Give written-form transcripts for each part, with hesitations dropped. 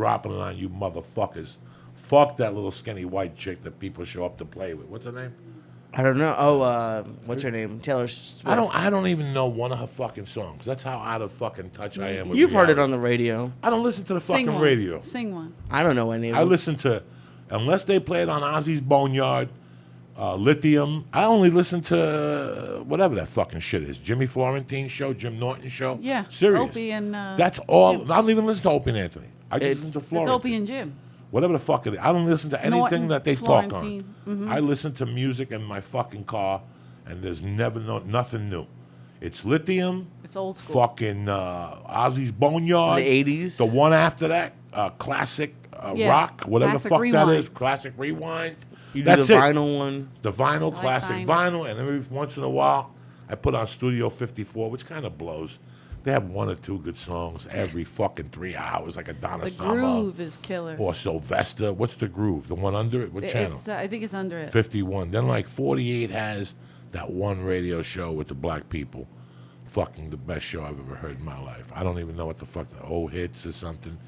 dropping it on you motherfuckers. Fuck that little skinny white chick that people show up to play with. What's her name? I don't know. Oh, what's her name? Taylor Swift. I don't even know one of her fucking songs. That's how out of fucking touch I am with You've heard reality. it on the radio. I don't listen to the fucking radio. Sing one. I don't know any of I them. listen to, unless they play it on Ozzy's Boneyard, Lithium. I only listen to whatever that fucking shit is. Jimmy Florentine's show, Jim Norton's show. Yeah. Serious. Opie and That's all. Jim. I don't even listen to Opie and Anthony. I just listen to It's Florentine. Opie and Jim. Whatever the fuck it is. I don't listen to anything Norton, that they talk on. Florentine. Mm-hmm. I listen to music in my fucking car, and there's never nothing new. It's Lithium. It's old school. Fucking Ozzy's Boneyard. The 80s. The one after that, classic rock, whatever Classic the fuck Rewind. that is. Classic Rewind. You do That's the it. vinyl one. The vinyl, like classic vinyl, and every once in a while, I put on Studio 54, which kind of blows. They have one or two good songs every fucking 3 hours, like a Donna The Summer groove is killer. or Sylvester. What's the groove? The one under it? What channel? It's, I think it's under it. 51. Then like 48 has that one radio show with the black people. Fucking the best show I've ever heard in my life. I don't even know what the fuck, the old hits or something.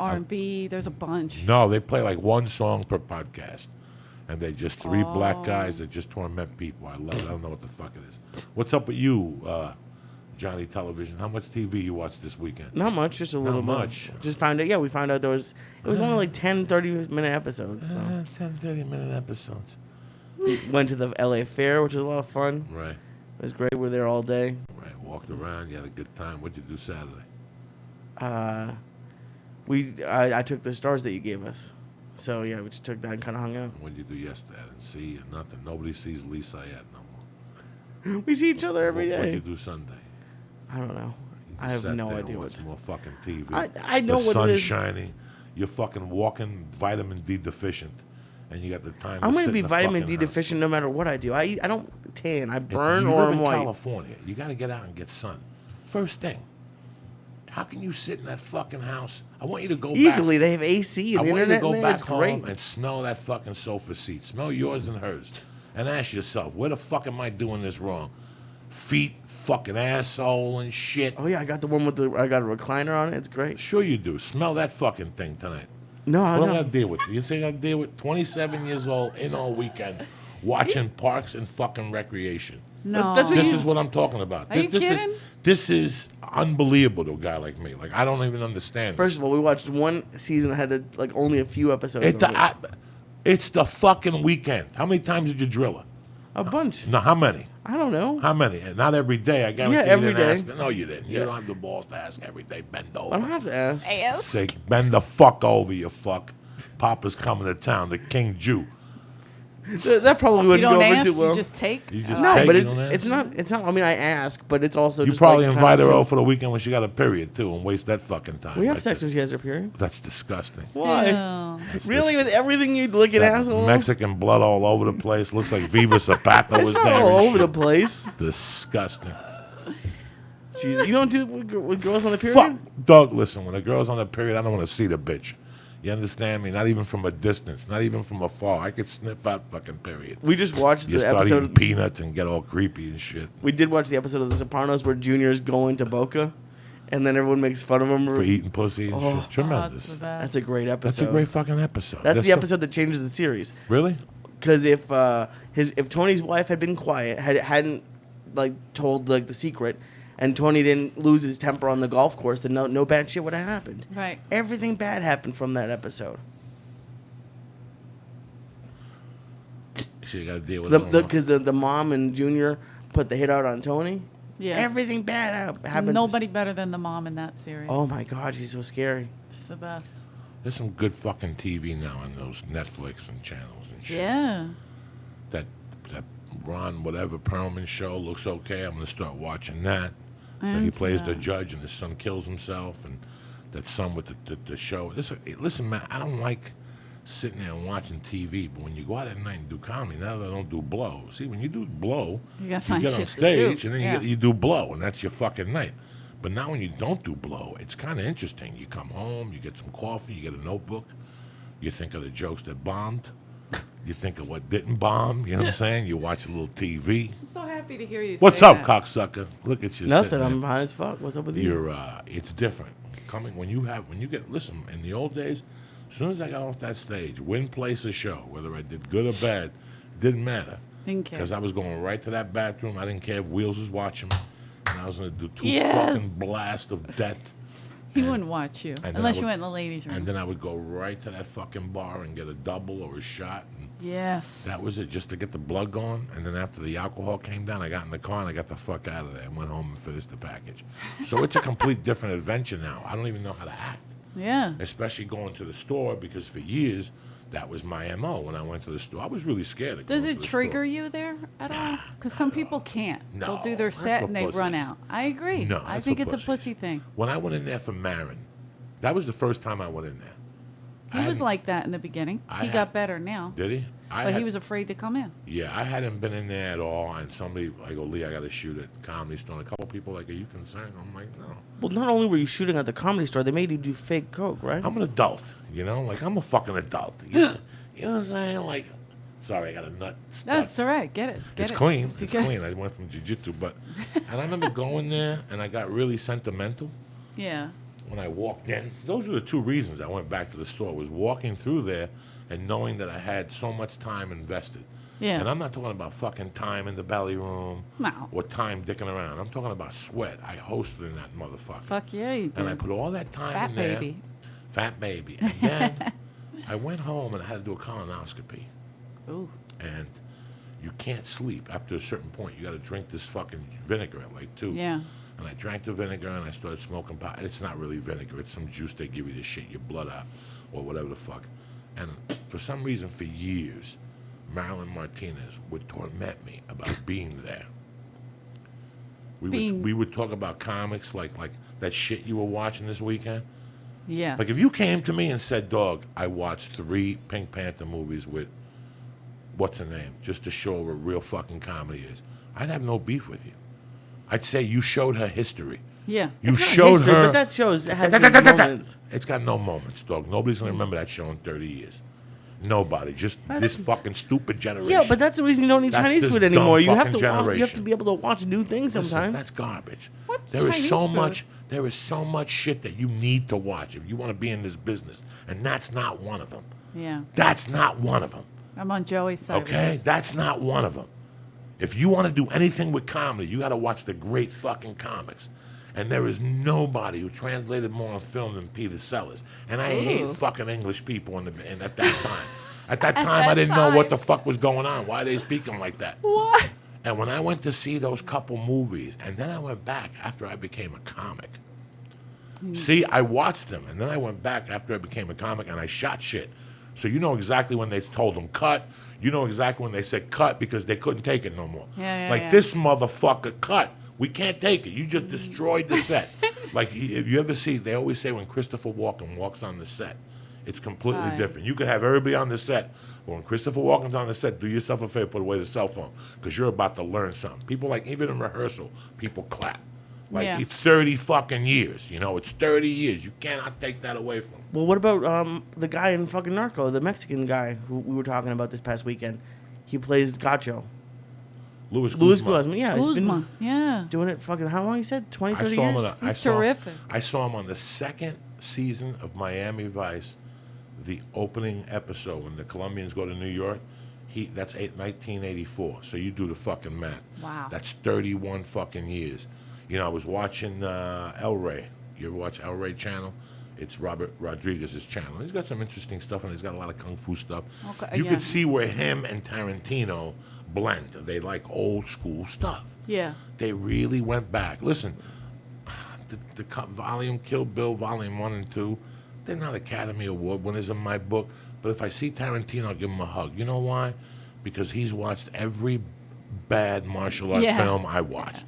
R&B, there's a bunch. No, they play like one song per podcast. And they just three black guys that just torment people. I love it. I don't know what the fuck it is. What's up with you, Johnny Television? How much TV you watched this weekend? Not much, just a little bit. much. Just found out. Yeah, we found out it was only like 10, 30-minute episodes. So. 10, 30-minute episodes. Went to the LA Fair, which was a lot of fun. Right. It was great. We were there all day. Right. Walked around. You had a good time. What'd you do Saturday? I took the stars that you gave us. So yeah, we just took that and kind of hung out. What'd you do yesterday? I didn't see you. Nothing. Nobody sees Lee Syatt no more. We see each other every What'd day. you do Sunday? I don't know. You I just have sat no there idea and what. watched more fucking TV. I know the what sun it is. shining. You're fucking walking vitamin D deficient, and you got the time. I'm to gonna sit be in the vitamin fucking D house. deficient no matter what I do. I don't tan. I burn you or live I'm in white. California. You got to get out and get sun. First thing. How can you sit in that fucking house? I want you to go Easily, back. they have AC I and want you to internet go in there. back It's home great. and smell that fucking sofa seat. Smell yours and hers. And ask yourself, where the fuck am I doing this wrong? Feet, fucking asshole and shit. Oh yeah, I got the one with I got a recliner on it. It's great. Sure you do. Smell that fucking thing tonight. No, I What am I know. going to deal with? You say I got to deal with 27 years old in all weekend watching Parks and fucking Recreation. No. That's what This you- is what I'm talking about. Are you kidding? This is unbelievable to a guy like me. Like, I don't even understand First this. of all, we watched one season that had like only a few episodes. It's the fucking weekend. How many times did you drill it? A bunch. No, how many? I don't know. How many? And not every day. I guarantee Yeah, every you didn't day. ask. No, you didn't. You don't have the balls to ask every day. Bend over. I don't have to ask. Say, bend the fuck over, you fuck. Papa's coming to town, the King Jew. That probably You wouldn't don't go over ask, too well. you just take. You just No, take, but you it's don't it's ask? not. I mean, I ask, but it's also You just probably like, invite her kinda over for the weekend when she got a period too, and waste that fucking time. We have right sex there. when she has her period. That's disgusting. Why? Ew. It's Really, dis- with everything you look at, that asshole. Mexican blood all over the place. Looks like Viva Zapata was It's there. not all and over the shit. place. Disgusting. Jeez, you don't do with girls on the period. Fuck, Doug. Listen, when a girl's on a period, I don't want to see the bitch. You understand me? Not even from a distance, not even from afar. I could sniff out fucking period. We just watched You the start episode. eating peanuts and get all creepy and shit. We did watch the episode of The Sopranos where Junior's going to Boca, and then everyone makes fun of him For eating pussy and shit. Oh, that's Tremendous. the best. That's a great episode. That's a great fucking episode. That's There's the some- episode that changes the series. Really? Because if Tony's wife had been quiet, hadn't like told like the secret, and Tony didn't lose his temper on the golf course, then no bad shit would have happened. Right. Everything bad happened from that episode. She got to deal with it. Because the mom and Junior put the hit out on Tony. Yeah. Everything bad happened. Nobody better than the mom in that series. Oh my God, she's so scary. She's the best. There's some good fucking TV now on those Netflix and channels and shit. Yeah. That Ron whatever Perlman show looks okay. I'm gonna start watching that. He plays the judge and his son kills himself, and that son with the show. Listen, man, I don't like sitting there and watching TV, but when you go out at night and do comedy, now that I don't do blow. See, when you do blow, You gotta find get on shit to stage do. and then Yeah. you do blow, and that's your fucking night. But now when you don't do blow, it's kind of interesting. You come home, you get some coffee, you get a notebook, you think of the jokes that bombed, you think of what didn't bomb, you know what I'm saying? You watch a little TV. I'm so happy to hear you What's say up, that. cocksucker? Look at you. Nothing. sitting I'm there. high as fuck. What's up with you? It's different. coming when you get listen. In the old days, as soon as I got off that stage, win, place, or show, whether I did good or bad, didn't matter. Didn't care. Because I was going right to that bathroom. I didn't care if Wheels was watching me, and I was going to do two Yes. fucking blasts of death. He wouldn't watch you then unless I you would- went in the ladies' room. And then I would go right to that fucking bar and get a double or a shot. And Yes. that was it, just to get the blood going. And then after the alcohol came down, I got in the car and I got the fuck out of there and went home and finished the package. So it's a complete different adventure now. I don't even know how to act, Yeah. especially going to the store, because for years, that was my MO when I went to the store. I was really scared of Does going it to the trigger store. you there at all? Because some people can't. No, They'll do their that's set for and they run pussies. out. I agree. No, I that's think for it's a pussies. pussy thing. When I went in there for Marin, that was the first time I went in there. He I was hadn't- like that in the beginning. I He had- got better now. Did he? But he was afraid to come in. Yeah, I hadn't been in there at all, and somebody, I go, Lee, I got to shoot at Comedy Store. And a couple people like, are you concerned? I'm like, no. Well, not only were you shooting at the Comedy Store, they made you do fake coke, right? I'm an adult, you know? Like, I'm a fucking adult. You know what I'm saying? Like, sorry, I got a nut stuck. That's all right. Get it. Get It's it. clean. You It's get- clean. I went from jiu-jitsu, but... And I remember going there, and I got really sentimental Yeah. when I walked in. Those were the two reasons I went back to the store, was walking through there and knowing that I had so much time invested. Yeah. And I'm not talking about fucking time in the belly room No. or time dicking around. I'm talking about sweat. I hosted in that motherfucker. Fuck yeah, you did. And I put all that time Fat in there. baby. Fat baby. And then I went home and I had to do a colonoscopy. Ooh. And you can't sleep after a certain point. You got to drink this fucking vinegar at like 2. Yeah. And I drank the vinegar and I started smoking pot. It's not really vinegar. It's some juice they give you to shit your blood out or whatever the fuck. And for some reason, for years, Marilyn Martinez would torment me about being there. We would talk about comics like that shit you were watching this weekend. Yes. Like if you came to me and said, "Dog, I watched 3 Pink Panther movies with what's her name, just to show what real fucking comedy is," I'd have no beef with you. I'd say you showed her history. Yeah. You It's not showed history, her. but that shows it has its moments. It's got no moments, dog. Nobody's gonna remember that show in 30 years. Nobody. Just this fucking stupid generation. Yeah, but that's the reason you don't eat That's Chinese this food anymore. dumb You have fucking to you have generation. to be able to watch new things Listen, sometimes. that's garbage. What There is Chinese so food? much. There is so much shit that you need to watch if you want to be in this business, and that's not one of them. Yeah. That's not one of them. I'm on Joey's side. with Okay, this. that's not one of them. If you want to do anything with comedy, you got to watch the great fucking comics. And there is nobody who translated more on film than Peter Sellers. And I hate Ooh. fucking English people at that time. At that time, I didn't know what the fuck was going on. Why are they speaking like that? What? And when I went to see those couple movies, and then I went back after I became a comic. See, I watched them, and then I went back after I became a comic, and I shot shit. So you know exactly when they told them cut. You know exactly when they said cut because they couldn't take it no more. Yeah, like yeah. this motherfucker cut. We can't take it. You just destroyed the set. Like if you ever see, they always say when Christopher Walken walks on the set, it's completely Right. different. You can have everybody on the set, but when Christopher Walken's on the set, do yourself a favor, put away the cell phone because you're about to learn something. People like even in rehearsal, people clap. Like Yeah. it's 30 fucking years. You know, it's 30 years. You cannot take that away from them. Well, what about the guy in fucking Narco, the Mexican guy who we were talking about this past weekend? He plays Gacho. Louis Louis Guzman. Guzman, yeah. He's been Guzman. Yeah. doing it fucking, how long you said? 20, I 30 saw him years? on the, I He's saw, terrific. I saw him on the 2nd season of Miami Vice, the opening episode when the Colombians go to New York. That's 1984. So you do the fucking math. Wow. That's 31 fucking years. You know, I was watching El Rey. You ever watch El Rey channel? It's Robert Rodriguez's channel. He's got some interesting stuff, and he's got a lot of kung fu stuff. Okay, You yeah. could see where him and Tarantino blend. They like old school stuff. Yeah. They really went back. Listen, the volume Kill Bill Volume 1 and 2, they're not Academy Award winners in my book. But if I see Tarantino, I'll give him a hug. You know why? Because he's watched every bad martial art Yeah. film I watched.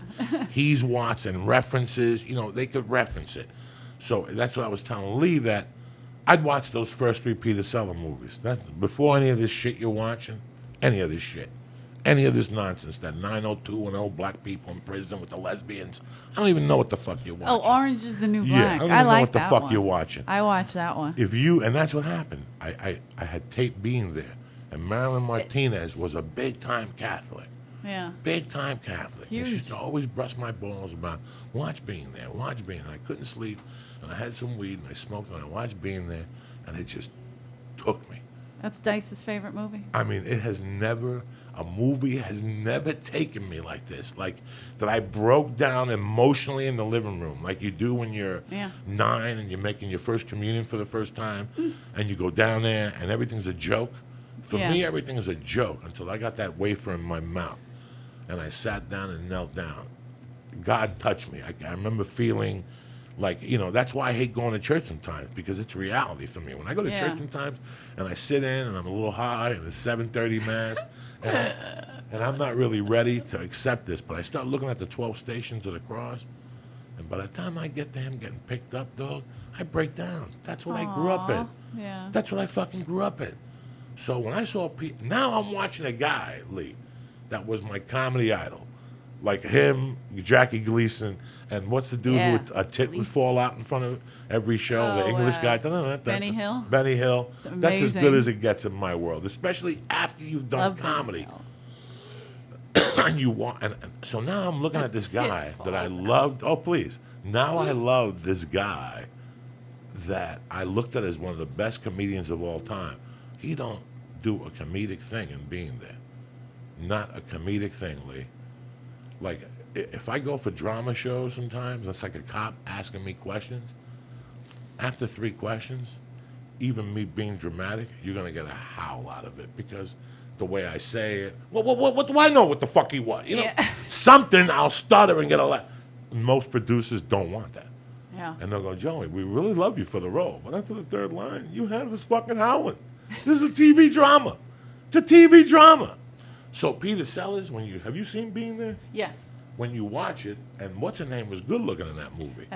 He's watched and references. You know, they could reference it. So that's what I was telling Lee, that I'd watch those first 3 Peter Sellers movies. That before any of this shit you're watching, any of this shit. Any of this nonsense, that 90210 black people in prison with the lesbians. I don't even know what the fuck you're watching. Oh, Orange is the New Yeah, Black. I don't I even know like what the that fuck one. you're watching. I watched that one. If you, and that's what happened. I had tape being there, and Marilyn Martinez was a big-time Catholic. Yeah. Big-time Catholic. And she Huge. used to always brush my balls about, watch being there, watch being there. I couldn't sleep and I had some weed, and I smoked, and I watched Being There, and it just took me. That's Dice's favorite movie. I mean, a movie has never taken me like this. Like, that I broke down emotionally in the living room, like you do when you're 9 and you're making your first communion for the first time, and you go down there and everything's a joke. For me, everything is a joke until I got that wafer in my mouth. And I sat down and knelt down. God touched me. I remember feeling like, that's why I hate going to church sometimes, because it's reality for me. When I go to church sometimes and I sit in and I'm a little high and it's 7:30 Mass, and I'm not really ready to accept this, but I start looking at the 12 stations of the cross, and by the time I get to him getting picked up, dog, I break down. That's what I grew up in. Yeah. That's what I fucking grew up in. So when I saw Pete, now I'm watching a guy, Lee, that was my comedy idol. Like him, Jackie Gleason, and what's the dude who a tit would fall out in front of every show? The English guy. Benny Hill? Benny Hill. It's That's as good amazing. as it gets in my world, especially after you've done Love Benny comedy. Hill. And you want, and so now I'm looking at this guy that I loved. Oh, please. Now I love this guy that I looked at as one of the best comedians of all time. He don't do a comedic thing in Being There. Not a comedic thing, Lee. Like, if I go for drama shows sometimes, it's like a cop asking me questions. After 3 questions, even me being dramatic, you're going to get a howl out of it because the way I say it. What do I know what the fuck he was? Something, I'll stutter and get a laugh. Most producers don't want that. Yeah. And they'll go, Joey, we really love you for the role. But after the 3rd line, you have this fucking howling. This is a TV drama. It's a TV drama. So Peter Sellers, have you seen Being There? Yes. When you watch it, and what's her name was good looking in that movie.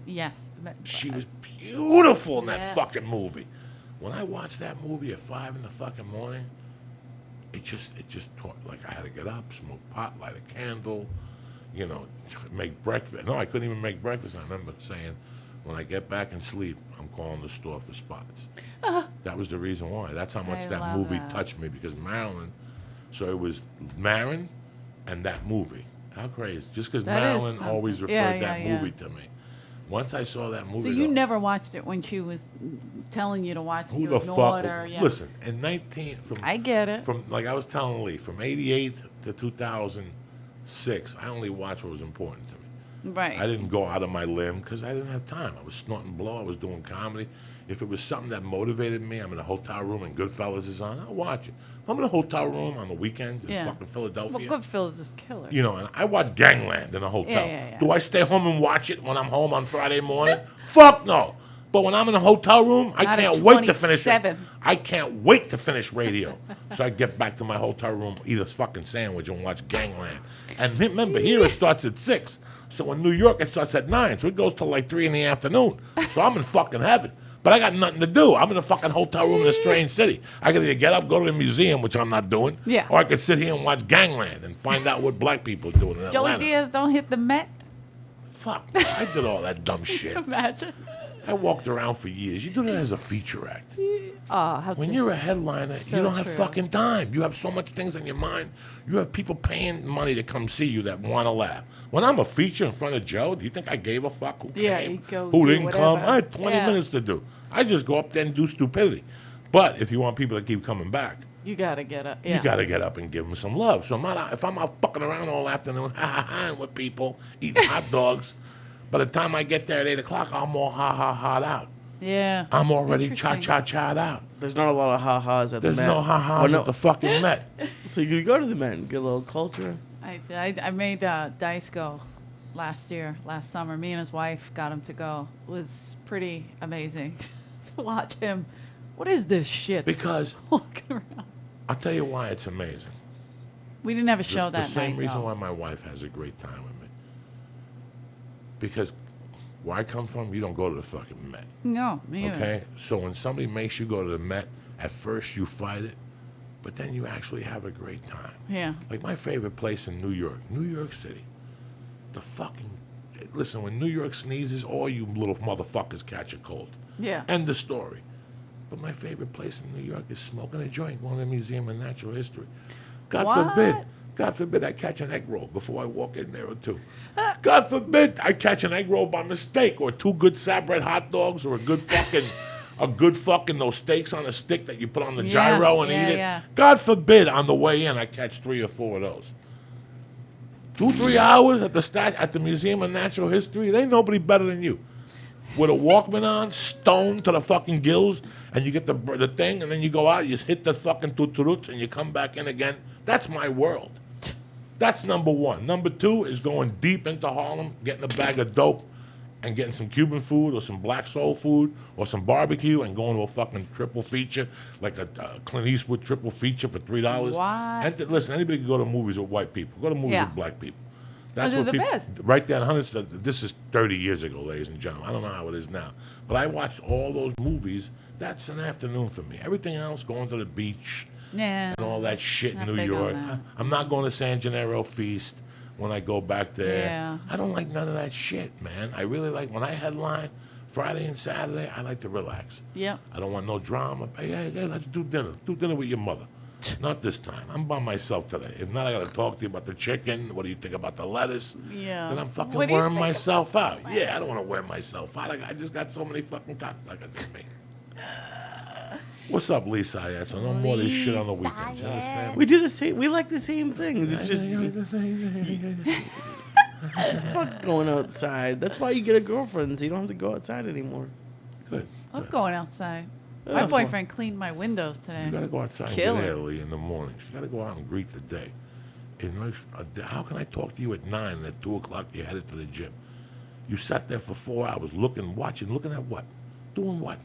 Yes. She was beautiful in that Yes. fucking movie. When I watched that movie at 5 in the fucking morning, it just taught, like I had to get up, smoke pot, light a candle, make breakfast. No, I couldn't even make breakfast. I remember saying, when I get back and sleep, I'm calling the store for spots. That was the reason why. That's how much I that love movie that. touched me, because Marilyn, so it was Marin and that movie. How crazy. Just because That is Marilyn something. always referred Yeah, that yeah, movie to me. Once I saw that movie, So you though, never watched it when she was telling you to watch it. who You the ignored fuck? her. Yeah. Listen, in I get it. From like I was telling Lee, from '88 to 2006, I only watched what was important to me. Right. I didn't go out of my limb because I didn't have time. I was snorting blow. I was doing comedy. If it was something that motivated me, I'm in a hotel room and Goodfellas is on, I'll watch it. If I'm in a hotel room on the weekends in fucking Philadelphia, Well, Goodfellas is killer. and I watch Gangland in a hotel. Yeah. Do I stay home and watch it when I'm home on Friday morning? Fuck no. But when I'm in a hotel room, I Not at can't wait to finish it. 27. I can't wait to finish radio. So I get back to my hotel room, eat a fucking sandwich, and watch Gangland. And remember, here it starts at 6. So in New York, it starts at 9. So it goes till like 3 in the afternoon. So I'm in fucking heaven. But I got nothing to do. I'm in a fucking hotel room in a strange city. I could either get up, go to the museum, which I'm not doing, or I could sit here and watch Gangland and find out what black people are doing in Joey Atlanta. Diaz don't hit the Met. Fuck, I did all that dumb shit. Imagine. I walked around for years. You do that as a feature act. Oh, how When you're a headliner, So you don't have true. fucking time. You have so much things on your mind. You have people paying money to come see you that want to laugh. When I'm a feature in front of Joe, do you think I gave a fuck who Yeah, came? you go Who do didn't come? whatever. I had 20 minutes to do. I just go up there and do stupidity. But if you want people to keep coming back, you gotta get up. you got to get up and give them some love. So I'm not out, if I'm out fucking around all afternoon, with people, eating hot dogs, by the time I get there at 8 o'clock, I'm all hot out. Yeah. I'm already Interesting. cha-cha-cha'd out. There's not a lot of ha-has at There's the Met. no ha-has Well, at the fucking Met. So you could go to the Met and get a little culture. I made Dice go last summer. Me and his wife got him to go. It was pretty amazing to watch him. What is this shit? Because Walking around. I'll tell you why it's amazing. We didn't have a show The that same night. reason though. why my wife has a great time with me. Because where I come from, you don't go to the fucking Met. No, me either. Okay? So when somebody makes you go to the Met, at first you fight it, but then you actually have a great time. Yeah. Like my favorite place in New York City. Listen, when New York sneezes, all you little motherfuckers catch a cold. Yeah. End of story. But my favorite place in New York is smoking a joint, going to the Museum of Natural History. God What? God forbid I catch an egg roll before I walk in there or two. God forbid I catch an egg roll by mistake, or 2 good Sabret hot dogs, or a good fucking those steaks on a stick that you put on the gyro and eat it. Yeah. God forbid on the way in I catch 3 or 4 of those. 2-3 hours at the Museum of Natural History. There ain't nobody better than you. With a Walkman on, stoned to the fucking gills, and you get the thing, and then you go out, you hit the fucking tuturuts, and you come back in again. That's my world. That's number 1. Number 2 is going deep into Harlem, getting a bag of dope, and getting some Cuban food or some black soul food or some barbecue, and going to a fucking triple feature, like a Clint Eastwood triple feature for $3. What? And listen, anybody can go to movies with white people. Go to movies with black people. That's Those are what the people, best. right there in Huntington. This is 30 years ago, ladies and gentlemen. I don't know how it is now. But I watched all those movies. That's an afternoon for me. Everything else, going to the beach Yeah. and all that shit in Not New big on York. that. I'm not going to San Gennaro Feast when I go back there. Yeah. I don't like none of that shit, man. I really like, when I headline Friday and Saturday, I like to relax. Yep. I don't want no drama. Hey, let's do dinner. Do dinner with your mother. Not this time. I'm by myself today. If not, I got to talk to you about the chicken. What do you think about the lettuce? Yeah. Then I'm fucking What do you wearing think myself out. Yeah, I don't want to wear myself out. I just got so many fucking cocksuckers in me. What's up, Lee Syatt? So no more of this shit on the weekends. You understand? We do the same. We like the same things. It's just fuck going outside. That's why you get a girlfriend, so you don't have to go outside anymore. Good. I'm going outside. My boyfriend cleaned my windows today. You got to go outside Kill and it. get early in the morning. You got to go out and greet the day. How can I talk to you at 9 and at 2 o'clock you're headed to the gym? You sat there for 4 hours looking at what? Doing what?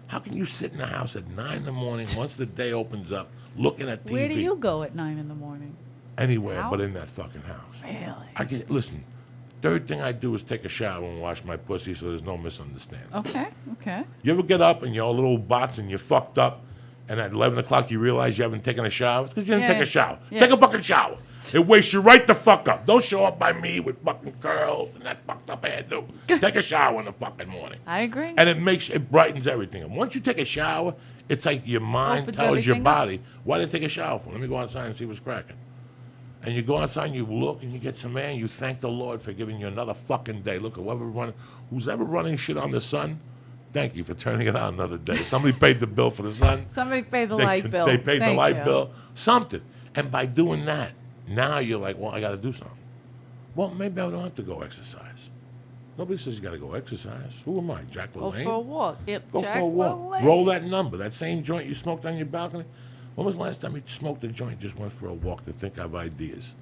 How can you sit in the house at 9 in the morning once the day opens up looking at TV? Where do you go at 9 in the morning? Anywhere Out? but in that fucking house. Really? Listen, third thing I do is take a shower and wash my pussy so there's no misunderstanding. Okay. You ever get up and you're all little bots and you're fucked up, and at 11 o'clock you realize you haven't taken a shower? It's because you didn't Yeah. take a shower. Yeah. Take a fucking shower. It wakes you right the fuck up. Don't show up by me with fucking curls and that fucked up hairdo. Take a shower in the fucking morning. I agree. And it brightens everything. And once you take a shower, it's like your mind Opens tells your everything up. body, why did I take a shower for? Let me go outside and see what's cracking. And you go outside and you look and you get some air and you thank the Lord for giving you another fucking day. Look, who's ever running shit on the sun, thank you for turning it on another day. Somebody paid the bill for the sun. Somebody paid the light bill. They paid the Thank light you. bill. Something. And by doing that, now you're like, well, I got to do something. Well, maybe I don't have to go exercise. Nobody says you got to go exercise. Who am I, Jack Go LaLanne? for a walk. Yep, Go Jack for a walk. LaLanne. Roll that number. That same joint you smoked on your balcony. When was the last time you smoked a joint, just went for a walk to think of ideas?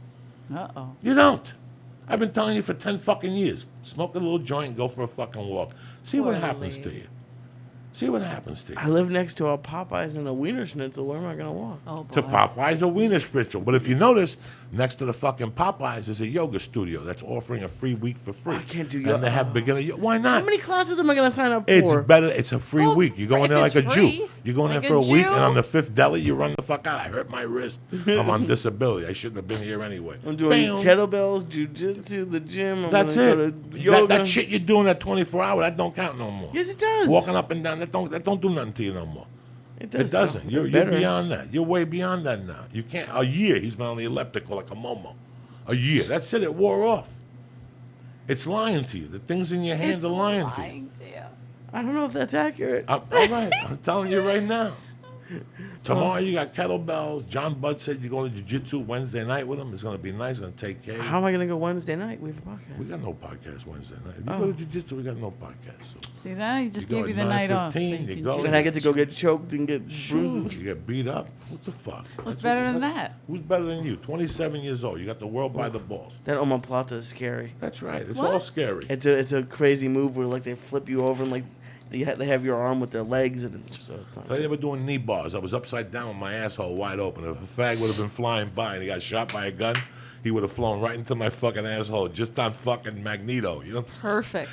Uh-oh. You don't. I've been telling you for 10 fucking years. Smoke a little joint and go for a fucking walk. See what Poor happens Lee. to you. See what happens to you. I live next to a Popeyes and a Wiener Schnitzel. Where am I gonna walk? Oh, boy. To Popeyes or Wiener Schnitzel. But if you notice, next to the fucking Popeyes is a yoga studio that's offering a free week for free. I can't do And yoga. they have beginner yoga. Why not? How many classes am I gonna sign up It's for? better. It's a free Well, week. You go in if there like it's a free, Jew. You go in like there for a a week, and Jew. on the 5th deli, you run the fuck out. I hurt my wrist. I'm on disability. I shouldn't have been here anyway. I'm doing Bam. kettlebells, jujitsu, the gym. I'm That's gonna it. Go to yoga. That shit you're doing at 24 hours, that don't count no more. Yes, it does. Walking up and down, that don't do nothing to you no more. It It doesn't. something You're better. beyond that. You're way beyond that now. You can't. A year, he's been on the elliptical like a Momo. A year. That's it. It wore off. It's lying to you. The things in your hand It's are lying to you. lying to you. I don't know if that's accurate. All right. I'm telling you right now. Tomorrow you got kettlebells. John Budd said you're going to jiu-jitsu Wednesday night with him. It's going to be nice. Going to take care of you. How am I gonna go Wednesday night? We have a podcast. We got no podcast Wednesday night. If you go to jiu-jitsu, we got no podcast. So See that? He just You go gave you at the night off. So 9:15, you you can go. choose. And I get to go get choked and get bruises. you get beat up. What the fuck? What's better than that? Who's better than you? 27 years old. You got the world by the balls. That omoplata is scary. That's right. It's What? all scary. It's a crazy move where like they flip you over and like they have your arm with their legs and it's just it's not. So they were doing knee bars. I was upside down with my asshole wide open. If a fag would have been flying by and he got shot by a gun, he would have flown right into my fucking asshole just on fucking Magneto. You know? Perfect.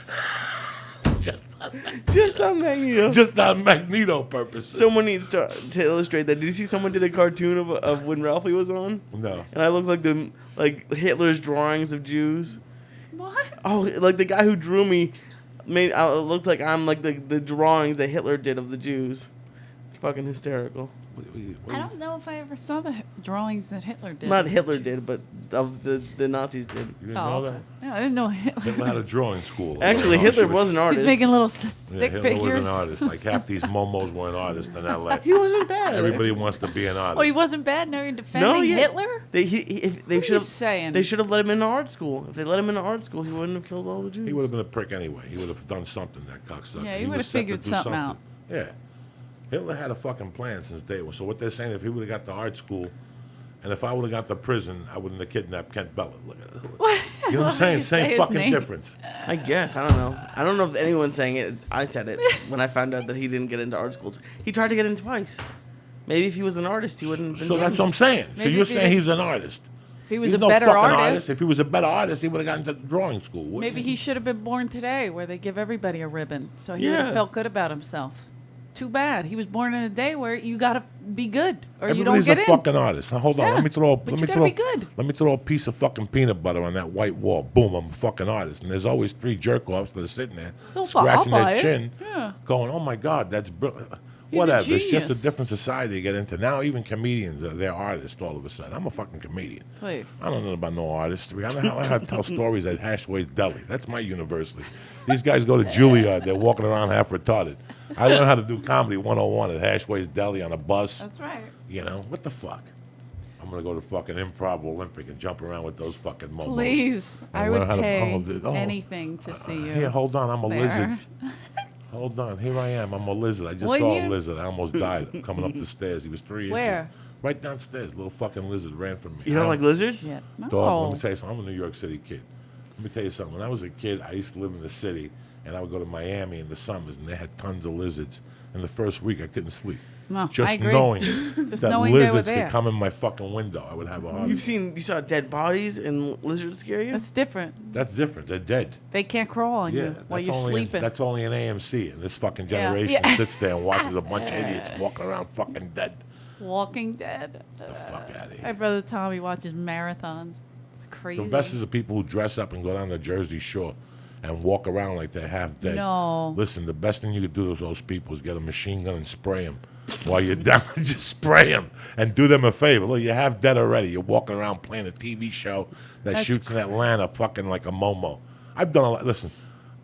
Just on, Just on that, you know. just on Magneto purposes. Someone needs to illustrate that. Did you see someone did a cartoon of when Ralphie was on? No. And I look like Hitler's drawings of Jews. What? Oh, like the guy who drew me made it look like I'm like the drawings that Hitler did of the Jews. It's fucking hysterical. I don't know if I ever saw the drawings that Hitler did. Not Hitler did, but of the Nazis did. You didn't know that? Yeah, I didn't know Hitler. Hitler had a drawing school. Actually, Hitler was an artist. He's making little Yeah, stick Hitler figures. was an artist. Like half these momos were an artist in L.A. He wasn't bad. Everybody wants to be an artist. Oh, he wasn't bad. Now you're defending yeah. Hitler? They What are you should have saying? They should have let him into art school. If they let him into art school, he wouldn't have killed all the Jews. He would have been a prick anyway. He would have done something, that cocksucker. Yeah, he would was have set to figured do something out. Yeah. Hitler had a fucking plan since day one. So what they're saying, if he would have got the art school, and if I would have got the prison, I wouldn't have kidnapped Kent Bella. Look at it. You know what I'm saying? you say Same his fucking name? difference. I guess. I don't know. I don't know if anyone's saying it. I said it when I found out that he didn't get into art school. He tried to get in twice. Maybe if he was an artist, he wouldn't have been. So that's what I'm saying. So Maybe you're if he saying did- he's an artist. If he was He's a no better fucking artist, If he was a better artist, he would have gotten to drawing school. wouldn't maybe he should have been born today where they give everybody a ribbon. So he would have Yeah. felt good about himself. Too bad. He was born in a day where you got to be good or you Everybody's don't a get in. fucking artist. Now hold on. Yeah, Let me throw. but Let you me gotta throw. be good. Let me throw a piece of fucking peanut butter on that white wall. Boom! I'm a fucking artist. And there's always 3 jerk offs that are sitting there, I'll scratching buy their it. chin, Yeah. going, "Oh my God, that's brilliant." He's a Whatever. It's just a genius. different society to get into. Now even comedians they're artists all of a sudden. I'm a fucking comedian. Please. I don't know about no artistry. I know how to tell stories at Hashway's Deli. That's my university. These guys go to Juilliard. They're walking around half retarded. I learned how to do comedy 101 at Hashway's Deli on a bus. That's right. You know, what the fuck? I'm going to go to fucking Improv Olympic and jump around with those fucking momos. Please. I And learn would how to- pay oh, anything to see you. Here, hold on. I'm a there. lizard. Hold on. Here I am. I'm a lizard. I just Well, saw a you- lizard. I almost died coming up the stairs. He was 3 inches. Where? Right downstairs. Little fucking lizard ran from me. You don't like lizards? Yeah. No. Dog, let me tell you something. I'm a New York City kid. Let me tell you something. When I was a kid, I used to live in the city, and I would go to Miami in the summers, and they had tons of lizards. And the first week, I couldn't sleep. No, Just I agree. knowing Just that knowing they were lizards there. could come in my fucking window, I would have a heart You attack. saw dead bodies and lizards scare you? That's different. That's different. They're dead. They can't crawl on Yeah, you while that's you're only sleeping. that's only an AMC, and this fucking Yeah. generation Yeah. sits there and watches a bunch of idiots walking around fucking dead. Walking Dead. Get the fuck out of My here. brother Tommy watches marathons. It's crazy. Sylvester's are people who dress up and go down the Jersey Shore and walk around like they're half dead. No. Listen, the best thing you could do to those people is get a machine gun and spray them. While you're down, just spray them and do them a favor. Look, you're half dead already. You're walking around playing a TV show that That's shoots in Atlanta fucking like a Momo. I've done a lot. Listen,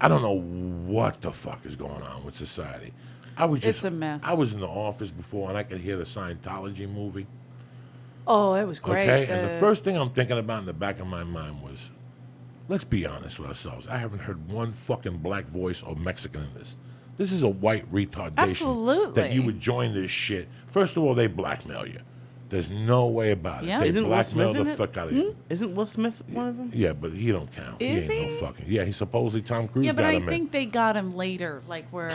I don't know what the fuck is going on with society. I was just, It's a mess. I was in the office before and I could hear the Scientology movie. Oh, it was great. Okay, and the first thing I'm thinking about in the back of my mind was, let's be honest with ourselves. I haven't heard one fucking black voice or Mexican in this. This is a white retardation that Absolutely. you would join this shit. First of all, they blackmail you. There's no way about it. Yeah. They Isn't Will blackmail Smith in the it? fuck out of you. Isn't Will Smith one of them? Yeah, but he don't count. Is he ain't he? no fucking. Yeah, he supposedly Tom Cruise yeah, but got I him in. think they got him later. Like where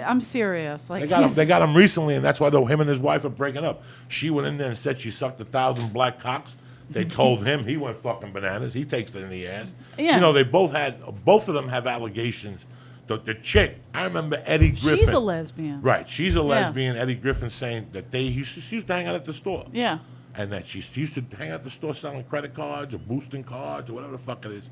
I'm serious. Like They got him. he's- They got him recently, and that's why though him and his wife are breaking up. She went in there and said she sucked 1,000 black cocks. They told him he went fucking bananas. He takes it in the ass. Yeah. You know, they both of them have allegations. The chick, I remember Eddie Griffin. She's a lesbian. Right, she's a lesbian. Eddie Griffin saying that she used to hang out at the store. Yeah. And that she used to hang out at the store selling credit cards or boosting cards or whatever the fuck it is.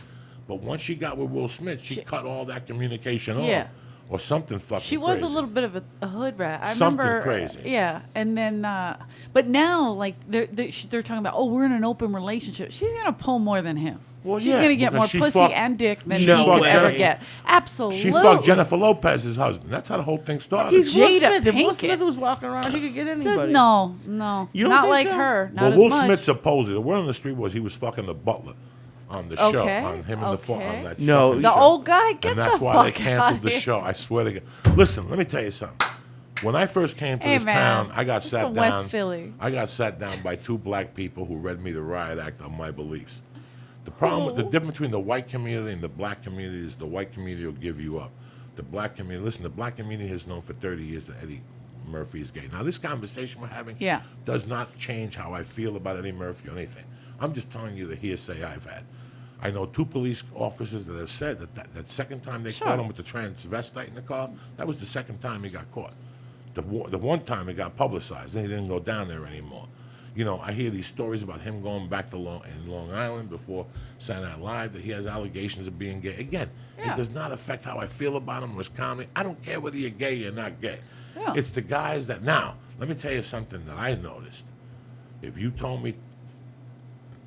But once she got with Will Smith, she cut all that communication Yeah. off. Or something fucking She was crazy. a little bit of a hood rat. I Something remember, crazy. Yeah, and then, but now like they're talking about, oh, we're in an open relationship. She's gonna pull more than him. Well, She's yeah, gonna get because more she pussy fucked- and dick than No he could way. ever get. Absolutely. She fucked Jennifer Lopez's husband. That's how the whole thing started. He's Will Jada Smith. If Will Pinkett. Smith was walking around, he could get anybody. No, You don't not think like so? her. Not well, as Will much. Smith supposedly, the word on the street was he was fucking the butler on the show, Okay, on him and the okay. on that No, fucking The show. old guy, get And that's the why they fuck canceled outta the here. show. I swear to God. Listen, let me tell you something. When I first came to Hey, this man, town, I got it's sat from down. West Philly. I got sat down by 2 black people who read me the riot act on my beliefs. The problem, the difference between the white community and the black community is the white community will give you up. The black community, listen, the black community has known for 30 years that Eddie Murphy is gay. Now, this conversation we're having Yeah. does not change how I feel about Eddie Murphy or anything. I'm just telling you the hearsay I've had. I know 2 police officers that have said that second time they Sure. caught him with the transvestite in the car, that was the second time he got caught. The one time it got publicized, and he didn't go down there anymore. You know, I hear these stories about him going back to Long Island before Saturday Night Live, that he has allegations of being gay. Again, Yeah. it does not affect how I feel about him or his comedy. I don't care whether you're gay or not gay. Yeah. It's the guys that now, Let me tell you something that I noticed. If you told me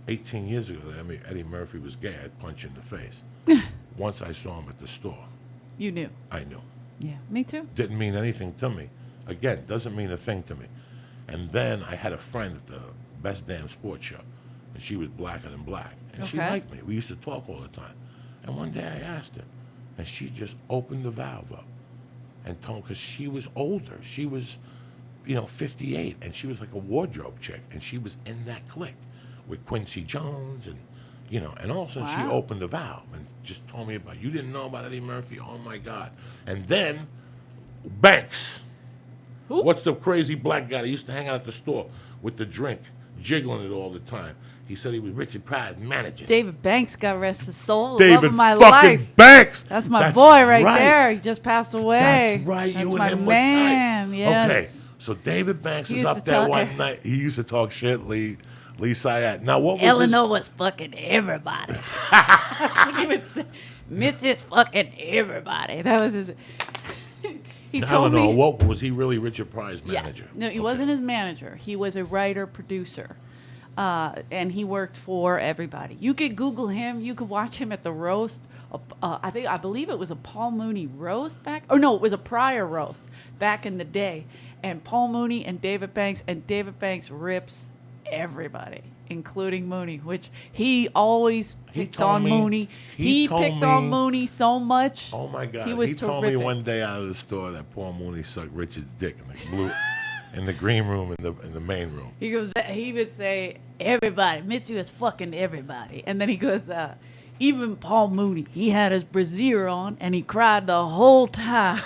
18 years ago that Eddie Murphy was gay, I'd punch you in the face. Once I saw him at the store, You knew. I knew. Yeah, me too. Didn't mean anything to me. Again, doesn't mean a thing to me. And then I had a friend at the Best Damn Sports Show, and she was blacker than black. And she Okay. liked me. We used to talk all the time. And one day I asked her, and she just opened the valve up and told, because she was older. She was, 58, and she was like a wardrobe chick, and she was in that clique with Quincy Jones, and and all of a sudden she Wow. opened the valve and just told me about, you didn't know about Eddie Murphy? Oh my God. And then Banks. Who? What's the crazy black guy that used to hang out at the store with the drink, jiggling it all the time? He said he was Richard Pryor's manager. David Banks, God rest his soul. Love David of my fucking life. Banks. That's my boy right there. He just passed away. That's right. That's You my and him man. were tight. Yes. Okay. So David Banks He is used up to there tell- one night. He used to talk shit, Lee Syatt. Now, what was Eleanor was fucking everybody. That's what he would say. Mitz is fucking everybody. That was his. He his... told Eleanor, me. what was he really Richard Pryor's manager? Yes. No, he Okay. wasn't his manager. He was a writer producer, and he worked for everybody. You could Google him. You could watch him at the roast. I believe it was a Paul Mooney roast back. Oh no, it was a Pryor roast back in the day. And Paul Mooney and David Banks rips everybody, including Mooney, which he always picked told on me- Mooney. he He told picked on me- Mooney so much. Oh my God! He was told me terrific. one day out of the store that Paul Mooney sucked Richard's dick in the blue, in the green room, in the main room. He goes. He would say, "Everybody, Mitzi is fucking everybody," and then he goes, "Even Paul Mooney, he had his brassiere on and he cried the whole time."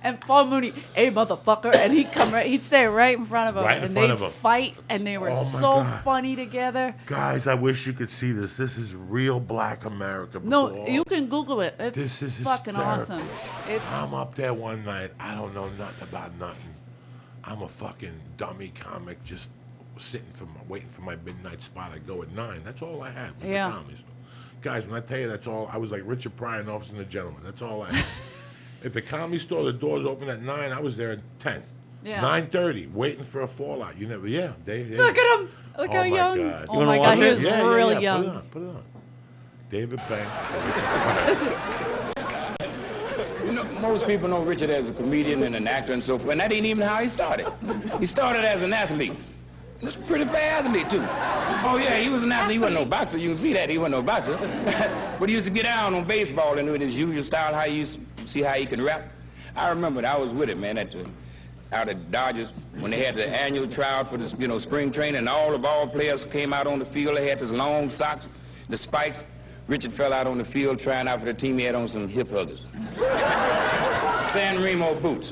And Paul Mooney, "Hey motherfucker," and he'd say right in front of him, Right in and front they'd of him. fight, and they were Oh, my so God. funny together. Guys, I wish you could see this. This is real Black America. No, before you all- can Google it. It's This is fucking hysterical. awesome. It's, I'm up there one night. I don't know nothing about nothing. I'm a fucking dummy comic, just waiting for my midnight spot. I go at 9. That's all I had was Yeah. the comedy store. Guys, when I tell you that's all, I was like Richard Pryor in Office and the Gentleman. That's all I had. If the comedy store, the doors open at 9, I was there at 10. Yeah. 9:30, waiting for a fallout. You never, Dave. look at him. Look Oh how my young. God. Oh You my wanna God, watch he it? was Yeah, really yeah. young. Put it on. David Banks. Most people know Richard as a comedian and an actor and so forth, and that ain't even how he started. He started as an athlete. He was a pretty fair athlete, too. Oh, yeah, he was an athlete. He wasn't no boxer. You can see that. He wasn't no boxer. But he used to get down on baseball and with his usual style, how he used to see how he can rap. I remember that I was with him, man, out at Dodgers when they had the annual tryout for the spring training, and all the ball players came out on the field. They had this long socks, the spikes. Richard fell out on the field trying out for the team. He had on some hip huggers. San Remo boots,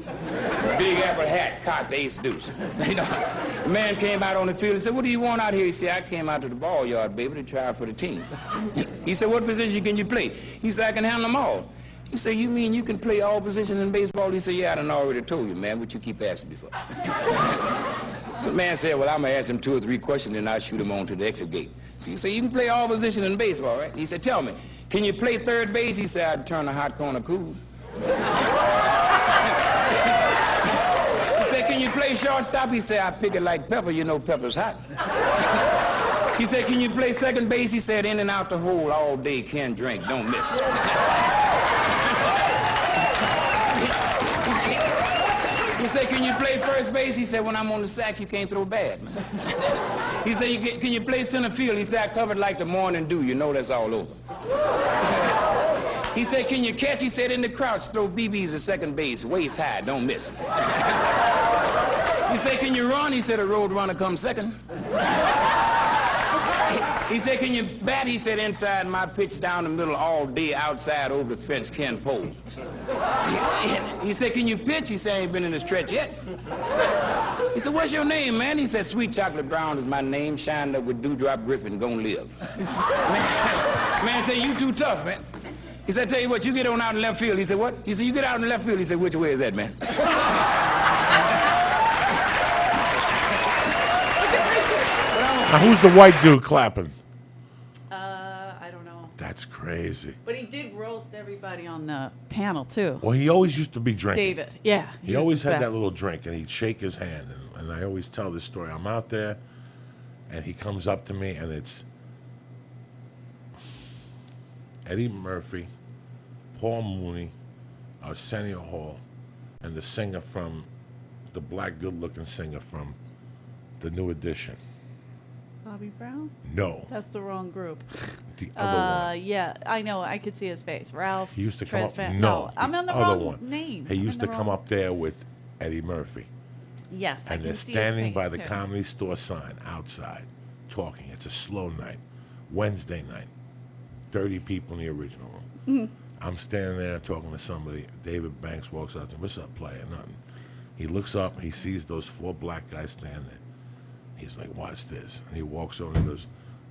Big Apple hat, cocked ace deuce. The man came out on the field and said, "What do you want out here?" He said, "I came out to the ball yard, baby, to try out for the team." He said, "What position can you play?" He said, "I can handle them all." He said, "You mean you can play all positions in baseball?" He said, "Yeah, I done already told you, man, what you keep asking me for." So the man said, "Well, I'm gonna ask him 2 or 3 questions and I'll shoot him on to the exit gate." So he said, "You can play all positions in baseball, right?" He said, "Tell me, can you play third base?" He said, "I'd turn a hot corner cool." He said, "Can you play shortstop?" He said, "I pick it like pepper, you know pepper's hot." He said, "Can you play second base?" He said, "In and out the hole all day, can't drink, don't miss." He said, "Can you play first base?" He said, "When I'm on the sack, you can't throw bad, man." He said, "Can you play center field?" He said, "I covered like the morning dew, you know that's all over." He said, "Can you catch?" He said, "In the crouch, throw BBs at second base, waist high, don't miss." He said, "Can you run?" He said, "A road runner comes second." He said, "Can you bat?" He said, "Inside my pitch down the middle all day, outside over the fence, can't pole." He said, "Can you pitch?" He said, "I ain't been in the stretch yet." He said, "What's your name, man?" He said, "Sweet Chocolate Brown is my name, shined up with Dewdrop Griffin, gonna live." Man said, "You too tough, man." He said, "Tell you what, you get on out in left field." He said, "What?" He said, "You get out in left field." He said, "Which way is that, man?" Now, who's the white dude clapping? I don't know. That's crazy. But he did roast everybody on the panel too. Well, he always used to be drinking. David, yeah. He was always the had that best. little drink, and he'd shake his hand. And I always tell this story. I'm out there, and he comes up to me, and it's Eddie Murphy, Paul Mooney, Arsenio Hall, and the singer from, the black good-looking singer from The New Edition. Bobby Brown? No, That's the wrong group. the other one. Yeah, I know. I could see his face. Ralph. He used to come up. Tresvant. No, I'm on the other wrong one. name. He I'm used in to the come wrong- up there with Eddie Murphy. Yes, I And can they're see his standing face, by the too. Comedy Store sign outside, talking. It's a slow night, Wednesday night. 30 people in the original room. I'm standing there talking to somebody. David Banks walks up to me. What's up, player? Nothing. He looks up. He sees those 4 black guys standing there. He's like, watch this. And he walks over and he goes,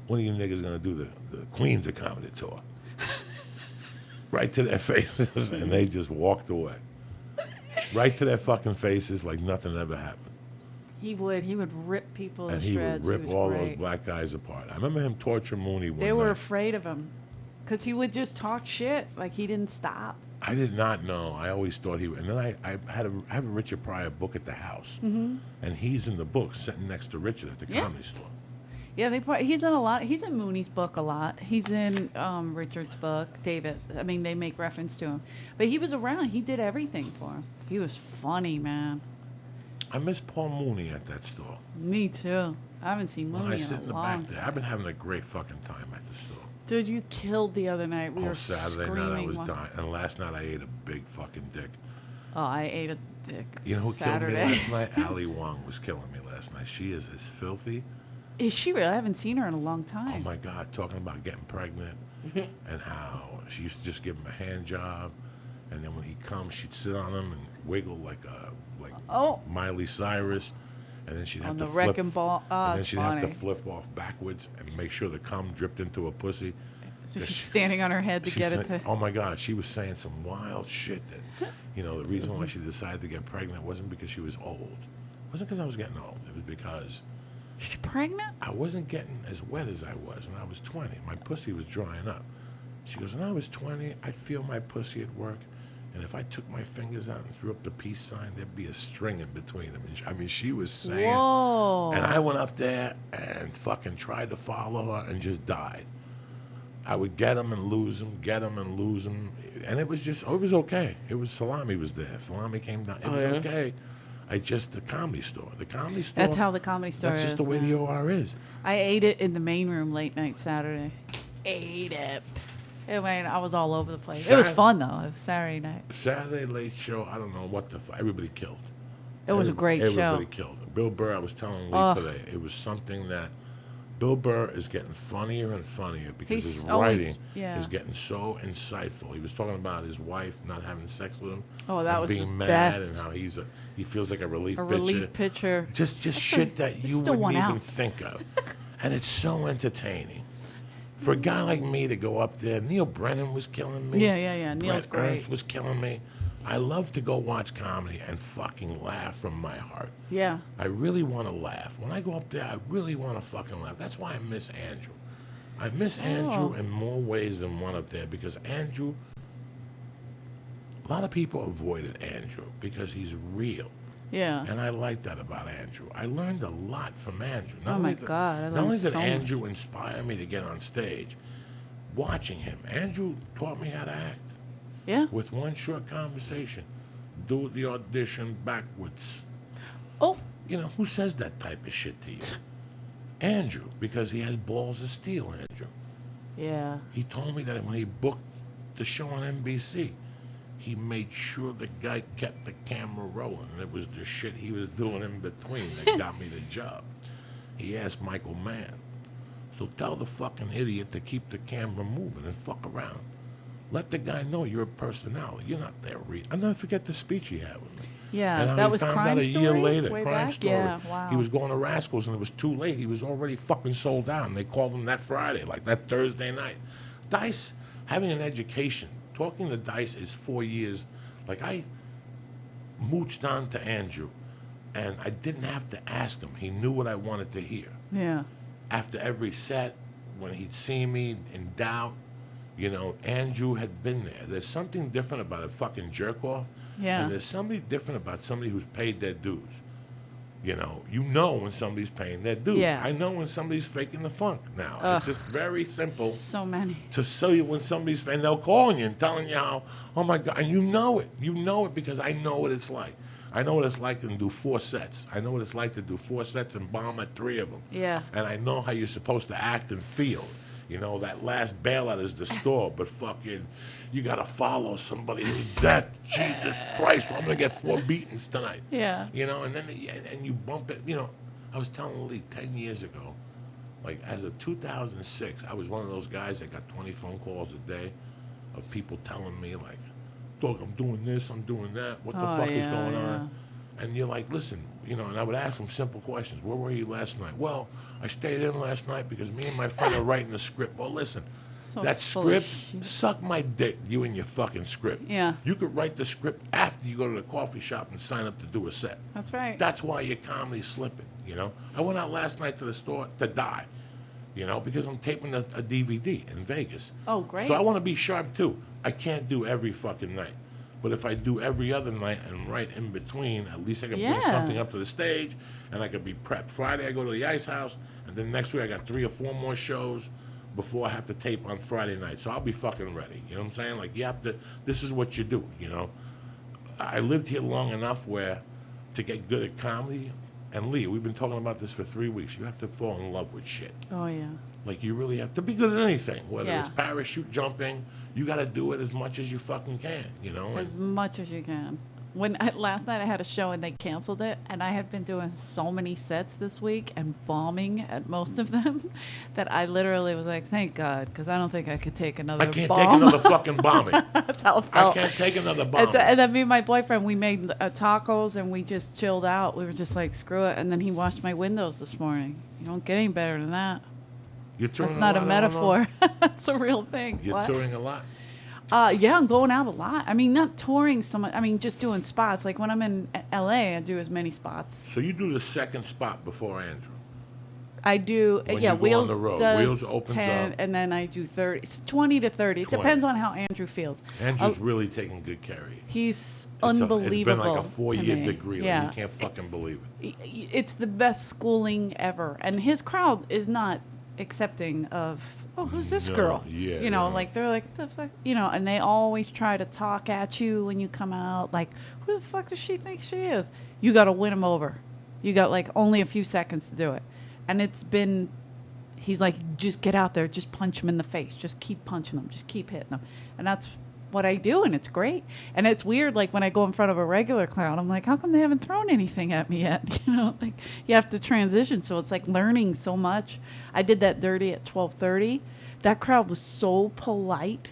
when are you niggas going to do the Queens of Comedy Tour? Right to their faces. And they just walked away. Right to their fucking faces like nothing ever happened. He would rip people to And he shreds. would rip was all great. those black guys apart. I remember him torture Mooney one They were night. afraid of him because he would just talk shit. Like he didn't stop. I did not know. I always thought he would. And then I have a Richard Pryor book at the house. Mm-hmm. And he's in the book sitting next to Richard at the Yeah. Comedy Store. Yeah, he's in a lot. He's in Mooney's book a lot. He's in Richard's book, David. I mean, they make reference to him. But he was around. He did everything for him. He was funny, man. I miss Paul Mooney at that store. Me too. I haven't seen When Mooney I sit in in a the long back there, time. I've been having a great fucking time at the store. Dude, you killed the other night. We were Saturday screaming. night I was while- dying. And last night I ate a big fucking dick. Oh, I ate a dick. You know who Saturday. killed me last night? Ali Wong was killing me last night. She is as filthy. Is she really? I haven't seen her in a long Oh time. my God, talking about getting pregnant and how she used to just give him a hand job, and then when he comes, she'd sit on him and wiggle like Oh. Miley Cyrus, and then she'd have On to the flip, wrecking ball. Oh, and then it's she'd have to funny. flip off backwards and make sure the cum dripped into her pussy. So she's standing on her head to She get said, it to. oh my God, she was saying some wild shit that, the reason why she decided to get pregnant wasn't because she was old. It wasn't because I was getting old. It was because She's pregnant? I wasn't getting as wet as I was when I was 20. My pussy was drying up. She goes, when I was 20, I'd feel my pussy at work, and if I took my fingers out and threw up the peace sign, there'd be a string in between them. I mean, she was saying. Whoa. And I went up there and fucking tried to follow her and just died. I would get them and lose them, get them and lose them. And it was just, it was okay. It was, Salami was there. Salami came down. It was yeah? okay. The Comedy Store. The Comedy Store. That's how the Comedy Store That's just the is, way man. the OR is. I ate it in the main room late night Saturday. Ate it. I mean, I was all over the place. It was fun, though. It was Saturday night. Saturday Late Show, I don't know what the fuck. Everybody killed. It was a great Everybody show. killed. Bill Burr, I was telling Lee Ugh. today, it was something that Bill Burr is getting funnier and funnier because He's his always- writing yeah. is getting so insightful. He was talking about his wife not having sex with him. Oh, that and was being the mad best. and how he feels like a relief A pitcher. relief pitcher. Just shit that it's you still wouldn't one even out. think of. And it's so entertaining. For a guy like me to go up there, Neil Brennan was killing me. Yeah. Neil's Brett great. Ernst was killing me. I love to go watch comedy and fucking laugh from my heart. Yeah. I really want to laugh. When I go up there, I really want to fucking laugh. That's why I miss Andrew. I miss Andrew in more ways than one up there because Andrew, a lot of people avoided Andrew because he's real. Yeah. And I like that about Andrew. I learned a lot from Andrew. Oh, my God, I Not only learned did so much. Andrew inspire me to get on stage, watching him, Andrew taught me how to act Yeah. with one short conversation. Do the audition backwards. Oh, Who says that type of shit to you? Andrew, because he has balls of steel, Andrew. yeah. He told me that when he booked the show on NBC, he made sure the guy kept the camera rolling. And it was the shit he was doing in between that got me the job. He asked Michael Mann, so tell the fucking idiot to keep the camera moving and fuck around. Let the guy know you're a personality. You're not there. I'll never forget the speech he had with me. Yeah, And how that he was found Crime out a year Story later, way Crime back? Story. Yeah, wow. He was going to Rascals and it was too late. He was already fucking sold out. And they called him that Friday, like that Thursday night. Dice, having an education, talking to Dice is 4 years. Like I mooched on to Andrew and I didn't have to ask him. He knew what I wanted to hear. Yeah. After every set, when he'd see me in doubt, You know, Andrew had been there. There's something different about a fucking jerk off. Yeah. And there's something different about somebody who's paid their dues. You know when somebody's paying their dues. Yeah. I know when somebody's faking the funk now. It's just very simple So many. to show you when somebody's, and they'll call you and telling you how, oh my God, and you know it. You know it because I know what it's like. I know what it's like to do 4 sets. I know what it's like to do 4 sets and bomb at 3 of them. Yeah. And I know how you're supposed to act and feel. You know, that last bailout is the store, but fucking, you got to follow somebody who's dead. Jesus Christ, I'm going to get 4 beatings tonight. Yeah. You know, and then and you bump it. You know, I was telling Lee 10 years ago, like as of 2006, I was one of those guys that got 20 phone calls a day of people telling me, like, dog, I'm doing this, I'm doing that. What the fuck is going on? And you're like, listen, you know, and I would ask them simple questions. Where were you last night? Well, I stayed in last night because me and my friend are writing the script. Well, listen, So that full of script, shit. suck my dick, you and your fucking script. Yeah. You could write the script after you go to the coffee shop and sign up to do a set. That's right. That's why your comedy's slipping, you know? I went out last night to the store to die, you know, because I'm taping a DVD in Vegas. Oh, great. So I want to be sharp, too. I can't do every fucking night. But if I do every other night and right in between, at least I can bring Yeah. something up to the stage and I can be prepped. Friday, I go to the Ice House, and then next week I got 3 or 4 more shows before I have to tape on Friday night. So I'll be fucking ready. You know what I'm saying? Like, you have to, this is what you do, you know? I lived here long enough where to get good at comedy, and Lee, we've been talking about this for 3 weeks, you have to fall in love with shit. Oh, yeah. Like, you really have to be good at anything, whether Yeah. it's parachute jumping, you got to do it as much as you fucking can, you know? As And much as you can. Last night I had a show and they canceled it, and I have been doing so many sets this week and bombing at most of them that I literally was like, thank God, because I don't think I could take another I can't bomb. take another fucking bombing. That's how it I felt. can't take another bomb. And then me and my boyfriend, we made tacos and we just chilled out. We were just like, screw it. And then he washed my windows this morning. You don't get any better than that. You're touring That's not a lot, I don't know. metaphor. That's a real thing. You're What? touring a lot. Yeah, I'm going out a lot. I mean, not touring so much. I mean, just doing spots. Like when I'm in LA, I do as many spots. So you do the second spot before Andrew. I do. When Yeah, you go on Wheels the road, does Wheels opens 10, up. and then I do 30. It's 20 to 30. It 20. depends on how Andrew feels. Andrew's really taking good care of you. He's It's unbelievable. been like a to 4-year me. degree. Yeah. Like you can't fucking believe it. It's the best schooling ever, and his crowd is not accepting of, oh, who's this No, girl? yeah, You know, no. like they're like, the fuck, you know, and they always try to talk at you when you come out. Like, who the fuck does she think she is? You got to win him over. You got like only a few seconds to do it, and it's been. He's like, just get out there, just punch him in the face, just keep punching them, just keep hitting them, and that's what I do, and it's great. And it's weird, like when I go in front of a regular crowd, I'm like, how come they haven't thrown anything at me yet? You know, like you have to transition, so it's like learning so much. I did that dirty at 12:30. That crowd was so polite,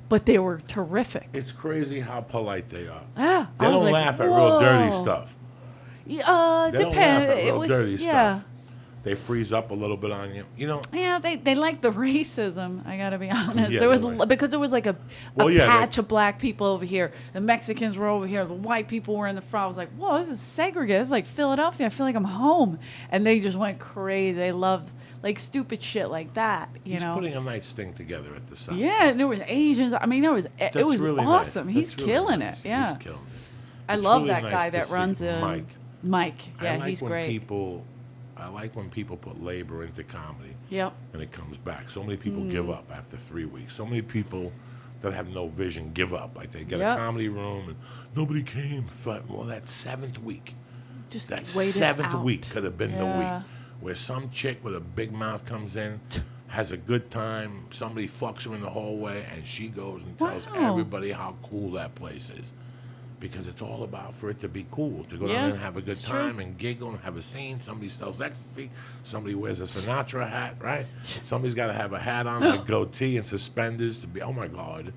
but they were terrific. It's crazy how polite they are. Ah, They I was don't like, laugh at real dirty whoa. stuff. Yeah, They don't depends. laugh at It real was, dirty yeah. stuff. They freeze up a little bit on you. You know, Yeah, they like the racism. I gotta be honest. Yeah, there was they like- because there was like a Well, yeah, patch of black people over here. The Mexicans were over here. The white people were in the front. I was like, whoa, this is segregated. It's like Philadelphia. I feel like I'm home. And they just went crazy. They loved like stupid shit like that. You he's know. putting a nice thing together at the side. Yeah, and there was Asians. I mean, it was really awesome. nice. He's That's really killing nice. it. Yeah. He's killing it. I It's love really that nice guy to that see. runs Mike. Yeah, I like he's when great. I like when people put labor into comedy Yep. and it comes back. So many people give up after 3 weeks. So many people that have no vision give up. Like they get Yep. a comedy room and nobody came. Well, that 7th week. Just That wait it 7th out. week could have been the Yeah. week where some chick with a big mouth comes in, has a good time, somebody fucks her in the hallway, and she goes and tells Wow. everybody how cool that place is. Because it's all about for it to be cool, to go Yeah, down there and have a good it's true. time and giggle and have a scene. Somebody sells ecstasy. Somebody wears a Sinatra hat, right? Somebody's got to have a hat on, a goatee and suspenders to be. Oh my God,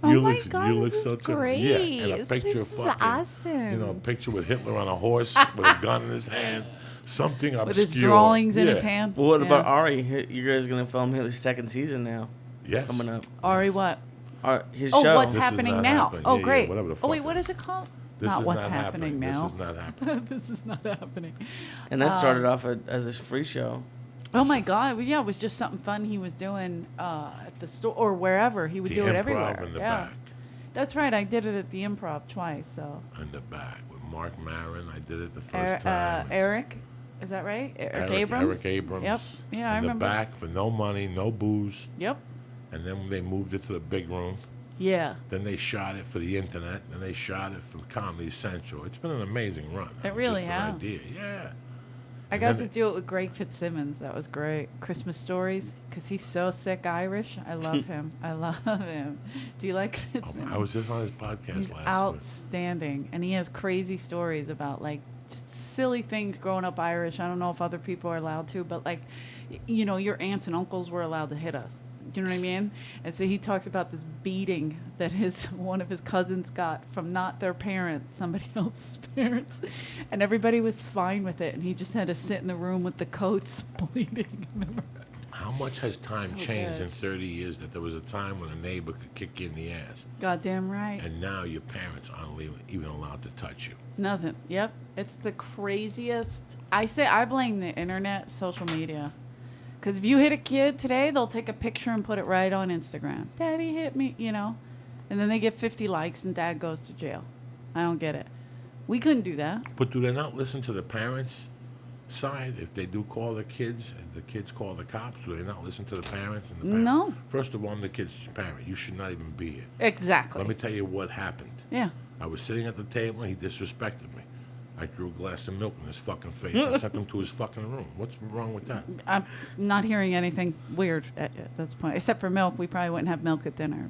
Oh my God, you look this so is cool. great. Yeah, and a This picture is of fucking, awesome. a picture with Hitler on a horse with a gun in his hand, something obscure. With his drawings in his Yeah. hand. Well, what Yeah. about Ari? You guys are gonna film his second season now. Yes. Coming up. Ari, what? His Oh, show. what's This is happening not now? happening. Oh, Yeah, yeah, great. whatever the Oh, fuck wait, it what is. is it called? This not is what's not happening now. This is not happening. This is not happening. And that started off as a free show. Oh my God! Yeah, it was just something fun he was doing at the store or wherever. He would The do it Improv everywhere. in the yeah, back. that's right. I did it at the Improv twice. So In the back with Mark Maron. I did it the first time. Eric, is that right? Eric Abrams. Eric Abrams. Yep. Yeah, I in remember. the back for no money, no booze. Yep. And then they moved it to the big room. Yeah. Then they shot it for the internet. Then they shot it for Comedy Central. It's been an amazing run. It was really just has. an idea. Yeah. I And got then to do it with Greg Fitzsimmons. That was great. Christmas Stories, because he's so sick Irish. I love him. I love him. Do you like Fitzsimmons? I was just on his podcast He's last week. outstanding, and he has crazy stories about like just silly things growing up Irish. I don't know if other people are allowed to, but like, you know, your aunts and uncles were allowed to hit us. Do you know what I mean? And so he talks about this beating that one of his cousins got from not their parents, somebody else's parents, and everybody was fine with it, and he just had to sit in the room with the coats bleeding. Remember? How much has time So changed good. in 30 years that there was a time when a neighbor could kick you in the ass, Goddamn right. and now your parents aren't even allowed to touch you? Nothing. Yep. It's the craziest. I blame the internet, social media. Because if you hit a kid today, they'll take a picture and put it right on Instagram. Daddy hit me, you know. And then they get 50 likes and dad goes to jail. I don't get it. We couldn't do that. But do they not listen to the parents' side if they do call the kids and the kids call the cops? Do they not listen to the parents? And the parents? No. First of all, I'm the kid's parent. You should not even be here. Exactly. Let me tell you what happened. Yeah. I was sitting at the table and he disrespected me. I threw a glass of milk in his fucking face and sent him to his fucking room. What's wrong with that? I'm not hearing anything weird at this point. Except for milk. We probably wouldn't have milk at dinner.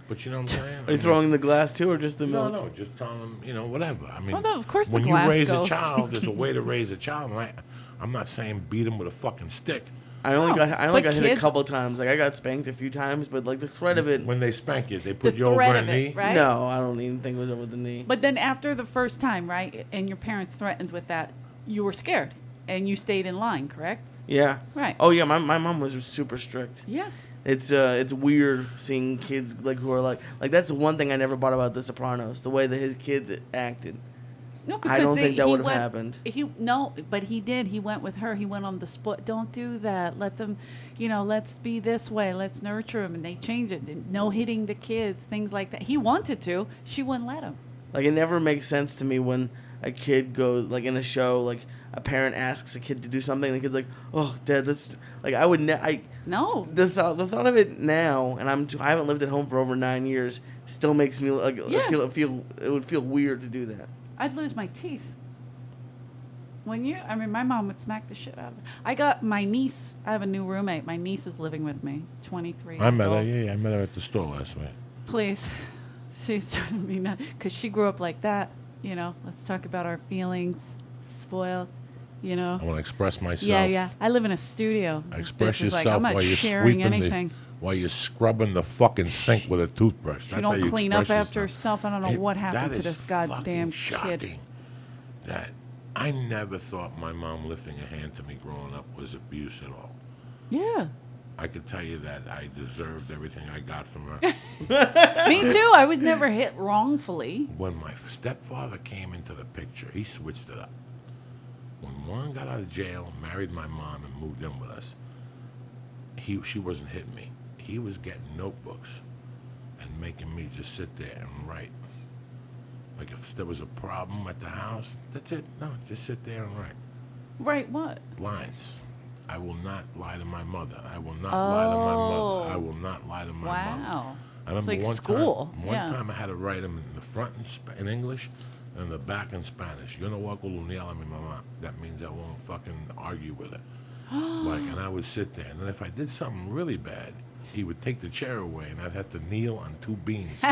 But you know what I'm saying? Are you throwing the glass too, or just the milk? No, just telling them, you know, whatever. I mean, Well, no, of course the when you glass raise goes. a child, there's a way to raise a child. And I'm not saying beat him with a fucking stick. I only got but hit a kids- couple times. Like I got spanked a few times, but like the threat of it. When they spank you, they put The you over threat a of knee. it, right? No, I don't even think it was over the knee. But then after the first time, right, and your parents threatened with that, you were scared. And you stayed in line, correct? Yeah. Right. Oh yeah, my mom was super strict. Yes. It's weird seeing kids like who are like that's one thing I never bought about The Sopranos, the way that his kids acted. No, I don't think that he would have went- happened. But he did. He went with her. He went on the split. Don't do that. Let them, let's be this way. Let's nurture them. And they changed it. No hitting the kids, things like that. He wanted to. She wouldn't let him. Like it never makes sense to me when a kid goes like in a show like a parent asks a kid to do something and the kid's like, "Oh, Dad, that's like I would No. the thought of it now, and I haven't lived at home for over 9 years, still makes me like Yeah. it would feel weird to do that. I'd lose my teeth. My mom would smack the shit out of me. I got my niece. I have a new roommate. My niece is living with me, 23 I years met her. old. Yeah, I met her at the store last week. Please. She's trying to be nuts because she grew up like that. Let's talk about our feelings. Spoiled. I want to express myself. Yeah. I live in a studio. This Express bitch is like, yourself I'm not while you're sharing sweeping anything. while you're scrubbing the fucking sink with a toothbrush. She That's how don't you clean up express after yourself. herself. I don't know what happened that to is this goddamn fucking kid. shocking. That I never thought my mom lifting a hand to me growing up was abuse at all. Yeah. I could tell you that I deserved everything I got from her. Me too. I was never hit wrongfully. When my stepfather came into the picture, he switched it up. When Juan got out of jail, married my mom, and moved in with us, she wasn't hitting me. He was getting notebooks and making me just sit there and write. Like if there was a problem at the house, that's it. No, just sit there and write. Right, what? Lines. I will not lie to my mother. I will not lie to my mother. I Oh. will not lie to my mother. Wow. I remember It's like one school. time. Yeah. One time I had to write them in the front in English, and in the back in Spanish. Yo no voy a colonial a mi mamá. That means I won't fucking argue with her. And I would sit there, and then if I did something really bad, he would take the chair away, and I'd have to kneel on two beans.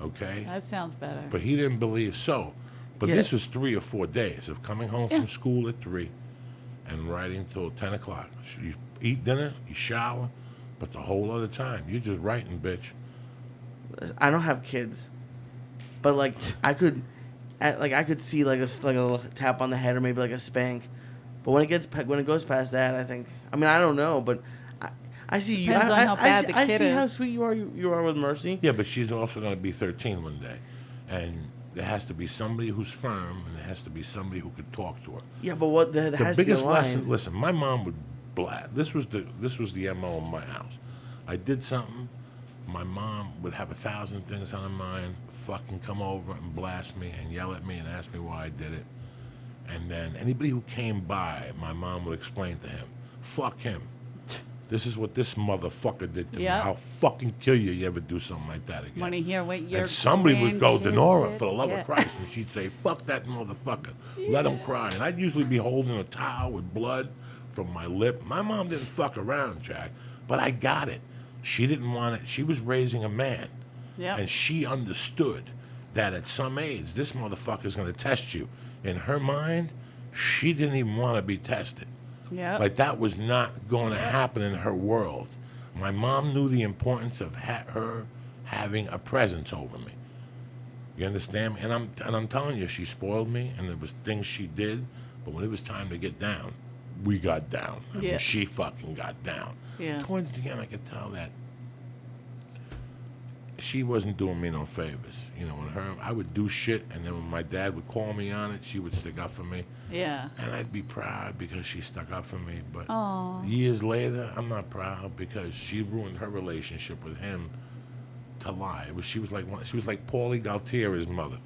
Okay. That sounds better. But he didn't believe so. But Yeah. this was 3 or 4 days of coming home Yeah. from school at 3 and writing till 10 o'clock. So you eat dinner, you shower, but the whole other time, you're just writing, bitch. I don't have kids, but like I could see like a little tap on the head or maybe like a spank, but when it goes past that, I think I don't know, but I see you. Depends on how bad the I kid see is. how sweet you are with Mercy. Yeah, but she's also going to be 13 one day. And there has to be somebody who's firm, and there has to be somebody who could talk to her. Yeah, but what there The has to be a biggest line. lesson. Listen, my mom would blast. This was the MO in my house. I did something. My mom would have 1,000 things on her mind. Fucking come over and blast me and yell at me and ask me why I did it. And then anybody who came by, my mom would explain to him, "Fuck him. This is what this motherfucker did to me. Yep. I'll fucking kill you. You ever do something like that again." Want to hear what your And somebody would go, grandkids "Denora, did?" for the love Yeah. of Christ," and she'd say, "Fuck that motherfucker. Let him cry." And I'd usually be holding a towel with blood from my lip. My mom didn't fuck around, Jack, but I got it. She didn't want it. She was raising a man, Yep. and she understood that at some age, this motherfucker's going to test you. In her mind, she didn't even want to be tested. Yep. Like that was not going to happen in her world. My mom knew the importance of her having a presence over me. You understand me? And I'm telling you, she spoiled me, and there was things she did. But when it was time to get down, we got down. I mean, Yeah. she fucking got down. Yeah. Towards the end, I could tell that she wasn't doing me no favors. You know, I would do shit, and then when my dad would call me on it, she would stick up for me. Yeah. And I'd be proud because she stuck up for me. But Aw. years later, I'm not proud because she ruined her relationship with him to lie. She was like Paulie Galtieri's mother.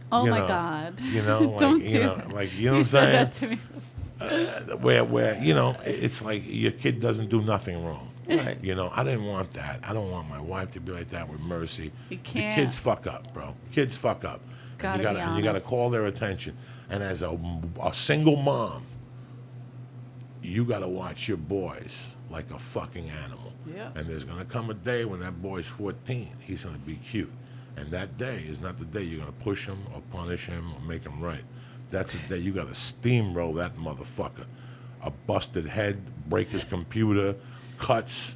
Oh You my know, God. You know, like Don't you do know, that. like you know You what I'm said saying? that to me. Where you know, it's like your kid doesn't do nothing wrong. Right. You know, I didn't want that. I don't want my wife to be like that with Mercy. You The can't. kids fuck up, bro. Kids fuck up. Gotta and be you gotta honest. call their attention. And as a single mom, you gotta watch your boys like a fucking animal. Yeah. And there's gonna come a day when that boy's 14. He's gonna be cute. And that day is not the day you're gonna push him or punish him or make him right. That's the day you gotta steamroll that motherfucker. A busted head, break his computer, cuts,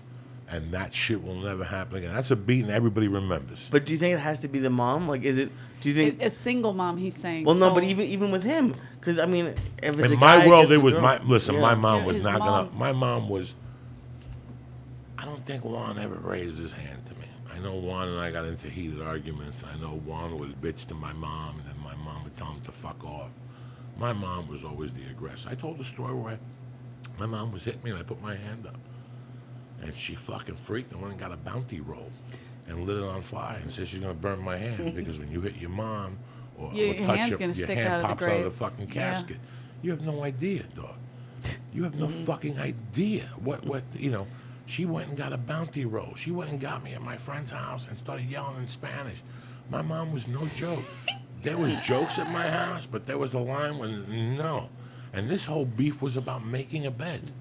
and that shit will never happen again. That's a beating everybody remembers. But do you think it has to be the mom? Like, is it? Do you think? A single mom, he's saying. Well, no, so- but even with him, because I mean, if it's a In my guy world, against it a was girl- my listen. Yeah. My mom Yeah, was his not mom- gonna. My mom was. I don't think Juan ever raised his hand to me. I know Juan and I got into heated arguments. I know Juan would bitch to my mom, and then my mom would tell him to fuck off. My mom was always the aggressor. I told the story where my mom was hitting me, and I put my hand up, and she fucking freaked and went and got a bounty roll, and lit it on fire, and said she's gonna burn my hand because when you hit your mom or Your touch hand's your gonna your stick hand out of the pops out of the grave. fucking Yeah. casket. You have no idea, dog. You have no fucking idea what you know. She went and got a bounty roll. She went and got me at my friend's house and started yelling in Spanish. My mom was no joke. There was jokes at my house, but there was a line when no. And this whole beef was about making a bed.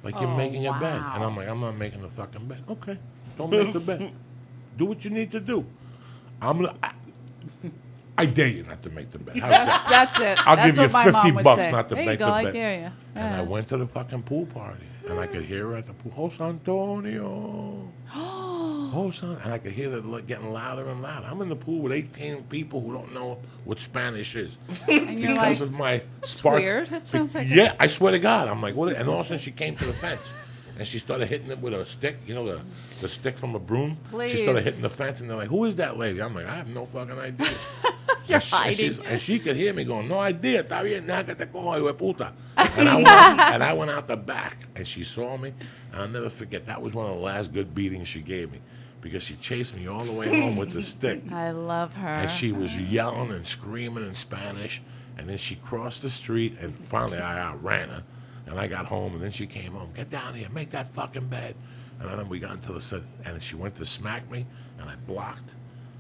Like you're Oh, making a bed. wow. And I'm like, I'm not making a fucking bed. Okay. Don't make the bed. Do what you need to do. I dare you not to make the bed. How's that? That's it. I'll That's give you what my 50 mom would bucks say. not to There make you go, the I bed. dare you. And I went to the fucking pool party, and I could hear her at the pool, Jose Antonio. Jose, and I could hear it getting louder and louder. I'm in the pool with 18 people who don't know what Spanish is. And you're like, Because of my spark. weird. That sounds like a- Yeah, I swear to God. I'm like, what? And all of a sudden she came to the fence. And she started hitting it with a stick, you know, the stick from a broom. She started Please. hitting the fence, and they're like, who is that lady? I'm like, I have no fucking idea. You're And hiding. and she could hear me going, no idea, está bien, nada que te cojo, hijo de puta. And I went out the back, and she saw me, and I'll never forget, that was one of the last good beatings she gave me, because she chased me all the way home with the stick. I love her. And she was yelling and screaming in Spanish, and then she crossed the street, and finally I outran her, and I got home, and then she came home, get down here, make that fucking bed. And then we got into the set, and she went to smack me, and I blocked.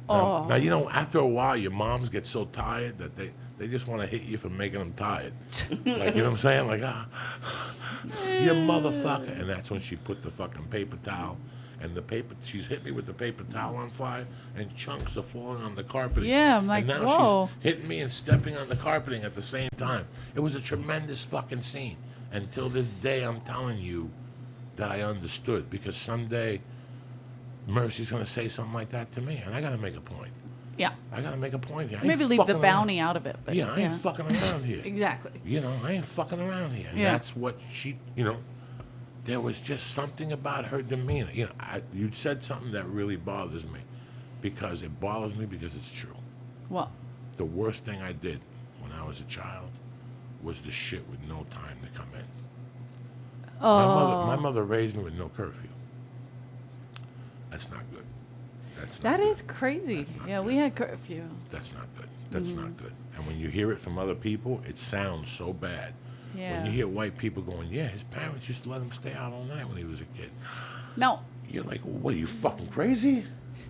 Now, you know, after a while, your moms get so tired that they just want to hit you for making them tired. Like, you know what I'm saying? Like, you motherfucker. And that's when she put the fucking paper towel, and she's hit me with the paper towel on fire, and chunks are falling on the carpeting. Yeah, I'm like, and now whoa. she's hitting me and stepping on the carpeting at the same time. It was a tremendous fucking scene. Until this day, I'm telling you that I understood, because someday Mercy's going to say something like that to me, and I got to make a point. Yeah. I got to make a point here. I ain't Maybe leave the fucking bounty around. out of it. But Yeah, I ain't fucking around here. Exactly. You know, I ain't fucking around here. And Yeah. that's what she, you know, there was just something about her demeanor. You know, you said something that really bothers me, because it bothers me because it's true. Well, the worst thing I did when I was a child was the shit with no time to come in. My mother raised me with no curfew. That's not good. That is crazy. Yeah, we had curfew. That's not good. That's not good. And when you hear it from other people, it sounds so bad. Yeah. When you hear white people going, yeah, his parents used to let him stay out all night when he was a kid. No. You're like, what, are you fucking crazy?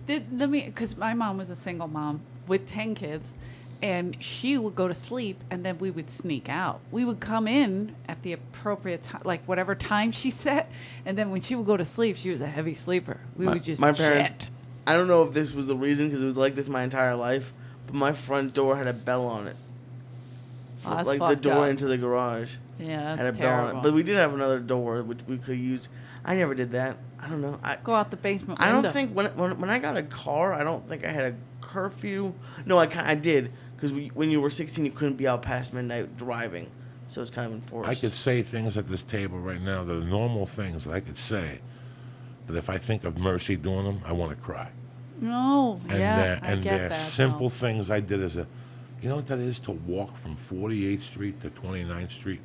Because my mom was a single mom with 10 kids, and she would go to sleep, and then we would sneak out. We would come in at the appropriate time, like whatever time she set, and then when she would go to sleep, she was a heavy sleeper. We would just my parents. jet. I don't know if this was the reason because it was like this my entire life, but my front door had a bell on it. Oh, that's Like the fucked door up. into the garage. Yeah, Had a that's bell on terrible. it. But we did have another door which we could use. I never did that. I don't know. Go out the basement I window. don't think when I got a car, I don't think I had a curfew. No, I did because when you were 16, you couldn't be out past midnight driving, so it's kind of enforced. I could say things at this table right now that are normal things that I could say that if I think of Mercy doing them, I want to cry. No, And yeah, I get they're that. simple though. things I did as a, you know what that is to walk from 48th Street to 29th Street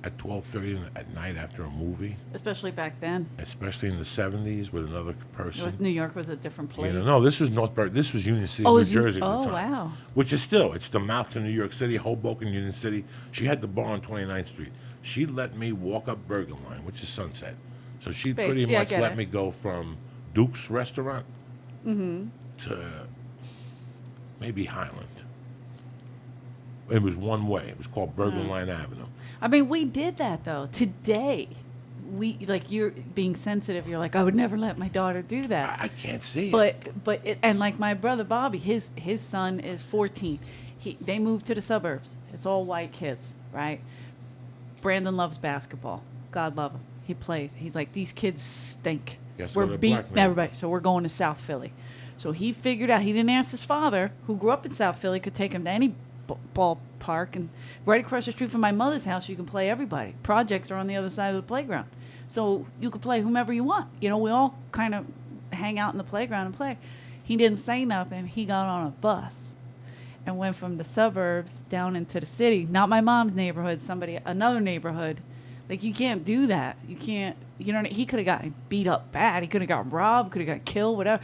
at 12:30 at night after a movie, Especially back then. especially in the 70s with another person. New York was a different place. No, this was This was Union City, Oh, New is you- Jersey at oh, the time. wow. Which is still, it's the mouth to New York City, Hoboken, Union City. She had the bar on 29th Street. She let me walk up Bergen Line, which is Sunset. So she pretty Yeah, I much get let it. me go from Duke's Restaurant to maybe Highland. It was one way. It was called Bergen Line Avenue. I mean, we did that though. Today, you're being sensitive. You're like, I would never let my daughter do that. I can't see it. And like my brother Bobby, his son is 14. They moved to the suburbs. It's all white kids, right? Brandon loves basketball. God love him. He plays. He's like, these kids stink. Yes, go to We're the beating black man. everybody. So we're going to South Philly. So he figured out, he didn't ask his father, who grew up in South Philly, could take him to any ballpark. And right across the street from my mother's house, you can play everybody. Projects are on the other side of the playground. So you could play whomever you want. We all kind of hang out in the playground and play. He didn't say nothing. He got on a bus and went from the suburbs down into the city. Not my mom's neighborhood, another neighborhood. Like, you can't do that. You can't, he could have gotten beat up bad. He could have got robbed, could have got killed, whatever.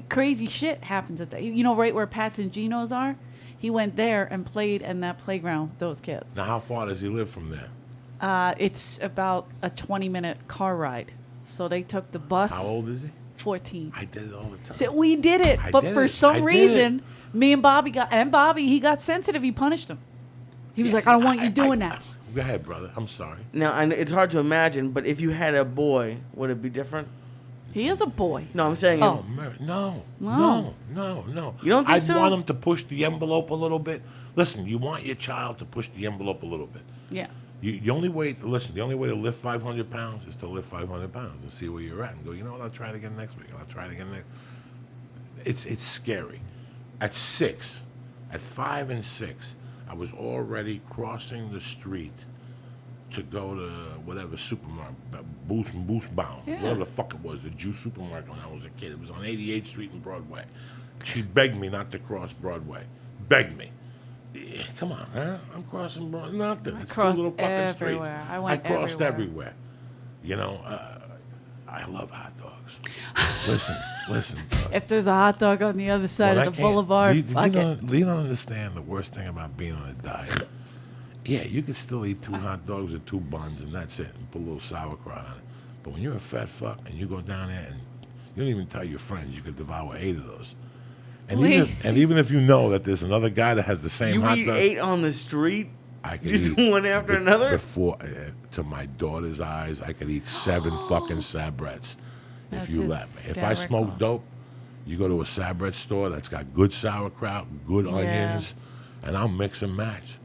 Crazy shit happens at that. Right where Pat's and Geno's are? He went there and played in that playground with those kids. Now, how far does he live from there? It's about a 20-minute car ride. So they took the bus. How old is he? 14. I did it all the time. So we did it, I but did for it. I some did reason, me and Bobby he got sensitive. He punished him. He was like, I don't want you doing that. Go ahead, brother. I'm sorry. Now, I know it's hard to imagine, but if you had a boy, would it be different? He is a boy. No, I'm saying. Oh. No. You don't think I'd so? want him to push the envelope a little bit. Listen, you want your child to push the envelope a little bit. Yeah. The only way to lift 500 pounds is to lift 500 pounds and see where you're at and go, you know what, I'll try it again next week. I'll try it again next. It's scary. At 5 and 6, I was already crossing the street to go to whatever supermarket, Boost Bounds, Yeah. whatever the fuck it was, the Jew supermarket when I was a kid. It was on 88th Street and Broadway. She begged me not to cross Broadway. Begged me. Yeah, come on, huh? I'm crossing Broadway. Nothing. It's two crossed little fucking streets. everywhere. I went crossed everywhere. I love hot dogs. listen. If there's a hot dog on the other side Well, of the boulevard, you fuck it. don't understand the worst thing about being on a diet. Yeah, you can still eat 2 hot dogs or 2 buns, and that's it, and put a little sauerkraut on it. But when you're a fat fuck and you go down there and you don't even tell your friends, you could devour 8 of those. And even if you know that there's another guy that has the same You hot eat dog, 8 on the street? I could Just eat one after another? Before, to my daughter's eyes, I could eat 7 fucking Sabrets if That's you let me. If I smoke hysterical. dope, you go to a Sabret store that's got good sauerkraut, good onions, and I'll mix and match.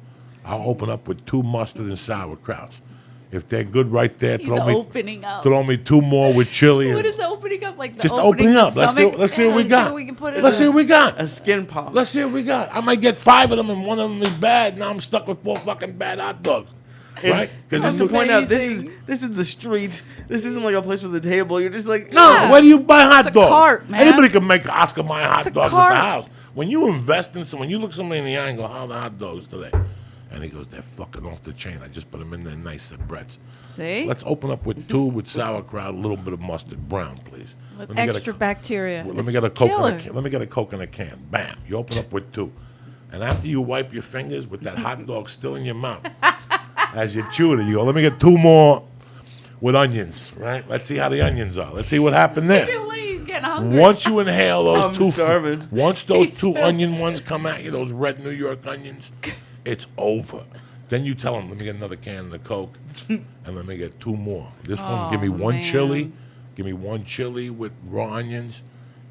I'll open up with 2 mustard and sauerkrauts. If they're good right there, He's opening up. throw me 2 more with chili. What is opening up? Like the Just opening the up. Let's see stomach? what we Let's see got. what we can put in Let's see there. what we got. A skin pop. Let's see what we got. I might get 5 of them and one of them is bad. Now I'm stuck with 4 fucking bad hot dogs. Right? Because Just to point out, amazing. this is the street. This isn't like a place with a table. You're just like, No, Yeah. where do you buy hot It's a dogs? cart, man. Anybody can make Oscar Mayer hot It's a dogs at cart. the house. when you invest in someone, you look somebody in the eye and go, how are the hot dogs today? And he goes, they're fucking off the chain. I just put them in there nice, said Brett's. See? Let's open up with 2 with sauerkraut, a little bit of mustard, brown, please. With Let me get extra bacteria. Let me It's get a Coke in killer. a can. Let me get a Coke in a can. Bam. You open up with 2. And after you wipe your fingers with that hot dog still in your mouth, as you chew it, you go, let me get 2 more with onions, right? Let's see how the onions are. Let's see what happened there. Look at Lee, he's getting hungry. Once you inhale those I'm 2, starving. once those Me 2 too. onion ones come at you, those red New York onions, it's over. Then you tell them, let me get another can of the Coke, and let me get 2 more. This one, give me 1 man. chili, give me 1 chili with raw onions,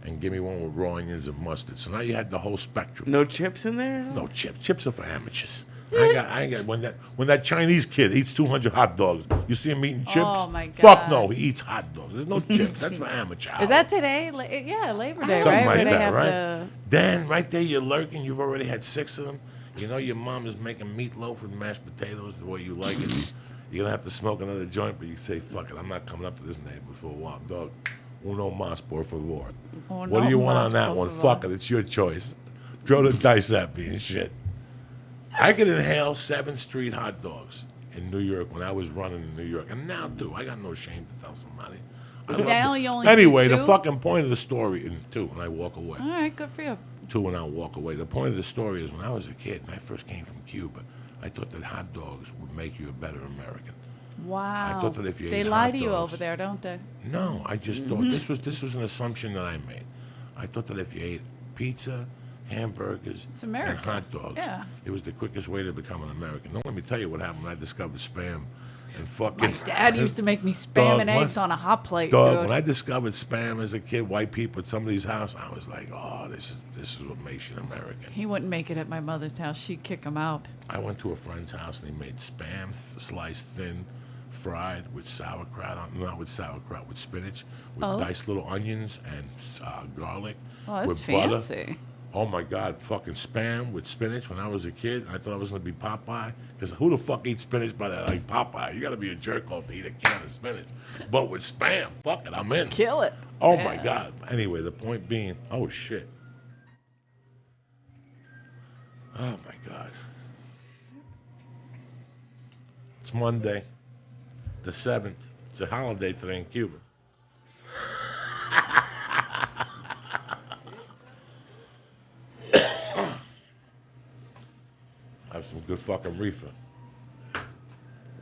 and give me 1 with raw onions and mustard. So now you had the whole spectrum. No chips in there? No chips. Chips are for amateurs. I ain't got when that Chinese kid eats 200 hot dogs. You see him eating chips? Oh, my Fuck God. no, he eats hot dogs. There's no chips. That's for amateur. Is that today? Yeah, Labor Day, Something right? like Where they that, have right? the- Then right there you're lurking. You've already had 6 of them. You know your mom is making meatloaf with mashed potatoes the way you like it. You're gonna have to smoke another joint, but you say, "Fuck it, I'm not coming up to this neighborhood for a while, dog." Uno más, por favor. What do you want on that one? Fuck it, it's your choice. Throw the dice at me and shit. I could inhale 7th Street hot dogs in New York when I was running in New York, and now too. I got no shame to tell somebody. I love Now it. you only do Anyway, the 2? fucking point of the story, and 2, and I walk away. All right, good for you. 2 and I'll walk away. The point of the story is when I was a kid and I first came from Cuba, I thought that hot dogs would make you a better American. Wow. thought that if you they ate lie hot to you dogs- over there, don't they? No, I just thought this was an assumption that I made. I thought that if you ate pizza, hamburgers, It's and American. hot dogs, Yeah. it was the quickest way to become an American. Don't let me tell you what happened when I discovered Spam and fucking. Dad used to make me spam Dog, and eggs on a hot plate, Dog, dude. when I discovered Spam as a kid, white people at somebody's house, I was like, oh, this is what makes you an American. He wouldn't make it at my mother's house. She'd kick him out. I went to a friend's house and they made Spam sliced thin, fried with sauerkraut, not with sauerkraut, with spinach, with diced little onions and garlic, Oh, that's with butter. fancy. Oh my God, fucking Spam with spinach. When I was a kid, I thought I was gonna be Popeye. Because who the fuck eats spinach by that like Popeye? You gotta be a jerk off to eat a can of spinach. But with Spam, fuck it, I'm in. Kill it. Oh my God. Anyway, the point being, oh shit. Oh my God. It's Monday, the 7th. It's a holiday today in Cuba. Have some good fucking reefer.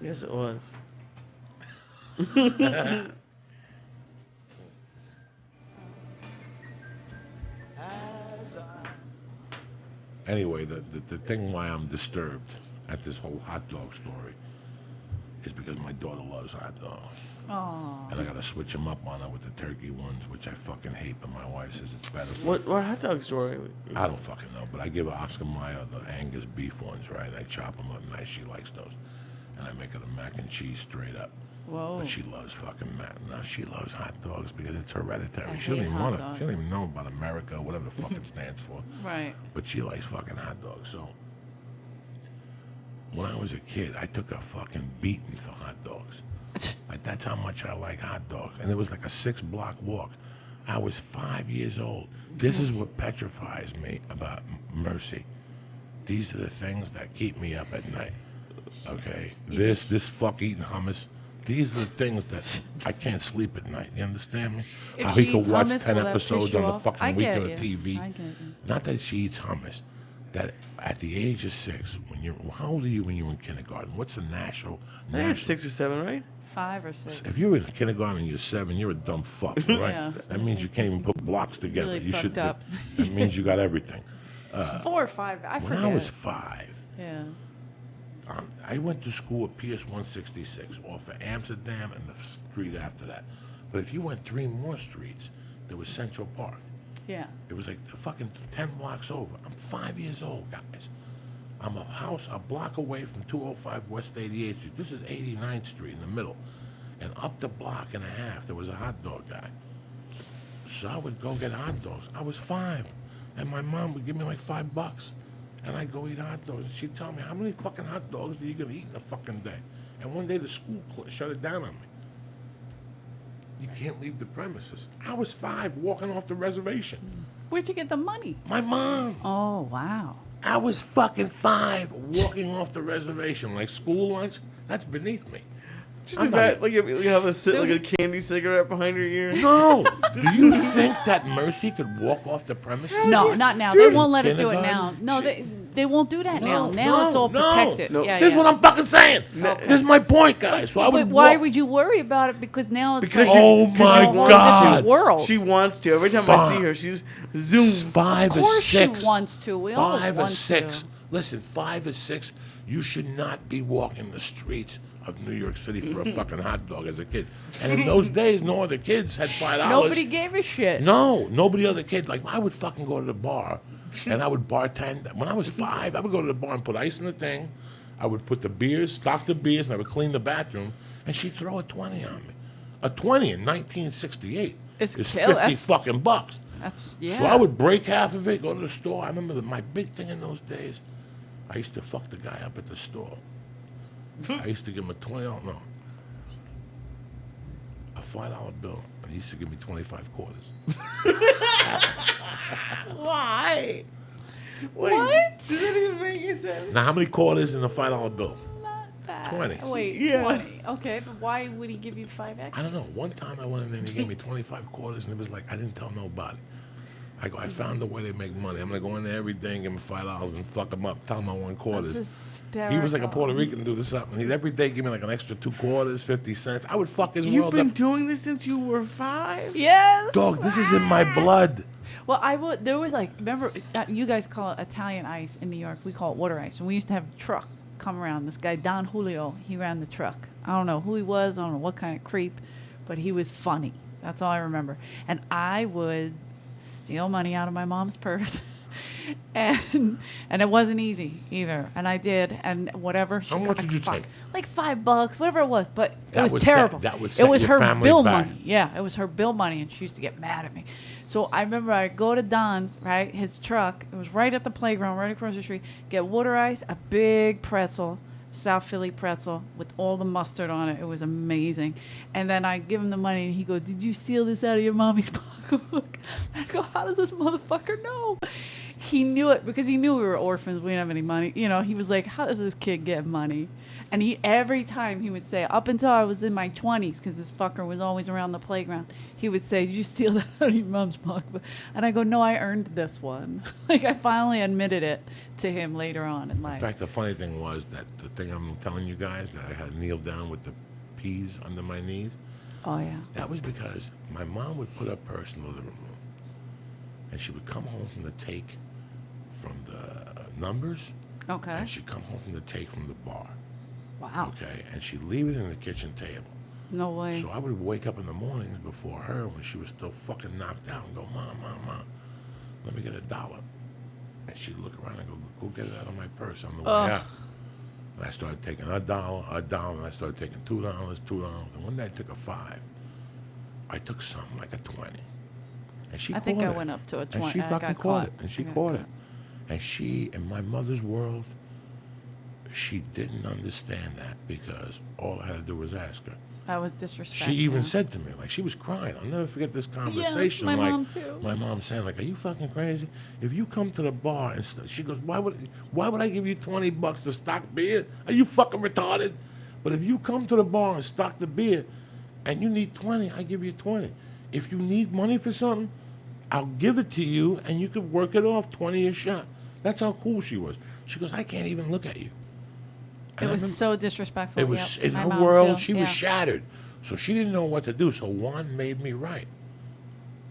Yes, it was. Anyway, the thing why I'm disturbed at this whole hot dog story is because my daughter loves hot dogs. Oh. And I gotta switch them up on her with the turkey ones, which I fucking hate, but my wife says it's better. What hot dog story? I don't fucking know, but I give her Oscar Mayer the Angus beef ones, right? I chop them up nice, she likes those. And I make her the mac and cheese straight up. Whoa. But she loves fucking mac. Now she loves hot dogs because it's hereditary. I She don't hate even hot want it. dogs. She don't even know about America or whatever the fuck it stands for. Right. But she likes fucking hot dogs. So when I was a kid, I took a fucking beating for hot dogs. Like that's how much I like hot dogs. And it was like a 6-block walk. I was 5 years old. This is what petrifies me about mercy. These are the things that keep me up at night. Okay? This fuck eating hummus. These are the things that I can't sleep at night. You understand me? If How she he could eats watch hummus, 10 will that episodes piss you on the off? fucking I week get on the you. TV. I get you. Not that she eats hummus. That at the age of 6, when you're, how old are you when you were in kindergarten? What's the national? I think 6 or 7, right? 5 or 6. If you're in kindergarten and you're 7, you're a dumb fuck, right? Yeah. That means you can't even put blocks together. Really you fucked up. That means you got everything. 4 or 5. I When forget. I was 5, Yeah. I went to school at PS 166 off of Amsterdam and the street after that. But if you went 3 more streets, there was Central Park. Yeah. It was like fucking 10 blocks over. I'm 5 years old, guys. I'm a block away from 205 West 88th Street. This is 89th Street in the middle. And up the block and a half, there was a hot dog guy. So I would go get hot dogs. I was 5. And my mom would give me like $5. And I'd go eat hot dogs. And she'd tell me, how many fucking hot dogs are you going to eat in a fucking day? And one day the school shut it down on me. You can't leave the premises. I was 5 walking off the reservation. Where'd you get the money? My mom. Oh, wow. I was fucking 5 walking off the reservation like school lunch. That's beneath me. Just like you have like a candy cigarette behind your ear. No. Do you think that Mercy could walk off the premises? No, not now. Dude. They won't let her do it now. Kindergarten? No, they won't do that now. No, Now it's all no. protected. No. Yeah, This is yeah. what I'm fucking saying. This is my point, guys. So I But would why walk. would you worry about it? Because now it's Because like, Oh because my she wants God. to. World. She wants to. Every time I see her, she's zoom. 5 Of or course 6. she wants to. We all 5 or want 6. to. Listen, 5 or 6. You should not be walking the streets of New York City for a fucking hot dog as a kid. And in those days, no other kids had $5. Nobody gave a shit. No, nobody other kid. Like, I would fucking go to the bar, and I would bartend. When I was 5, I would go to the bar and put ice in the thing. I would put the beers, stock the beers, and I would clean the bathroom, and she'd throw a 20 on me. A 20 in 1968 It's is kill- 50 that's- fucking bucks. That's, yeah. So I would break half of it, go to the store. I remember my big thing in those days, I used to fuck the guy up at the store. I used to give him a $20, no, a $5 bill, and he used to give me 25 quarters. Why? What? Does that even make any sense? Now, how many quarters in a $5 bill? Not bad. 20. Wait, Yeah. 20. Okay, but why would he give you 5 I extra? don't know. One time I went in there and he gave me 25 quarters, and it was like, I didn't tell nobody. I found the way they make money. I'm going to go in there every day and give him $5 and fuck him up, tell him I want quarters. That's He was like a hysterical. Puerto Rican dude or something. He'd every day give me like an extra 2 quarters, 50 cents. I would fuck his You've world been up. doing this since you were 5? Yes. Dog, this is in my blood. Well, I would. There was like, remember, you guys call it Italian ice in New York. We call it water ice. And we used to have a truck come around. This guy Don Julio, he ran the truck. I don't know who he was. I don't know what kind of creep, but he was funny. That's all I remember. And I would steal money out of my mom's purse. and it wasn't easy either. And I did, and whatever. How much did you take? Like $5, whatever it was. But That it would was set- terrible. that would it set was your her family bill back. money. Yeah, it was her bill money, and she used to get mad at me. So I remember I'd go to Don's, right, his truck. It was right at the playground, right across the street. Get water ice, a big pretzel, South Philly pretzel with all the mustard on it. It was amazing. And then I give him the money, and he goes, "Did you steal this out of your mommy's pocketbook?" I go, "How does this motherfucker know?" He knew it because he knew we were orphans. We didn't have any money. You know, he was like, "How does this kid get money?" And he every time he would say, up until I was in my 20s, because this fucker was always around the playground, he would say, "Did you steal that out of your mom's pocketbook?" And I go, "No, I earned this one." Like, I finally admitted it to him later on in In life. fact, the funny thing was that the thing I'm telling you guys, that I had to kneel down with the peas under my knees, Oh, yeah. that was because my mom would put her purse in the living room, and she would come home from the take from the numbers, Okay. and she'd come home from the take from the bar, Wow. okay? And she'd leave it in the kitchen table. No way. So I would wake up in the mornings before her when she was still fucking knocked out and go, "Mom, let me get $1." And she'd look around and go get it out of my purse on the way out. And I started taking $1, and I started taking $2. And one day I took a 5. I took something like a 20. And she I think caught I it. went up to a And 20. she I fucking got caught caught. it. And she I got caught it. caught. And she, in my mother's world, she didn't understand that because all I had to do was ask her. That was disrespectful. She even said to me, like, she was crying. I'll never forget this conversation. my like, mom too. My mom saying, like, "Are you fucking crazy? If you come to the bar and she goes, why would I give you $20 to stock beer? Are you fucking retarded? But if you come to the bar and stock the beer, and you need 20, I give you 20. If you need money for something, I'll give it to you, and you could work it off 20 a shot." That's how cool she was. She goes, "I can't even look at you." It And I was remember- so disrespectful. it was Yep. in My her mom world. too. She was Yeah. shattered, so she didn't know what to do. So Juan made me right.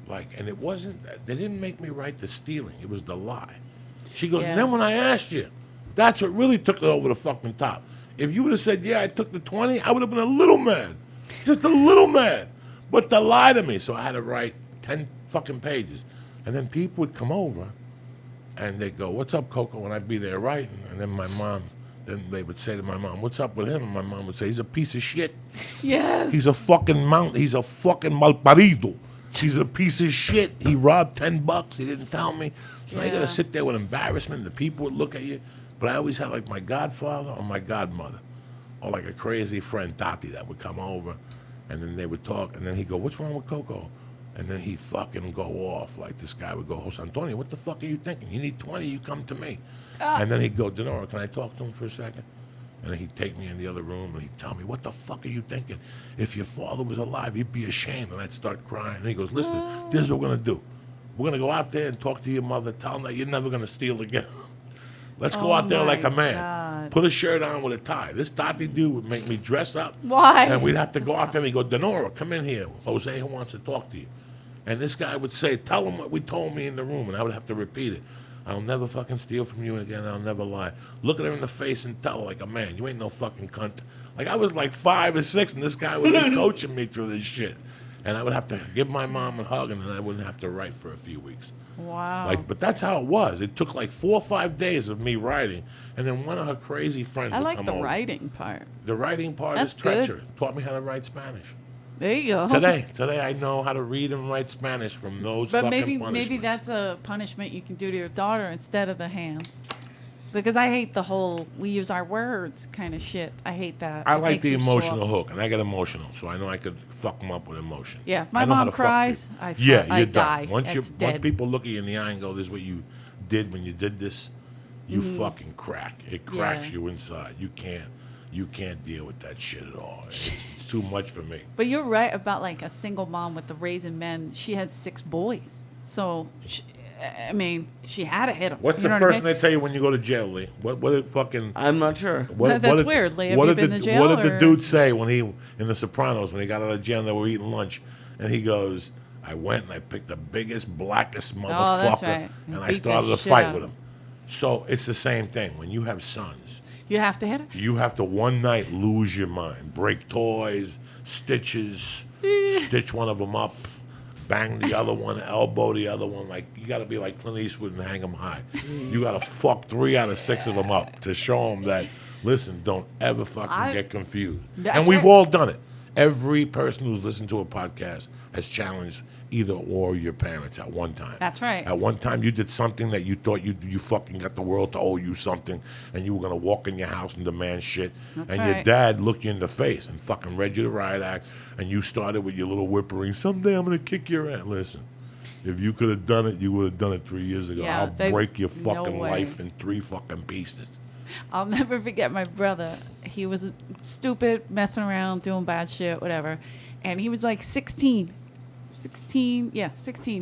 Like, and it wasn't. They didn't make me right the stealing. It was the lie. She goes, Yeah. and then when I asked you, that's what really took it over the fucking top. If you would have said, "Yeah, I took the 20," I would have been a little mad, just a little mad. But to lie to me, so I had to write 10 fucking pages, and then people would come over, and they'd go, "What's up, Coco?" And I'd be there writing, and then my mom. Then they would say to my mom, "What's up with him?" And my mom would say, "He's a piece of shit. Yes. He's a fucking mount. He's a fucking malparido. He's a piece of shit. He robbed $10. He didn't tell me." So now you Yeah. gotta sit there with embarrassment. The people would look at you. But I always had like my godfather or my godmother, or like a crazy friend Tati that would come over, and then they would talk, and then he'd go, "What's wrong with Coco?" And then he'd fucking go off. Like, this guy would go, Jose Antonio, what the fuck are you thinking? You need 20, you come to me. And then he'd go, Denora, can I talk to him for a second? And then he'd take me in the other room and he'd tell me, what the fuck are you thinking? If your father was alive, he'd be ashamed. And I'd start crying. And he goes, listen, this is what we're going to do. We're going to go out there and talk to your mother. Tell him that you're never going to steal again. Let's go out there like a man. God. Put a shirt on with a tie. This Tati dude would make me dress up. Why? And we'd have to go out there and he'd go, Denora, come in here. Jose wants to talk to you. And this guy would say, tell him what we told me in the room. And I would have to repeat it. I'll never fucking steal from you again. I'll never lie. Look at her in the face and tell her like a man. You ain't no fucking cunt. Like, I was like 5 or 6, and this guy would be coaching me through this shit. And I would have to give my mom a hug, and then I wouldn't have to write for a few weeks. Wow. Like, but that's how it was. It took like 4 or 5 days of me writing, and then one of her crazy friends I would like come the over. writing part. The writing part That's is treachery. good. Taught me how to write Spanish. There you go. Today I know how to read and write Spanish from those But fucking maybe punishments. that's a punishment you can do to your daughter instead of the hands. Because I hate the whole we use our words kind of shit. I hate that. I It like makes the them slow emotional up. hook, and I get emotional, so I know I could fuck them up with emotion. Yeah, if my I know how mom to fuck cries, people. I you're die. done. Once That's once dead. people look at you in the eye and go, "This is what you did when you did this," you fucking crack. It cracks Yeah. you inside. You can't deal with that shit at all. It's too much for me. But you're right about like a single mom with the raising men. She had 6 boys, so I mean, she had to hit them. What's the first thing they tell you when you go to jail, Lee? What did fucking I'm not sure. That's did- weird, Lee. Have What you did been the to jail, what did the or- dude say when he in The Sopranos when he got out of jail and they were eating lunch, and he goes, "I went and I picked the biggest, blackest motherfucker, that's right. and And I beat the started a shit fight out with of him." So it's the same thing when you have sons. You have to hit her. You have to one night lose your mind, break toys, stitches, stitch one of them up, bang the other one, elbow the other one. Like, you got to be like Clint Eastwood and hang them high. You got to fuck 3 out of 6 of them up to show them that, listen, don't ever fucking get confused. That's And we've right. all done it. Every person who's listened to a podcast has challenged either or your parents at one time. That's right. At one time, you did something that you thought you fucking got the world to owe you something, and you were gonna walk in your house and demand shit. That's and your right. dad looked you in the face and fucking read you the riot act, and you started with your little whimpering. Someday I'm gonna kick your ass. Listen, if you could have done it, you would have done it 3 years ago. Yeah, I'll break your no fucking way. life in 3 fucking pieces. I'll never forget my brother. He was stupid, messing around, doing bad shit, whatever. And he was like 16. 16.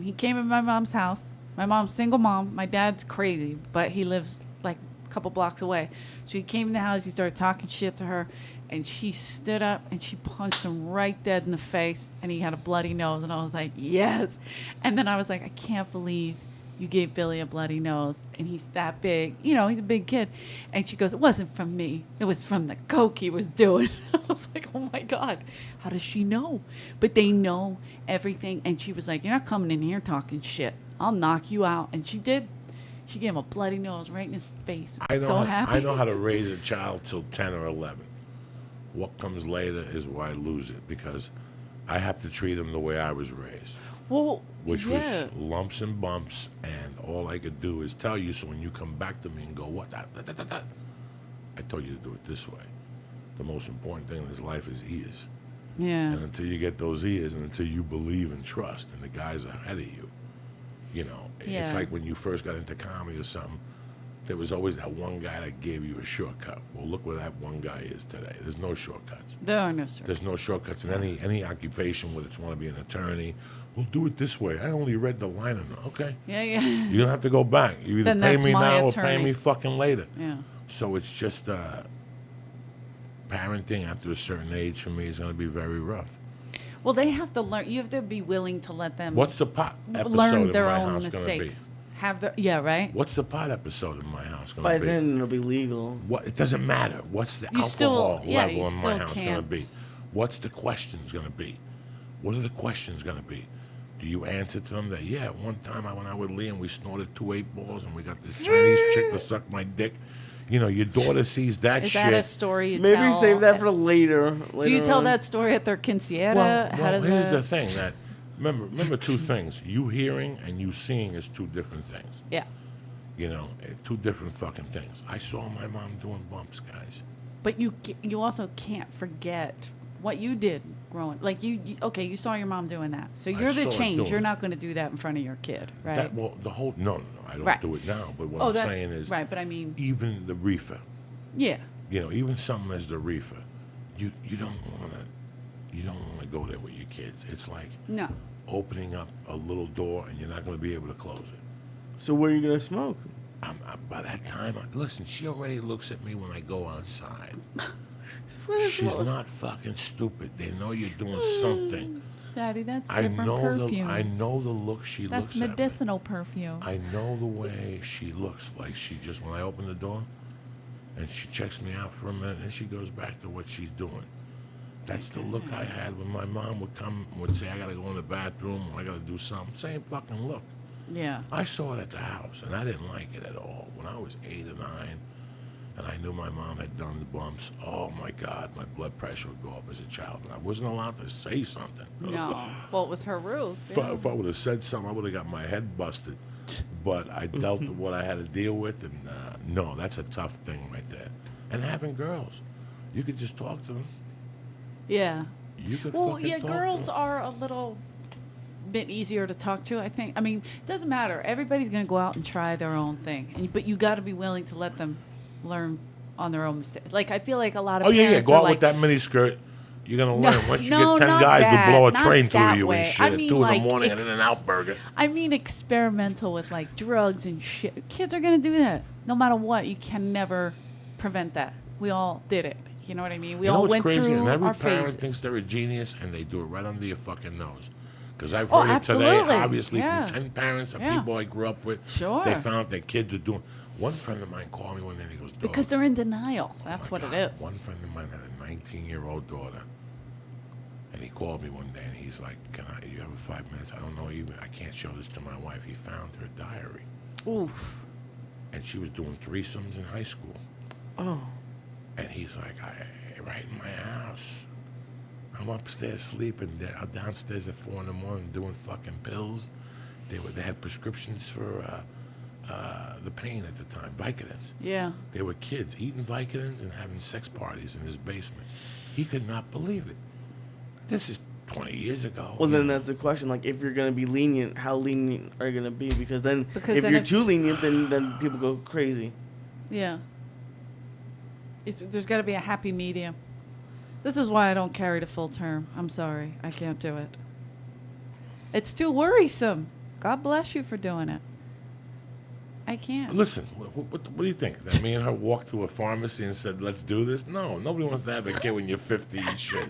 He came in my mom's house. My mom's single mom. My dad's crazy, but he lives like a couple blocks away. So he came in the house. He started talking shit to her. And she stood up and she punched him right dead in the face. And he had a bloody nose. And I was like, yes. And then I was like, I can't believe you gave Billy a bloody nose, and he's that big. You know, he's a big kid. And she goes, it wasn't from me. It was from the coke he was doing. I was like, oh, my God. How does she know? But they know everything. And she was like, you're not coming in here talking shit. I'll knock you out. And she did. She gave him a bloody nose right in his face. I was so happy. I know how to raise a child till 10 or 11. What comes later is where I lose it, because I have to treat him the way I was raised. Well, Which yeah. was lumps and bumps, and all I could do is tell you, so when you come back to me and go, what, that, I told you to do it this way. The most important thing in this life is ears. Yeah. And until you get those ears, and until you believe and trust, and the guys ahead of you, you know, it's Yeah. like when you first got into comedy or something, there was always that one guy that gave you a shortcut. Well, look where that one guy is today. There's no shortcuts. There are no sir. There's no shortcuts in any occupation, whether it's want to be an attorney. We'll do it this way. I only read the line. Okay. Yeah, yeah. You don't have to go back. You either Then pay that's me my now or attorney. pay me fucking later. Yeah. So it's just parenting after a certain age for me is going to be very rough. Well, they have to learn. You have to be willing to let them What's the pot episode learn in their my own house going to be? mistakes. Have the right. What's the pot episode in my house going By to be? then it'll be legal. What? It doesn't matter. What's the You still- alcohol yeah, level you in my still house going to can't. be? What's the questions going to be? What are the questions going to be? Do you answer to them that, yeah, one time I went out with Lee and we snorted 2 8-balls and we got this Chinese chick to suck my dick? You know, your daughter sees that Is shit. that a story you Maybe tell? save that for later. Do you tell that story at their quinceañera? Well, here's that? the thing. That remember 2 things. You hearing and you seeing is 2 different things. Yeah, You know, 2 different fucking things. I saw my mom doing bumps, guys. but you also can't forget what you did growing. Like okay, you saw your mom doing that, so you're saw the her change. doing You're it. not going to do that in front of your kid, right? No, I don't Right. do it now. But what Oh, I'm that- saying is, right, but I mean- even the reefer, Yeah. even something as the reefer, you don't want to go there with your kids. It's like No. opening up a little door and you're not going to be able to close it. So where are you gonna smoke? By that time, listen, she already looks at me when I go outside. Where the She's fuck? not fucking stupid. They know you're doing something. Daddy, that's I different know perfume. I know the look she That's looks medicinal perfume. at me. I know the way she looks. Like she just, when I open the door, and she checks me out for a minute, and she goes back to what she's doing. That's the look I had when my mom would say, I gotta go in the bathroom, or I gotta do something. Same fucking look. Yeah. I saw it at the house, and I didn't like it at all. When I was 8 or 9, and I knew my mom had done the bumps, oh my God, my blood pressure would go up as a child, and I wasn't allowed to say something. No. Well, it was her roof. If I would have said something, I would have got my head busted. But I dealt with what I had to deal with, and no, that's a tough thing right there. And having girls, you could just talk to them. Yeah. You could Well, fucking yeah, talk girls to them. are a little bit easier to talk to, I think. I mean, it doesn't matter. Everybody's going to go out and try their own thing. But you got to be willing to let them learn on their own mistakes. Like, I feel like a lot of Oh, yeah, parents go are out like, with that mini skirt. You're going to learn. Once you no, get 10 not guys that, to blow a not train through that you way. and shit I at mean, 2 in the like, morning and in an Outburger. I mean, experimental with, like, drugs and shit. Kids are going to do that. No matter what, you can never prevent that. We all did it. You know what I mean? We You know all what's went crazy? through And every our parent phases. thinks they're a genius, and they do it right under your fucking nose. Because I've Oh, heard it today, absolutely. obviously, Yeah. from 10 parents of Yeah. people I grew up with. Sure. They found out their kids are doing. One friend of mine called me one day and he goes, "Dog, Because they're in denial. That's my what God." it is. One friend of mine had a 19-year-old daughter, and he called me one day and he's like, you have 5 minutes? I don't know, I can't show this to my wife. He found her diary, Oof. and she was doing threesomes in high school. Oh. And he's like, right in my house. I'm upstairs sleeping. They're downstairs at 4 in the morning doing fucking pills. They had prescriptions for the pain at the time, Vicodins. Yeah. They were kids eating Vicodins and having sex parties in his basement. He could not believe it. This is 20 years ago. Well, then that's the question. Like, if you're gonna be lenient, how lenient are you gonna be? Because then, Because if then you're if- too lenient, then people go crazy. Yeah. There's got to be a happy medium. This is why I don't carry the full term. I'm sorry. I can't do it. It's too worrisome. God bless you for doing it. I can't. Listen, what do you think? That me and her walked to a pharmacy and said, let's do this? No, nobody wants to have a kid when you're 50 and shit.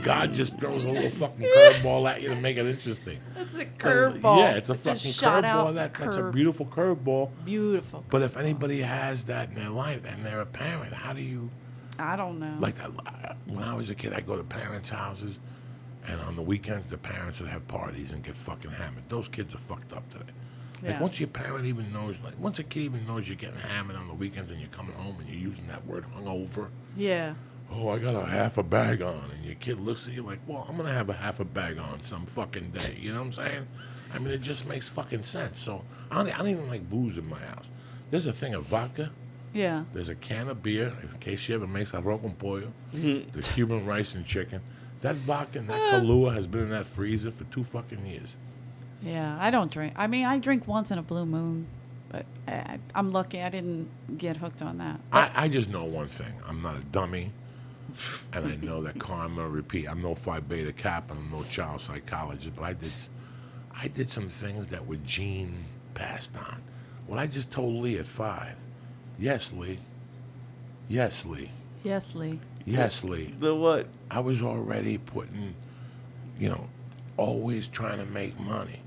God just throws a little fucking curveball at you to make it interesting. It's a curveball. Yeah, it's a fucking shot out curveball. That's a curve. beautiful curveball. Beautiful. But if anybody has that in their life and they're a parent, how do you... I don't know. Like, when I was a kid, I'd go to parents' houses, and on the weekends, the parents would have parties and get fucking hammered. Those kids are fucked up today. Like, Yeah. once your parent even knows, like, once a kid even knows you're getting hammered on the weekends and you're coming home and you're using that word hungover, Yeah. oh, I got a half a bag on, and your kid looks at you like, well, I'm going to have a half a bag on some fucking day. You know what I'm saying? I mean, it just makes fucking sense. So I don't even like booze in my house. There's a thing of vodka. Yeah. There's a can of beer, in case she ever makes arroz con pollo. There's Cuban rice and chicken. That vodka and that Kahlua has been in that freezer for 2 fucking years. Yeah. I don't drink. I mean, I drink once in a blue moon, but I'm lucky I didn't get hooked on that. I just know one thing. I'm not a dummy, and I know that karma repeat. I'm no Phi Beta Kappa, I'm no child psychologist, but I did some things that were gene passed on. What I just told Lee at 5. Yes, Lee. Yes, Lee. Yes, Lee. Yes, Lee. The what? I was already putting, always trying to make money.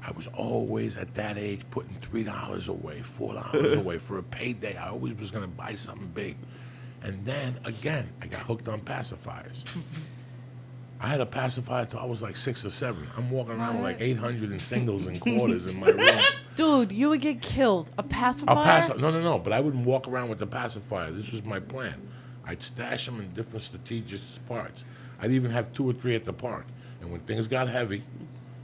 I was always at that age putting $3 away, $4 away for a payday. I always was going to buy something big. And then, again, I got hooked on pacifiers. I had a pacifier till I was like 6 or 7. I'm walking around with like 800 in singles and quarters in my room. Dude, you would get killed. A pacifier? No, but I wouldn't walk around with the pacifier. This was my plan. I'd stash them in different strategic parts. I'd even have 2 or 3 at the park. And when things got heavy,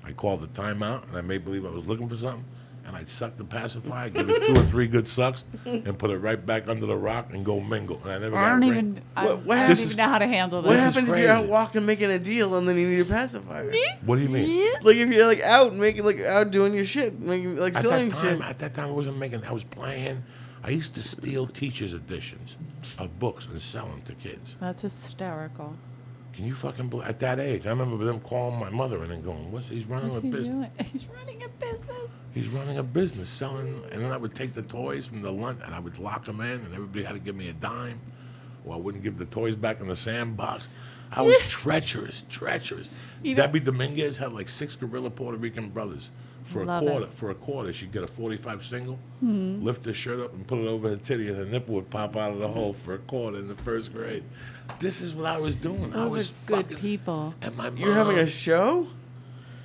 I called the timeout, and I made believe I was looking for something, and I'd suck the pacifier, give it 2 or 3 good sucks, and put it right back under the rock and go mingle. And I never got I don't raped. even. I What don't this even is- know how to handle What that. This is happens if you're out crazy. walking making a deal and then you need a pacifier? What do you mean? Like if you're like out making like out doing your shit, making like selling shit. At that time, I wasn't making. I was playing. I used to steal teachers' editions of books and sell them to kids. That's hysterical. Can you fucking believe? At that age, I remember them calling my mother in and going, "What's he's running What's a he business? doing? He's running a business. He's running a business selling." And then I would take the toys from the lunch and I would lock them in, and everybody had to give me a dime, or I wouldn't give the toys back in the sandbox. I was treacherous. You know- Debbie Dominguez had like 6 gorilla Puerto Rican brothers. For Love it. a quarter, she'd get a 45 single, lift her shirt up and put it over her titty, and her nipple would pop out of the hole for a quarter in the 1st grade. This is what I was doing. I Those was are good fucking, people. And my mom, You're having a show?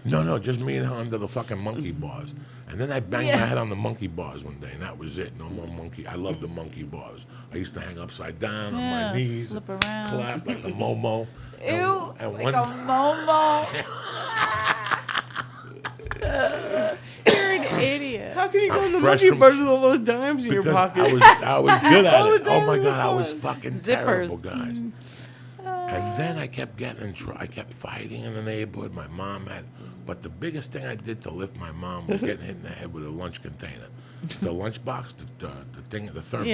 no, just me and her under the fucking monkey bars. And then I banged Yeah. my head on the monkey bars one day, and that was it. No more monkey. I love the monkey bars. I used to hang upside down on Yeah, my knees, flip around. clap like a momo. Ew, And like one, a momo. You're an idiot. How can you go I'm in the fresh monkey from- bars with all those dimes in your because pocket? I was good at All it. the Oh my time god, I was before. fucking Zippers. terrible, guys. And then I kept getting in trouble. I kept fighting in the neighborhood. My mom had, but the biggest thing I did to lift my mom was getting hit in the head with a lunch container, the lunch box, the thing, the thermos.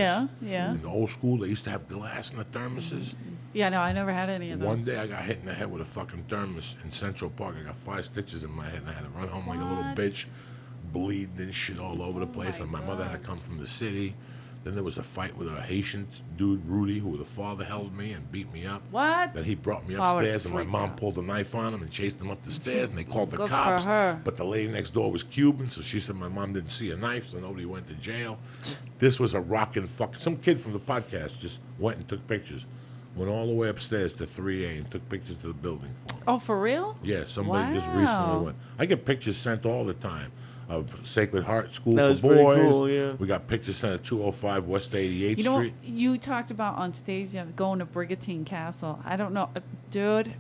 Yeah. In the old school, they used to have glass in the thermoses. Yeah, no, I never had any of those. One day I got hit in the head with a fucking thermos in Central Park. I got 5 stitches in my head, and I had to run home like a little What? bitch, bleeding and shit all over the place. my And my mother had to God. come from the city. Then there was a fight with a Haitian dude, Rudy, who the father held me and beat me up. What? Then he brought me Oh, I would've upstairs, and my freaked mom out. pulled a knife on him and chased him up the stairs, and they called the Good for cops. her. But the lady next door was Cuban, so she said my mom didn't see a knife, so nobody went to jail. This was a rockin' fucking. Some kid from the podcast just went and took pictures. Went all the way upstairs to 3A and took pictures to the building for me. Oh, for real? Yeah, somebody just Wow. recently went. I get pictures sent all the time of Sacred Heart School That for was pretty Boys. cool, yeah. We got pictures sent at 205 West 88th You know, Street. you talked about on stage going to Brigantine Castle. I don't know, dude.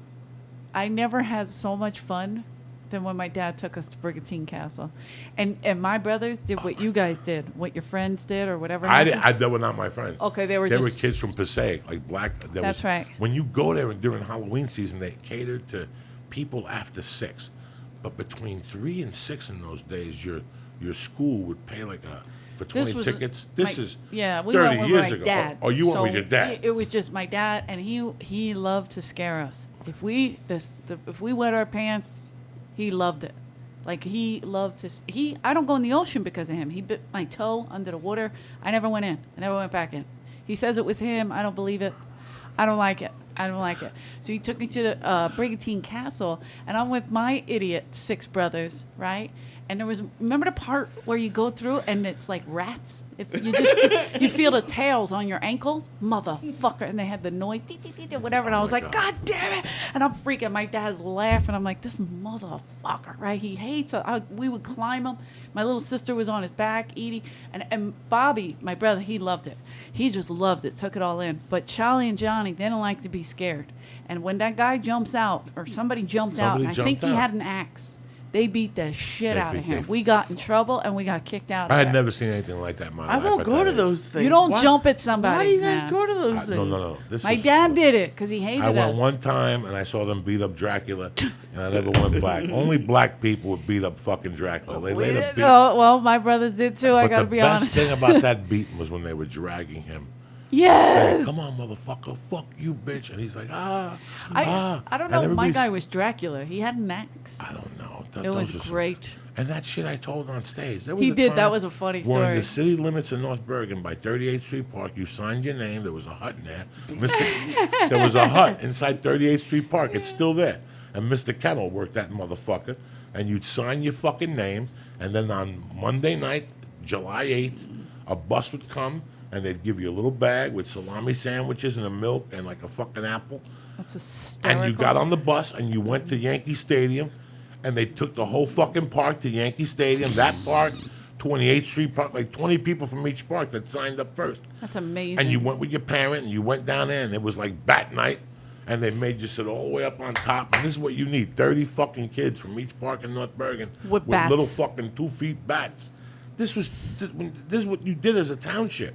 I never had so much fun than when my dad took us to Brigantine Castle, and my brothers did what you guys did, what your friends did, or whatever. They were not my friends. Okay, they were They were just- kids from Passaic, like black. That's right. When you go there during Halloween season, they catered to people after 6. But between 3 and 6 in those days, your school would pay like for 20 tickets. This is yeah, we 30 went with years my ago. dad. Oh, you went So with your dad. It was just my dad, and he loved to scare us. If we wet our pants, he loved it. Like he loved to. I don't go in the ocean because of him. He bit my toe under the water. I never went in. I never went back in. He says it was him. I don't believe it. I don't like it. So he took me to the Brigantine Castle, and I'm with my idiot 6 brothers, right? And there was, remember the part where you go through and it's like rats? If you just you feel the tails on your ankles, motherfucker, and they had the noise, whatever. And I was my like, God. God damn it! And I'm freaking. My dad's laughing. I'm like, this motherfucker, right? He hates us. We would climb him. My little sister was on his back, Edie, and Bobby, my brother. He loved it. He just loved it. Took it all in. But Charlie and Johnny, they don't like to be scared. And when that guy jumps out, or somebody jumped out, and I think he had an axe. They beat the shit They out of beat- him. they We got in trouble and we got kicked out. I of had there. never seen anything like that in my I life. won't at go that to age. those things. You don't Why- jump at somebody. Why do you guys man. go to those things? No. My dad did it because he hated I went us. one time and I saw them beat up Dracula, and I never went back. Only black people would beat up fucking Dracula. They later beat. Oh, well, my brothers did too. I But got to the be best honest. thing about that beating was when they were dragging him. Yes. Saying, "Come on, motherfucker, fuck you, bitch," and he's like, I And don't know. My everybody's- guy was Dracula. He had an axe. I don't know. It Those was are great. And that shit I told on stage. There was He a did. time That was a funny where in story. the city limits of North Bergen by 38th Street Park, you signed your name. There was a hut in there. There was a hut inside 38th Street Park. It's still there. And Mr. Kettle worked that motherfucker. And you'd sign your fucking name. And then on Monday night, July 8th, a bus would come and they'd give you a little bag with salami sandwiches and a milk and like a fucking apple. That's hysterical. And you got on the bus and you went to Yankee Stadium, and they took the whole fucking park to Yankee Stadium. That park, 28th Street Park, like 20 people from each park that signed up first. That's amazing. And you went with your parent, and you went down there, and it was like bat night, and they made you sit all the way up on top. And this is what you need: 30 fucking kids from each park in North Bergen With bats. little fucking 2 feet bats. this is what you did as a township.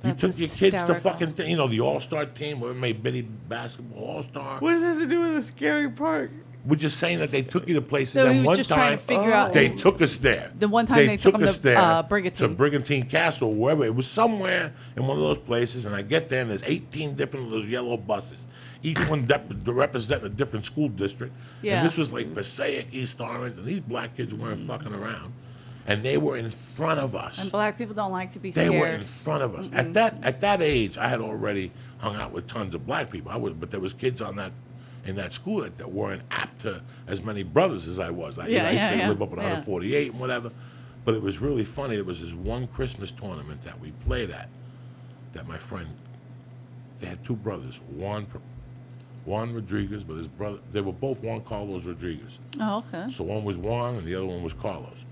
You That's took your kids to hysterical. fucking thing, the all-star team, where it made Biddy basketball all-star. What does that have to do with a scary park? We're just saying that they took you to places, So he and was one just trying time to figure out. they took us there. The one time they took him us to, there Brigantine. to Brigantine Castle, wherever it was, somewhere in one of those places. And I get there, and there's 18 different of those yellow buses, each one representing a different school district. Yeah. And this was like Passaic, East Orange, and these black kids weren't fucking around, and they were in front of us. And black people don't like to be They scared. were in front of us. At that age, I had already hung out with tons of black people. But there was kids in that school that weren't apt to as many brothers as I was. I used to live up on 148 and whatever. But it was really funny. It was this one Christmas tournament that we played at. That my friend, they had two brothers, Juan Rodriguez, but his brother, they were both Juan Carlos Rodriguez. Oh, okay. So one was Juan and the other one was Carlos.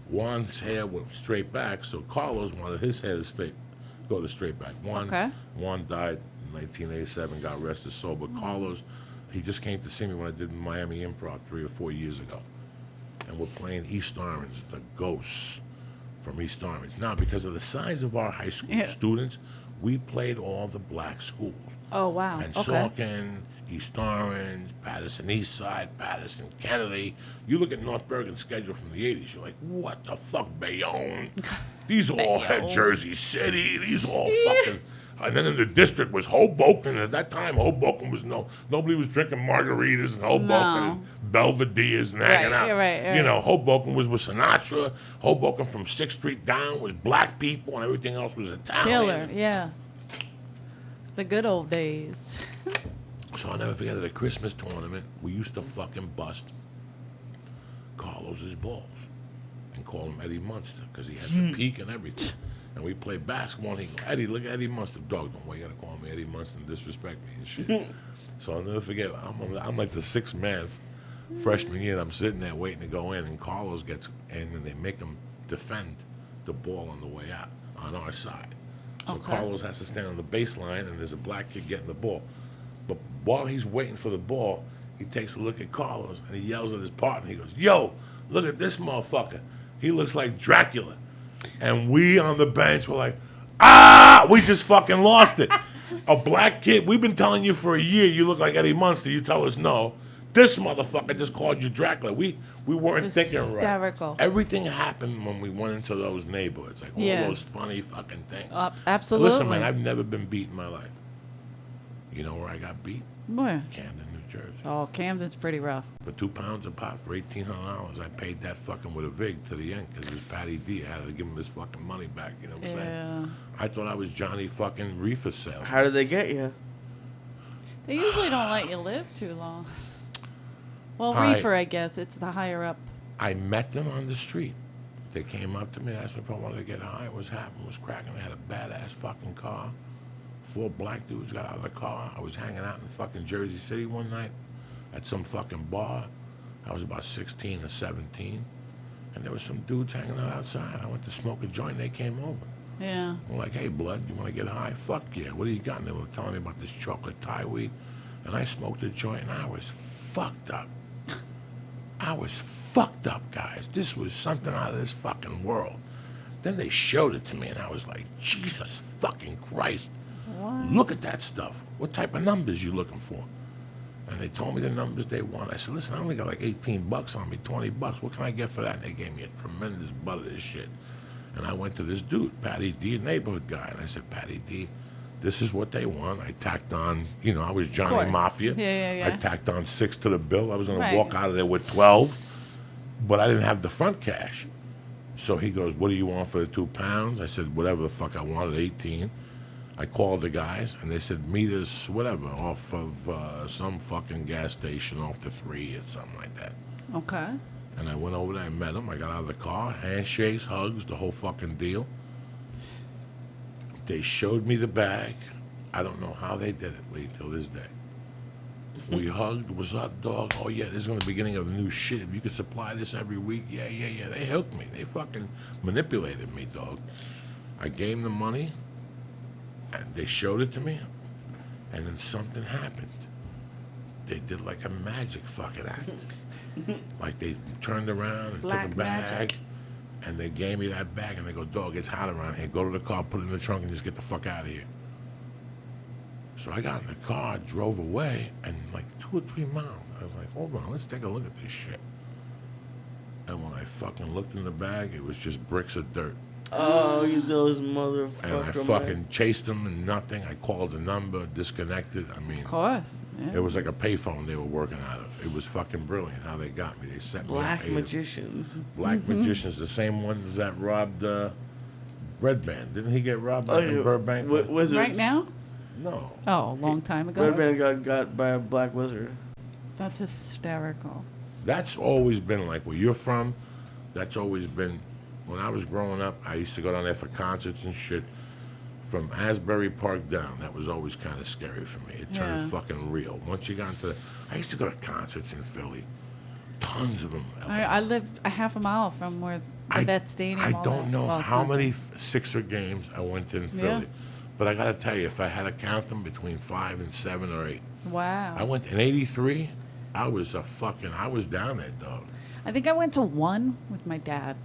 Juan's hair went straight back, so Carlos wanted his hair to go to straight back. Juan died in 1987, got arrested sober. Carlos, he just came to see me when I did Miami Improv 3 or 4 years ago. And we're playing East Orange, the ghosts from East Orange. Now, because of the size of our high school students, we played all the black schools. Oh, wow. And Okay. Saucon, East Orange, Patterson East Side, Patterson Kennedy. You look at North Bergen's schedule from the 80s, you're like, what the fuck, Bayonne? These all had Jersey City. These all fucking... And then in the district was Hoboken. At that time, Hoboken was nobody was drinking margaritas in Hoboken and Belvedere's and hanging out. Right. Hoboken was with Sinatra. Hoboken from 6th Street down was black people, and everything else was Italian. Killer, yeah. The good old days. So I'll never forget at a Christmas tournament, we used to fucking bust Carlos's balls and call him Eddie Munster because he had the peak and everything. And we played basketball, and he go, Eddie, look at Eddie Munster. Dog, don't worry, you gotta call me Eddie Munster and disrespect me and shit. So I'll never forget, I'm like the sixth man freshman year, and I'm sitting there waiting to go in, and Carlos gets in, and they make him defend the ball on the way out on our side. So Carlos has to stand on the baseline, and there's a black kid getting the ball. But while he's waiting for the ball, he takes a look at Carlos, and he yells at his partner. He goes, yo, look at this motherfucker. He looks like Dracula. And we on the bench were like, we just fucking lost it. A black kid, we've been telling you for a year you look like Eddie Munster. You tell us no. This motherfucker just called you Dracula. We weren't thinking right. Hysterical. Everything happened when we went into those neighborhoods. Like all those funny fucking things. Absolutely. Listen, man, I've never been beat in my life. You know where I got beat? Where? Camden, New Jersey. Oh, Camden's pretty rough. For 2 pounds a pot for $1,800, I paid that fucking with a vig to the end because it was Patty D. I had to give him his fucking money back. You know what I'm saying? I thought I was Johnny fucking reefer salesman. How did they get you? They usually don't let you live too long. Well, reefer, I guess. It's the higher up. I met them on the street. They came up to me, asked me if I wanted to get high. What was happening? Was cracking. They had a badass fucking car. 4 black dudes got out of the car. I was hanging out in fucking Jersey City one night at some fucking bar. I was about 16 or 17. And there was some dudes hanging out outside. I went to smoke a joint. They came over. Yeah. I'm like, hey, blood, you want to get high? Fuck yeah. What do you got? And they were telling me about this chocolate Thai weed. And I smoked a joint, and I was fucked up. I was fucked up, guys. This was something out of this fucking world. Then they showed it to me, and I was like, Jesus fucking Christ. What? Look at that stuff. What type of numbers you looking for? And they told me the numbers they want. I said, listen, I only got like $18 on me, $20. What can I get for that? And they gave me a tremendous butt of this shit. And I went to this dude, Patty D, a neighborhood guy. And I said, Patty D, this is what they want. I tacked on, I was Johnny Mafia. Yeah. I tacked on 6 to the bill. I was going to walk out of there with 12, but I didn't have the front cash. So he goes, what do you want for the 2 pounds? I said, whatever the fuck I wanted, 18. I called the guys, and they said, meet us, whatever, off of some fucking gas station off the 3 or something like that. Okay. And I went over there, I met him, I got out of the car, handshakes, hugs, the whole fucking deal. They showed me the bag. I don't know how they did it, Lee, till this day. We hugged, what's up, dog? Oh, yeah, this is the beginning of the new shit. If you could supply this every week, yeah. They hooked me. They fucking manipulated me, dog. I gave them the money, and they showed it to me, and then something happened. They did like a magic fucking act. Like they turned around and Black took a bag, magic. And they gave me that bag, and they go, dog, it's hot around here. Go to the car, put it in the trunk, and just get the fuck out of here. So I got in the car, drove away, and like 2 or 3 miles, I was like, hold on, let's take a look at this shit. And when I fucking looked in the bag, it was just bricks of dirt. Oh, you those motherfuckers. And I fucking chased them and nothing. I called the number, disconnected. I mean, Of course. Yeah. it was like a payphone they were working out of. It was fucking brilliant how they got me. They set me Black up. magicians. Black magicians, the same ones that robbed Red Band. Didn't he get robbed in Burbank? Wizards. Right now? No. Oh, a long time ago. Red Band got by a black wizard. That's hysterical. That's always been like where you're from. That's always been. When I was growing up, I used to go down there for concerts and shit. From Asbury Park down, that was always kind of scary for me. It turned Yeah. fucking real. Once you got into, I used to go to concerts in Philly, tons of them. I live a half a mile from where the Vet Stadium. I all don't that. know Well, it's how not many there. Sixer games I went to in Philly, but I gotta tell you, if I had to count them, between 5 and 7 or 8. Wow. I went in '83. I was down there, dog. I think I went to one with my dad,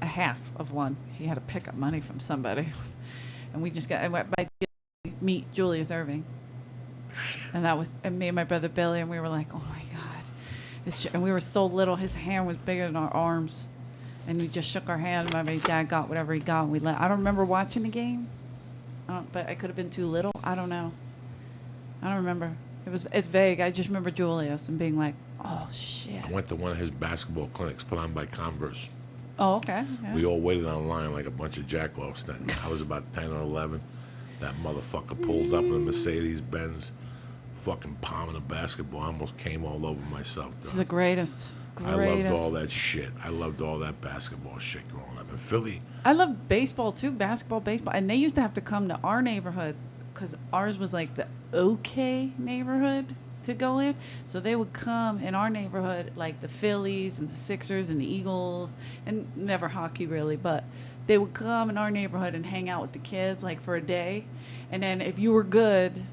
a half of one. He had to pick up money from somebody, and I went by to meet Julius Erving, and that was and me and my brother Billy, and we were like, oh my god, and we were so little. His hand was bigger than our arms, and we just shook our hand. And my dad got whatever he got, and we let. I don't remember watching the game, but I could have been too little. I don't know. I don't remember. It's vague. I just remember Julius and being like, oh shit. I went to one of his basketball clinics put on by Converse. Oh, okay. Yeah. We all waited online like a bunch of jackoffs. Then I was about 10 or 11. That motherfucker pulled up in a Mercedes-Benz, fucking palming a basketball. I almost came all over myself. This is the greatest. I loved all that shit. I loved all that basketball shit growing up in Philly. I love baseball too, basketball, baseball. And they used to have to come to our neighborhood because ours was like the okay neighborhood to go in. So they would come in our neighborhood, like the Phillies and the Sixers and the Eagles, and never hockey really, but they would come in our neighborhood and hang out with the kids like for a day. And then if you were good,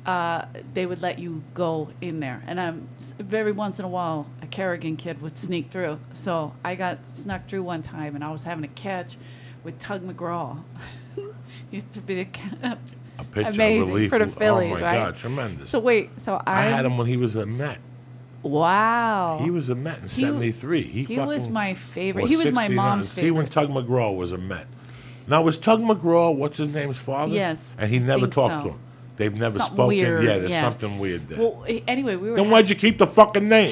they would let you go in there. And very once in a while, a Kerrigan kid would sneak through. So I got snuck through one time, and I was having a catch with Tug McGraw. Used to be A pitcher, amazing relief. for the Phillies, oh my right? God, tremendous. So wait, I had him when he was a Met. Wow. He was a Met in '73. He was my favorite. was He was my 69. mom's See, when favorite. Tug McGraw was a Met. Now, was Tug McGraw, what's his name's father? Yes, And he never think talked so. to him. They've never Something spoken. weird, Yeah, there's yeah. something weird there. Well, anyway, we were. Then why'd you keep the fucking name?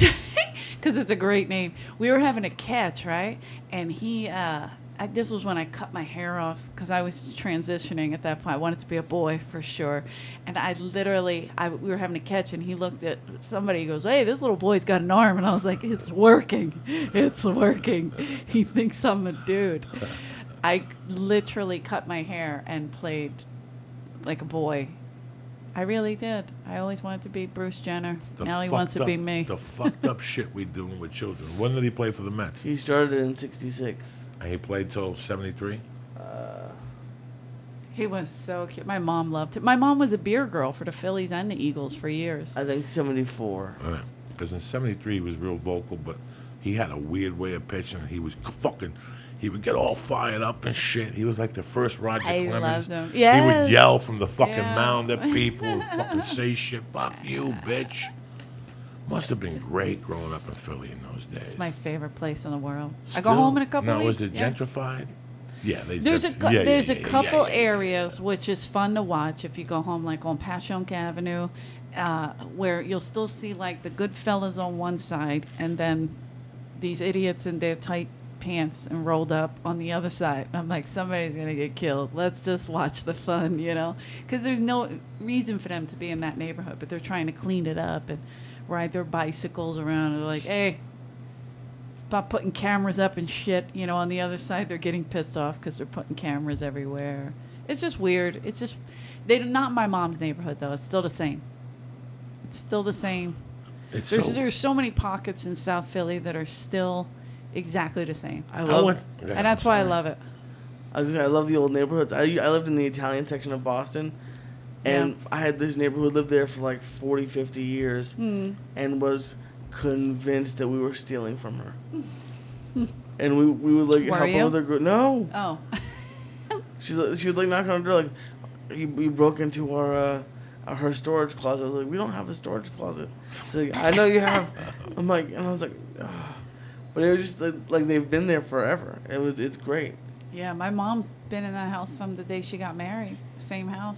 Because it's a great name. We were having a catch, right? And this was when I cut my hair off because I was transitioning at that point. I wanted to be a boy for sure. And we were having a catch, and he looked at somebody. He goes, "Hey, this little boy's got an arm." And I was like, "It's working. It's working." He thinks I'm a dude. I literally cut my hair and played like a boy. I really did. I always wanted to be Bruce Jenner. Now he wants to be me. The fucked up shit we doing with children. When did he play for the Mets? He started in '66. And he played till '73? He was so cute. My mom loved him. My mom was a beer girl for the Phillies and the Eagles for years. I think '74. Because in '73 he was real vocal, but he had a weird way of pitching. He would get all fired up and shit. He was like the first Roger I Clemens. loved him. He Yes. would yell from the fucking Yeah. mound at people, would fucking say shit, fuck you, bitch. Must have been great growing up in Philly in those days. It's my favorite place in the world. I Still? go home in a couple now, weeks. is it yeah. gentrified? Yeah, There's a yeah, couple yeah. areas which is fun to watch if you go home, like on Passyunk Avenue, where you'll still see like the good fellas on one side, and then these idiots in their tight pants and rolled up on the other side. I'm like, somebody's gonna get killed. Let's just watch the fun, because there's no reason for them to be in that neighborhood, but they're trying to clean it up and ride their bicycles around. And they're like, hey. About putting cameras up and shit, on the other side, they're getting pissed off because they're putting cameras everywhere. It's just weird. It's just, not my mom's neighborhood though. It's still the same. It's still the same. There's so many pockets in South Philly that are still exactly the same. I love And that's why I love it. I love the old neighborhoods. I lived in the Italian section of Boston, and I had this neighborhood lived there for like 40, 50 years, and was convinced that we were stealing from her. and we would like Were help you? her with her group. No, Oh. she would like knock on the door like, we broke into our her storage closet. I was like, we don't have a storage closet. She's like, I know you have. I'm like, and I was like, ugh. But it was just like they've been there forever. It's great. Yeah, my mom's been in that house from the day she got married. Same house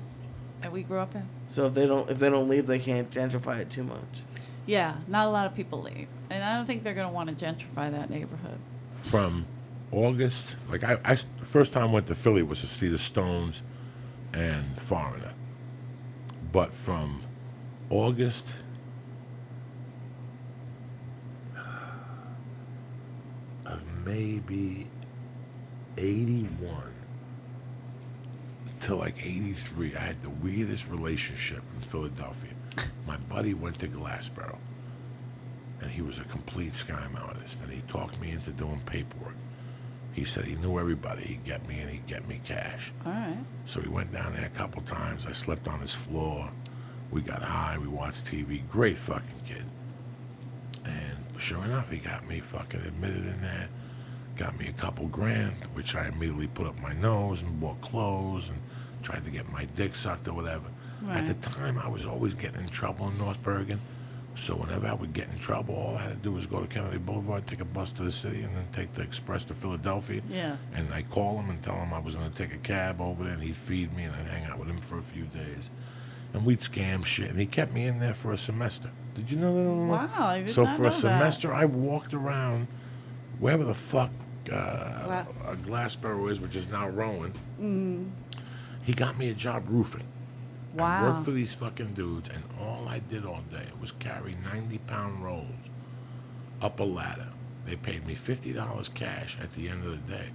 that we grew up in. So if they don't leave, they can't gentrify it too much. Yeah, not a lot of people leave. And I don't think they're going to want to gentrify that neighborhood. From August, like I first time I went to Philly was to see the Stones and Foreigner. But from August of maybe 81 to like 83, I had the weirdest relationship in Philadelphia. My buddy went to Glassboro, and he was a complete scam artist, and he talked me into doing paperwork. He said he knew everybody. He'd get me, and he'd get me cash. All right. So we went down there a couple times. I slept on his floor. We got high. We watched TV. Great fucking kid. And sure enough, he got me fucking admitted in there. Got me a couple grand, which I immediately put up my nose and bought clothes and tried to get my dick sucked or whatever. Right. At the time, I was always getting in trouble in North Bergen. So whenever I would get in trouble, all I had to do was go to Kennedy Boulevard, take a bus to the city, and then take the express to Philadelphia. Yeah. And I'd call him and tell him I was going to take a cab over there, and he'd feed me, and I'd hang out with him for a few days. And we'd scam shit, and he kept me in there for a semester. Did you know that? Wow, I did So not for know a that. semester, I walked around wherever the fuck Glassboro is, which is now Rowan. He got me a job roofing. I Wow. worked for these fucking dudes, and all I did all day was carry 90-pound rolls up a ladder. They paid me $50 cash at the end of the day,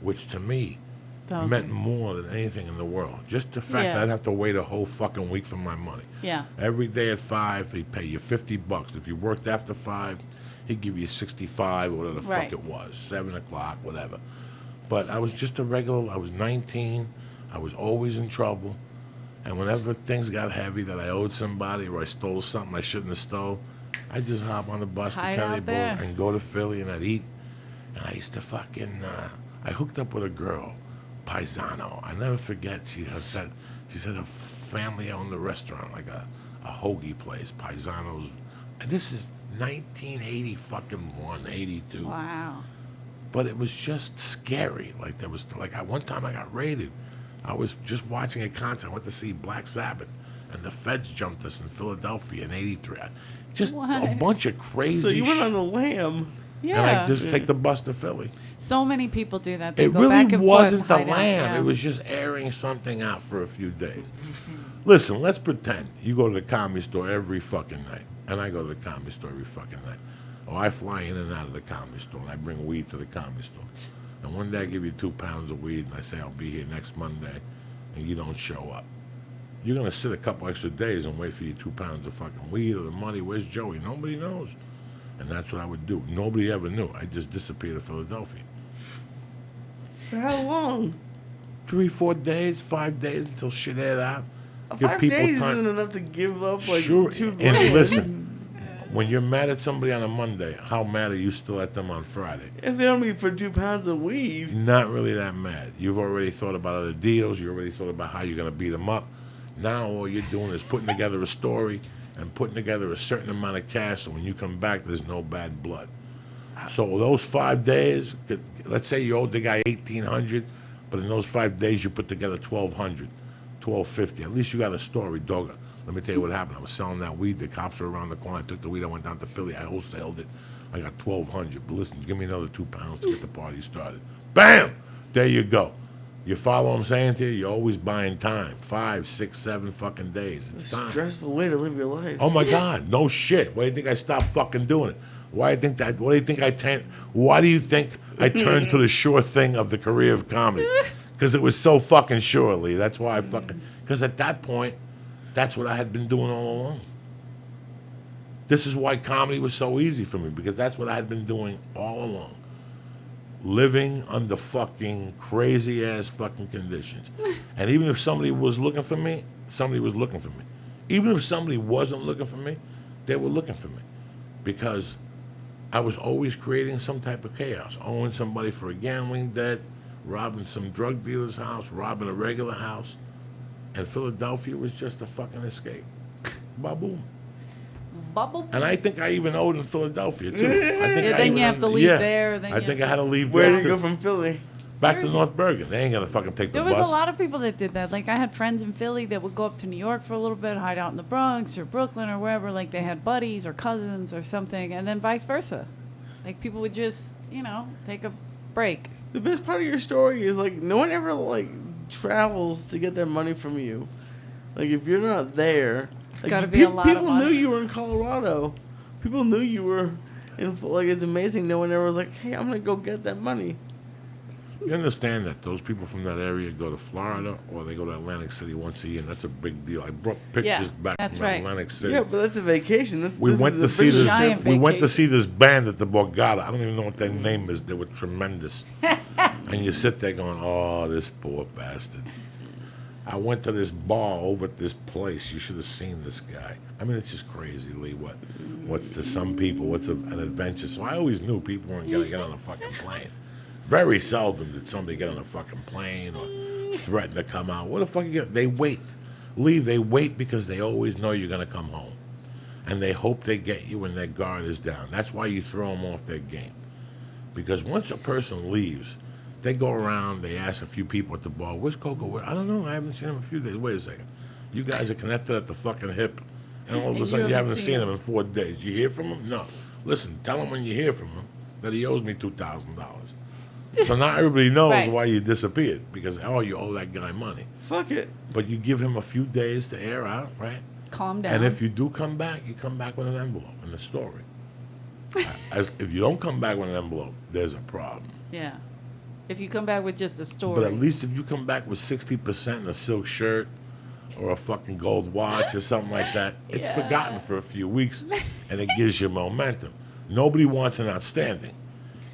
which to me Thousand. meant more than anything in the world. Just the fact Yeah. that I'd have to wait a whole fucking week for my money. Yeah. Every day at 5, he'd pay you $50. If you worked after 5, he'd give you 65 or whatever the Right. fuck it was, 7 o'clock, whatever. But I was just a regular. I was 19. I was always in trouble. And whenever things got heavy that I owed somebody or I stole something I shouldn't have stole, I'd just hop on the bus Hide to Kennedy out there. Boulevard and go to Philly and I'd eat. And I used to fucking, I hooked up with a girl, Paisano. I never forget. She said her family owned the restaurant, like a hoagie place, Paisano's. And this is 1980 fucking 82. Wow. But it was just scary. Like one time I got raided. I was just watching a concert. I went to see Black Sabbath, and the feds jumped us in Philadelphia in '83. Just a What? bunch of crazy. So you went shit. on the lam. Yeah. And I just take the bus to Philly. So many people do that. They It go really back and wasn't forth, the hide out, lamb. yeah. It was just airing something out for a few days. Listen, let's pretend you go to the Comedy Store every fucking night, and I go to the Comedy Store every fucking night. Or I fly in and out of the Comedy Store, and I bring weed to the Comedy Store. And one day I give you 2 pounds of weed, and I say I'll be here next Monday, and you don't show up. You're going to sit a couple extra days and wait for your 2 pounds of fucking weed or the money. Where's Joey? Nobody knows. And that's what I would do. Nobody ever knew. I just disappeared to Philadelphia. For how long? 3, 4 days, 5 days until shit aired out. Give 5 people days time. isn't enough to give up like Sure. 2 grand. And listen, when you're mad at somebody on a Monday, how mad are you still at them on Friday? If they only for 2 pounds of weed. Not really that mad. You've already thought about other deals. You already thought about how you're going to beat them up. Now all you're doing is putting together a story and putting together a certain amount of cash so when you come back, there's no bad blood. So those 5 days, let's say you owed the guy $1,800, but in those 5 days you put together $1,200, $1,250. At least you got a story, dog. Let me tell you what happened. I was selling that weed. The cops were around the corner. I took the weed. I went down to Philly. I wholesaled it. I got $1,200. But listen, give me another 2 pounds to get the party started. Bam! There you go. You follow what I'm saying to you? You're always buying time. 5, 6, 7 fucking days. It's time. Stressful way to live your life. Oh my God, no shit. Why do you think I stopped fucking doing it? Why do you think I turned to the sure thing of the career of comedy? Because it was so fucking sure, Lee. That's why because at that point, that's what I had been doing all along. This is why comedy was so easy for me, because that's what I had been doing all along. Living under fucking crazy ass fucking conditions. And even if somebody was looking for me, somebody was looking for me. Even if somebody wasn't looking for me, they were looking for me. Because I was always creating some type of chaos, owing somebody for a gambling debt, robbing some drug dealer's house, robbing a regular house. And Philadelphia was just a fucking escape. Ba-boom. Bubble. And I think I even owed in Philadelphia, too. I think Yeah, I then even you have to leave there, then I you think have I had to leave Where there. did you go from Philly? Back to North Bergen. They ain't going to fucking take the There was bus. a lot of people that did that. Like, I had friends in Philly that would go up to New York for a little bit, hide out in the Bronx or Brooklyn or wherever. Like, they had buddies or cousins or something, and then vice versa. Like, people would just, take a break. The best part of your story is like no one ever like travels to get their money from you. Like if you're not there, like, gotta be a lot of people money. knew you were in Colorado. People knew you were in. Like it's amazing. No one ever was like, "Hey, I'm gonna go get that money." You understand that those people from that area go to Florida or they go to Atlantic City once a year, and that's a big deal. I brought pictures back that's from right. Atlantic City. Yeah, but that's a vacation. We went to see this. Giant We went to vacation. see this band at the Borgata. I don't even know what their name is. They were tremendous. And you sit there going, "Oh, this poor bastard." I went to this bar over at this place. You should have seen this guy. I mean, it's just crazy, Lee. What's to some people, what's an adventure. So I always knew people weren't gonna get on a fucking plane. Very seldom did somebody get on a fucking plane or threaten to come out. What the fuck you get? They wait. Lee, they wait because they always know you're gonna come home. And they hope they get you when their guard is down. That's why you throw them off their game. Because once a person leaves, they go around, they ask a few people at the bar, "Where's Coco?" "I don't know, I haven't seen him in a few days." "Wait a second. You guys are connected at the fucking hip. And all of a And sudden you you haven't haven't seen seen him. him in 4 days. You hear from him? No. Listen, tell him when you hear from him that he owes me $2,000. So now everybody knows Right. why you disappeared. Because, you owe that guy money. Fuck it. But you give him a few days to air out, right? Calm down. And if you do come back, you come back with an envelope and a story. If you don't come back with an envelope, there's a problem. Yeah. If you come back with just a story. But at least if you come back with 60% in a silk shirt or a fucking gold watch or something like that, it's Yeah. forgotten for a few weeks and it gives you momentum. Nobody wants an outstanding.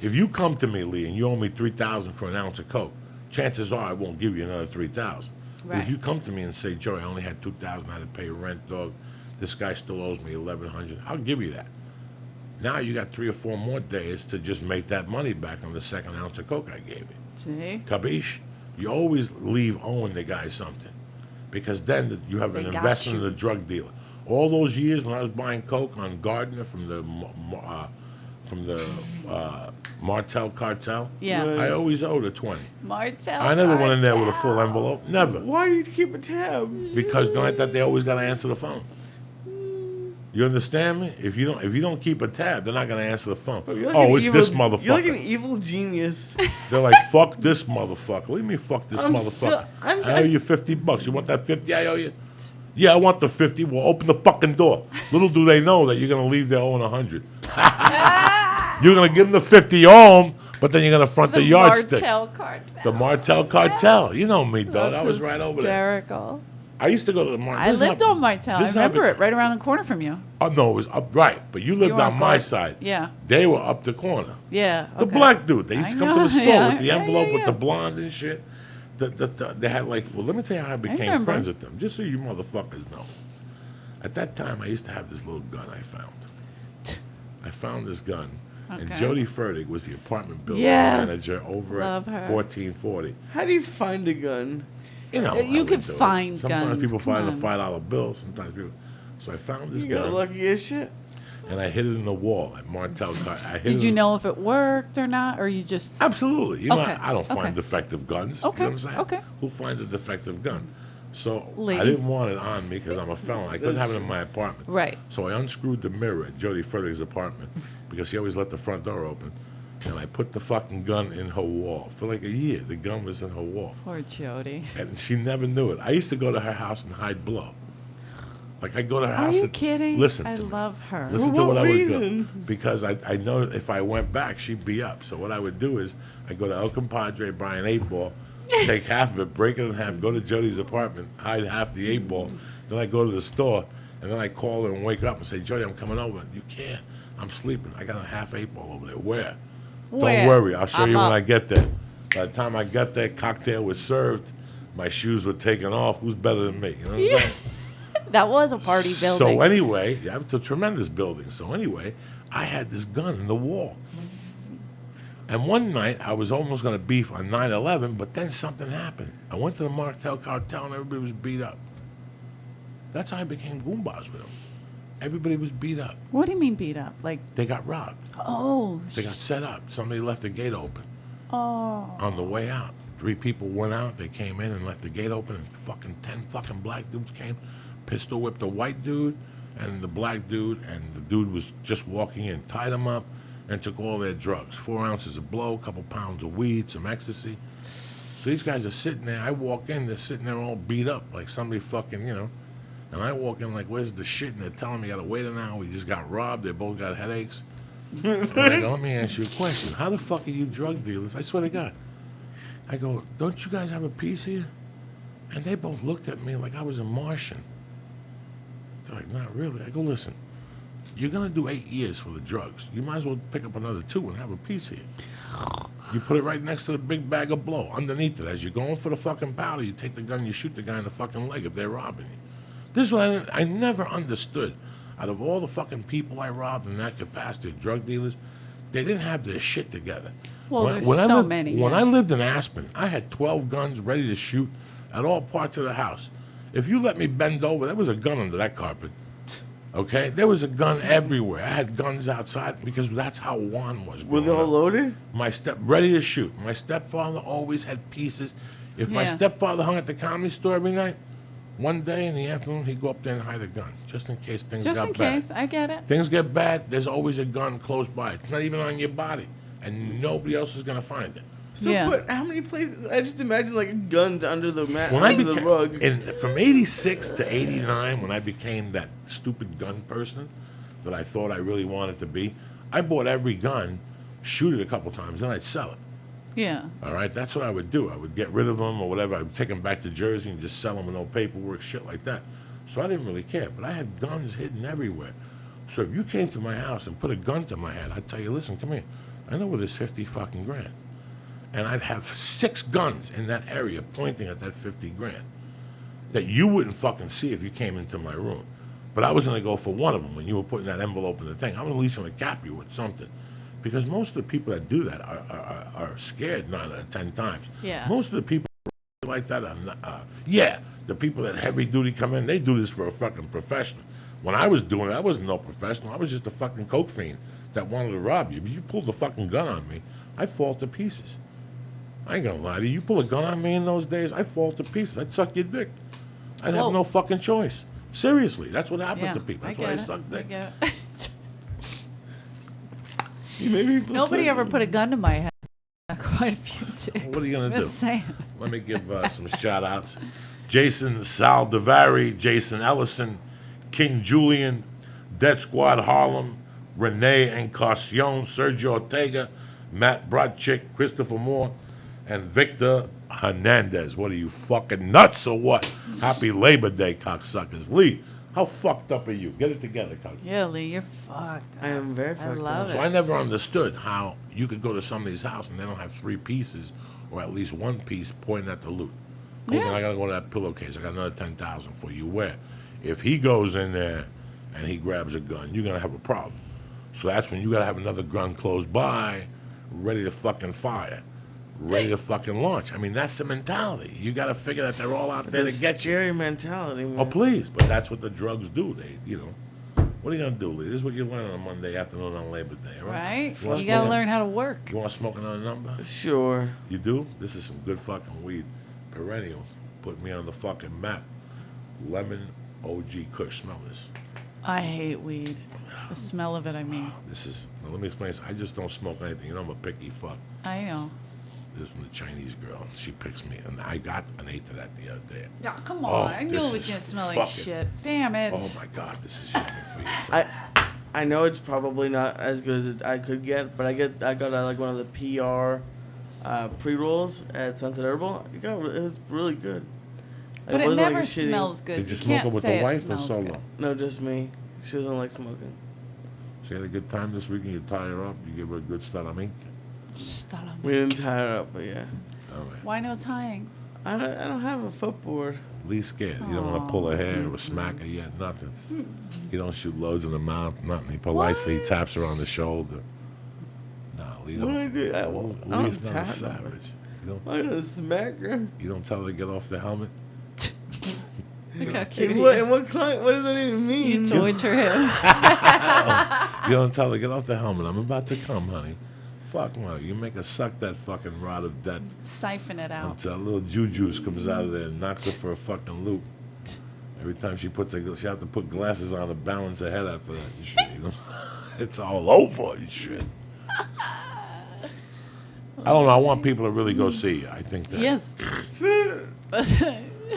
If you come to me, Lee, and you owe me $3,000 for an ounce of Coke, chances are I won't give you another $3,000. But Right. if you come to me and say, "Joey, I only had $2,000, I had to pay rent, dog. This guy still owes me $1,100. I'll give you that." Now you got 3 or 4 more days to just make that money back on the second ounce of Coke I gave you. See? Capiche? You always leave owing the guy something, because then you have an They got investment you. in a drug dealer. All those years when I was buying Coke on Gardner from the Martel cartel, Yeah. Right. I always owed a 20. Martel. I never went in there with a full envelope. Never. Why do you keep a tab? Because like that, they always got to answer the phone. You understand me? If you don't keep a tab, they're not gonna answer the phone. You're like Oh, an it's evil- this motherfucker. You're like an evil genius. They're like, "Fuck this motherfucker." What do you mean, "Fuck this I'm motherfucker"? so- I'm so- I owe you $50. You want that 50 I owe you? Yeah, I want the 50. Well, open the fucking door. Little do they know that you're gonna leave there owing 100. You're gonna give them the 50 you owe 'em, but then you're gonna front the yardstick. Martel cartel. The Martel cartel. You know me, dog. I That's was right over there. hysterical. I used to go to the Martel. I lived on Martel. I remember it right around the corner from you. Oh no, it was up right, but you lived were on on my Gardner. side. Yeah. They were up the corner. Yeah. The okay. black dude. They used to I come to know, the store yeah, with the yeah, envelope yeah, with the yeah. blonde and shit. They had like, well, let me tell you how I became remember. friends with them, just so you motherfuckers know. At that time, I used to have this little gun I found. I found this gun, and Okay. Jody Fertig was the apartment building Yes. manager over Love at her. 1440. How do you find a gun? You know, You how could we do it. find Sometimes guns, people come find a on. $5 bill. Sometimes people. So I found this You got gun, lucky as shit. and I hid it in the wall at Martel. I hid Did it you in- know if it worked or not, or you just? Absolutely. You know, Okay, I don't find okay. defective guns. Okay, You know what I'm saying? okay. Who finds a defective gun? So Lady. I didn't want it on me because I'm a felon. I couldn't have it in my apartment. Right. So I unscrewed the mirror at Jody Fertig's apartment because he always left the front door open. And I put the fucking gun in her wall. For like a year, the gun was in her wall. Poor Jody. And she never knew it. I used to go to her house and hide blow. Like I go to her Are house you and kidding? listen I to me. love her. Listen For to what what I would reason? go. Because I know if I went back, she'd be up. So what I would do is I go to El Compadre, buy an 8-ball, take half of it, break it in half, go to Jody's apartment, hide half the 8-ball. Then I go to the store, and then I call her and wake up and say, "Jody, I'm coming over." "You can't. I'm sleeping. I got a half 8-ball over there." "Where?" Where? "Don't worry. I'll show I'm you when up. I get there." By the time I got there, cocktail was served. My shoes were taken off. Who's better than me? You know what I'm saying? That was a party building. So anyway, yeah, it's a tremendous building. So anyway, I had this gun in the wall. And one night, I was almost going to beef on 9/11, but then something happened. I went to the Martel cartel and everybody was beat up. That's how I became Goombas with them. Everybody was beat up. What do you mean beat up? Like, They got robbed. oh, They got set up. Somebody left the gate open. oh. On the way out, 3 people went out. They came in and left the gate open, and 10 fucking black dudes came, pistol whipped the white dude and the black dude, and the dude was just walking in, tied him up, and took all their drugs. 4 ounces of blow, a couple pounds of weed, some ecstasy. So these guys are sitting there. I walk in, they're sitting there all beat up, like somebody fucking, And I walk in like, where's the shit? And they're telling me, you gotta wait an hour. We just got robbed. They both got headaches. And I go, let me ask you a question. How the fuck are you drug dealers? I swear to God. I go, don't you guys have a piece here? And they both looked at me like I was a Martian. They're like, not really. I go, listen, you're gonna do 8 years for the drugs. You might as well pick up another 2 and have a piece here. You put it right next to the big bag of blow. Underneath it, as you're going for the fucking powder, you take the gun, you shoot the guy in the fucking leg if they're robbing you. This is what I never understood. Out of all the fucking people I robbed in that capacity, drug dealers, they didn't have their shit together. Well, there's so many. When yeah. I lived in Aspen, I had 12 guns ready to shoot at all parts of the house. If you let me bend over, there was a gun under that carpet. Okay? There was a gun everywhere. I had guns outside because that's how Juan was. Were they all loaded? Ready to shoot. My stepfather always had pieces. If my Yeah. stepfather hung at the Comedy Store every night, one day in the afternoon, he'd go up there and hide a gun, just in case things Just got in bad. case, I get it. Things get bad, there's always a gun close by. It's not even on your body, and nobody else is going to find it. So, Yeah. but how many places? I just imagine like a gun under the mat, When I under the became, rug. from 86 to 89, when I became that stupid gun person that I thought I really wanted to be, I bought every gun, shoot it a couple times, then I'd sell it. Yeah. All right, that's what I would do. I would get rid of them or whatever. I would take them back to Jersey and just sell them with no paperwork, shit like that. So I didn't really care, but I had guns hidden everywhere. So if you came to my house and put a gun to my head, I'd tell you, listen, come here. I know where there's 50 fucking grand. And I'd have 6 guns in that area pointing at that 50 grand that you wouldn't fucking see if you came into my room. But I was going to go for one of them when you were putting that envelope in the thing. I was at least going to cap you with something. Because most of the people that do that are scared 9 out of 10 times. Yeah. Most of the people like that are not, the people that heavy duty come in, they do this for a fucking professional. When I was doing it, I wasn't no professional. I was just a fucking coke fiend that wanted to rob you. But you pulled the fucking gun on me, I'd fall to pieces. I ain't gonna lie to you. You pull a gun on me in those days, I'd fall to pieces. I'd suck your dick. I'd have Whoa. no fucking choice. Seriously, that's what happens Yeah. to people. That's I why I get it. suck I dick. get it. Maybe Nobody ever put a gun to my head. Quite a few dicks. What are you gonna do? Just saying. Let me give some shout outs. Jason Saldivari, Jason Ellison, King Julian, Dead Squad Harlem, Renee Encarnacion, Sergio Ortega, Matt Brodchick, Christopher Moore, and Victor Hernandez. What are you, fucking nuts or what? Happy Labor Day, cocksuckers. Lee, how fucked up are you? Get it together, cocksucker. Yeah, Lee, you're fucked. I am very I fucked love up. it. So I never understood how you could go to somebody's house and they don't have 3 pieces or at least 1 piece pointing at the loot. Yeah. I gotta go to that pillowcase. I got another 10,000 for you. Where? If he goes in there and he grabs a gun, you're gonna have a problem. So that's when you gotta have another gun close by, ready to fucking fire, ready to fucking launch. I mean, that's the mentality. You gotta figure that they're all out there to It's a get you. scary mentality, man. Oh, please, but that's what the drugs do. What are you gonna do, Lee? This is what you learn on a Monday afternoon on Labor Day, right? Right? You, wanna You gotta smoke- learn how to work. You want to smoke another number? Sure. You do? This is some good fucking weed. Perennial. Put me on the fucking map. Lemon OG Kush. Smell this. I hate weed. The smell of it, I mean. This is, now let me explain this. I just don't smoke anything. You know, I'm a picky fuck. I know. This is from the Chinese girl. She picks me, and I got an 8 of that the other day. Oh, come Oh, on. I knew this it was is gonna smell like fucking- shit. Damn it. Oh my God, this is yummy for you. I know it's probably not as good as I could get, but I got like one of the PR pre-rolls at Sunset Herbal. It was really good. Like, But it wasn't like never a shitty- smells good. Did you You smoke can't it with say the it wife or smells solo? good. No, just me. She doesn't like smoking. She had a good time this weekend. You tie her up. You give her a good salamink. Shut up. We didn't tie her up, but yeah. All right. Why no tying? I don't have a footboard. Least scared. You don't want to pull her hair or smack her yet. Nothing. You don't shoot loads in the mouth. Nothing. He politely taps her on the shoulder. Nah, Lee What do I do? I don't Lee's not a tap her. savage. I'm gonna smack her. You don't tell her to get off the helmet. Look how cute And he what, is. and what kind? What does that even mean? You torture him. You don't tell her get off the helmet. I'm about to come, honey. Fuck no. You make her suck that fucking rod of death Siphon it out. until a little juice comes out of there and knocks her for a fucking loop. Every time she puts her, she have to put glasses on to balance her head after that and shit. You know? It's all over and shit. I don't know. I want people to really go see you. I think that Yes.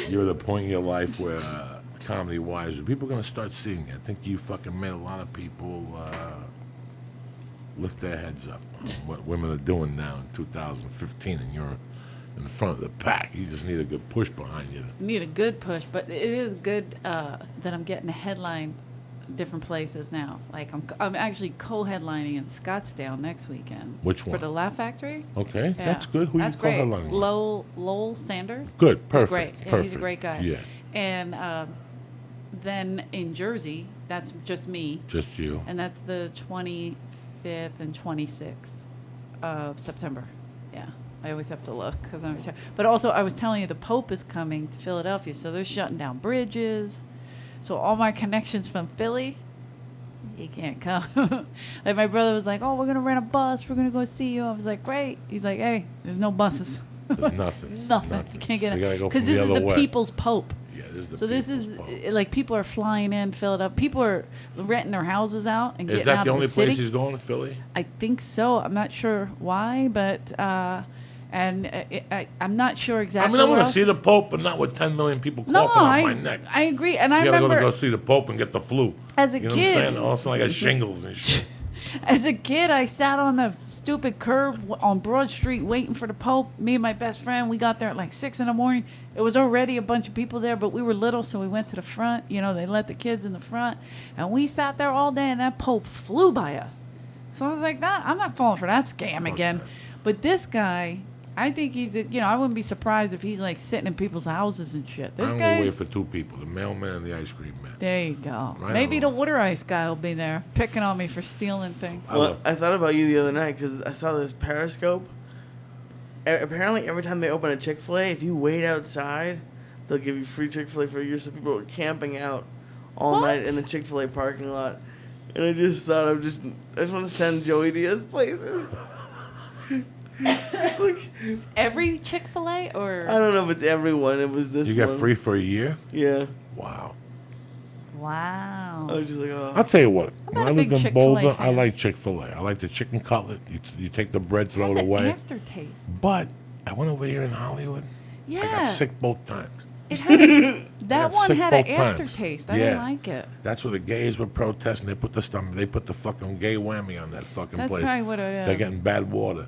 you're at a point in your life where, comedy-wise, people are going to start seeing you. I think you fucking made a lot of people lift their heads up on what women are doing now in 2015, and you're in front of the pack. You just need a good push behind you. Need a good push, but it is good that I'm getting a headline different places now. Like I'm actually co-headlining in Scottsdale next weekend. Which For one? the Laugh Factory. Okay, Yeah. that's good. Who That's you great. co-headlining with? Lowell Sanders. Good, He's perfect, great. Yeah, perfect. he's a great guy. Yeah, And then in Jersey, that's just me, just you. and that's the 25th and 26th of September. Yeah, I always have to look because I'm. But also, I was telling you, the Pope is coming to Philadelphia, so they're shutting down bridges. So all my connections from Philly, you can't come. Like my brother was like, "Oh, we're gonna rent a bus. We're gonna go see you." I was like, "Great." He's like, "Hey, there's no buses." There's nothing. Nothing. You can't get So you gotta go because from this the is other the way. people's Pope. Yeah, this is the So this people's is fault. like people are flying in, filled up. People are renting their houses out and Is getting that out the of only the city. place he's going, Philly? I think so. I'm not sure why, but I'm not sure I exactly. mean, I where want to else. see the Pope, but not with 10 million people No, coughing on my neck. I agree, and I You gotta remember go see the Pope and get the flu. As a you know kid- what I'm saying? All of a sudden I got shingles and shit. as a kid, I sat on the stupid curb on Broad Street waiting for the Pope. Me and my best friend, we got there at like 6 a.m. It was already a bunch of people there, but we were little, so we went to the front. You know, they let the kids in the front, and we sat there all day, and that Pope flew by us. So I was like, nah, I'm not falling for that scam again. Okay. But this guy, I think he's, I wouldn't be surprised if he's like sitting in people's houses and shit. This I'm going to wait guy's. for two people, the mailman and the ice cream man. There you go. Right Maybe on. the water ice guy will be there picking on me for stealing things. Well, I thought about you the other night because I saw this Periscope. Apparently, every time they open a Chick-fil-A, if you wait outside, they'll give you free Chick-fil-A for a year. So people were camping out all What? night in the Chick-fil-A parking lot. And I just thought I just want to send Joey Diaz places. Just like, Every Chick-fil-A or? I don't know if it's everyone. It was this You get one. free for a year? Yeah. Wow. Wow. I was just like, oh. I'll tell you what. I'm When not I a lived big in Chick-fil-A Boulder, I fan. like Chick-fil-A. I like the chicken cutlet. You take the bread, throw Has it an away. aftertaste. But I went over here in Hollywood. Yeah. I got sick both times. It had that got one sick had an both times. aftertaste. I didn't Yeah. like it. That's where the gays were protesting. They put the fucking gay whammy on that fucking That's place. probably what it is. They're getting bad water.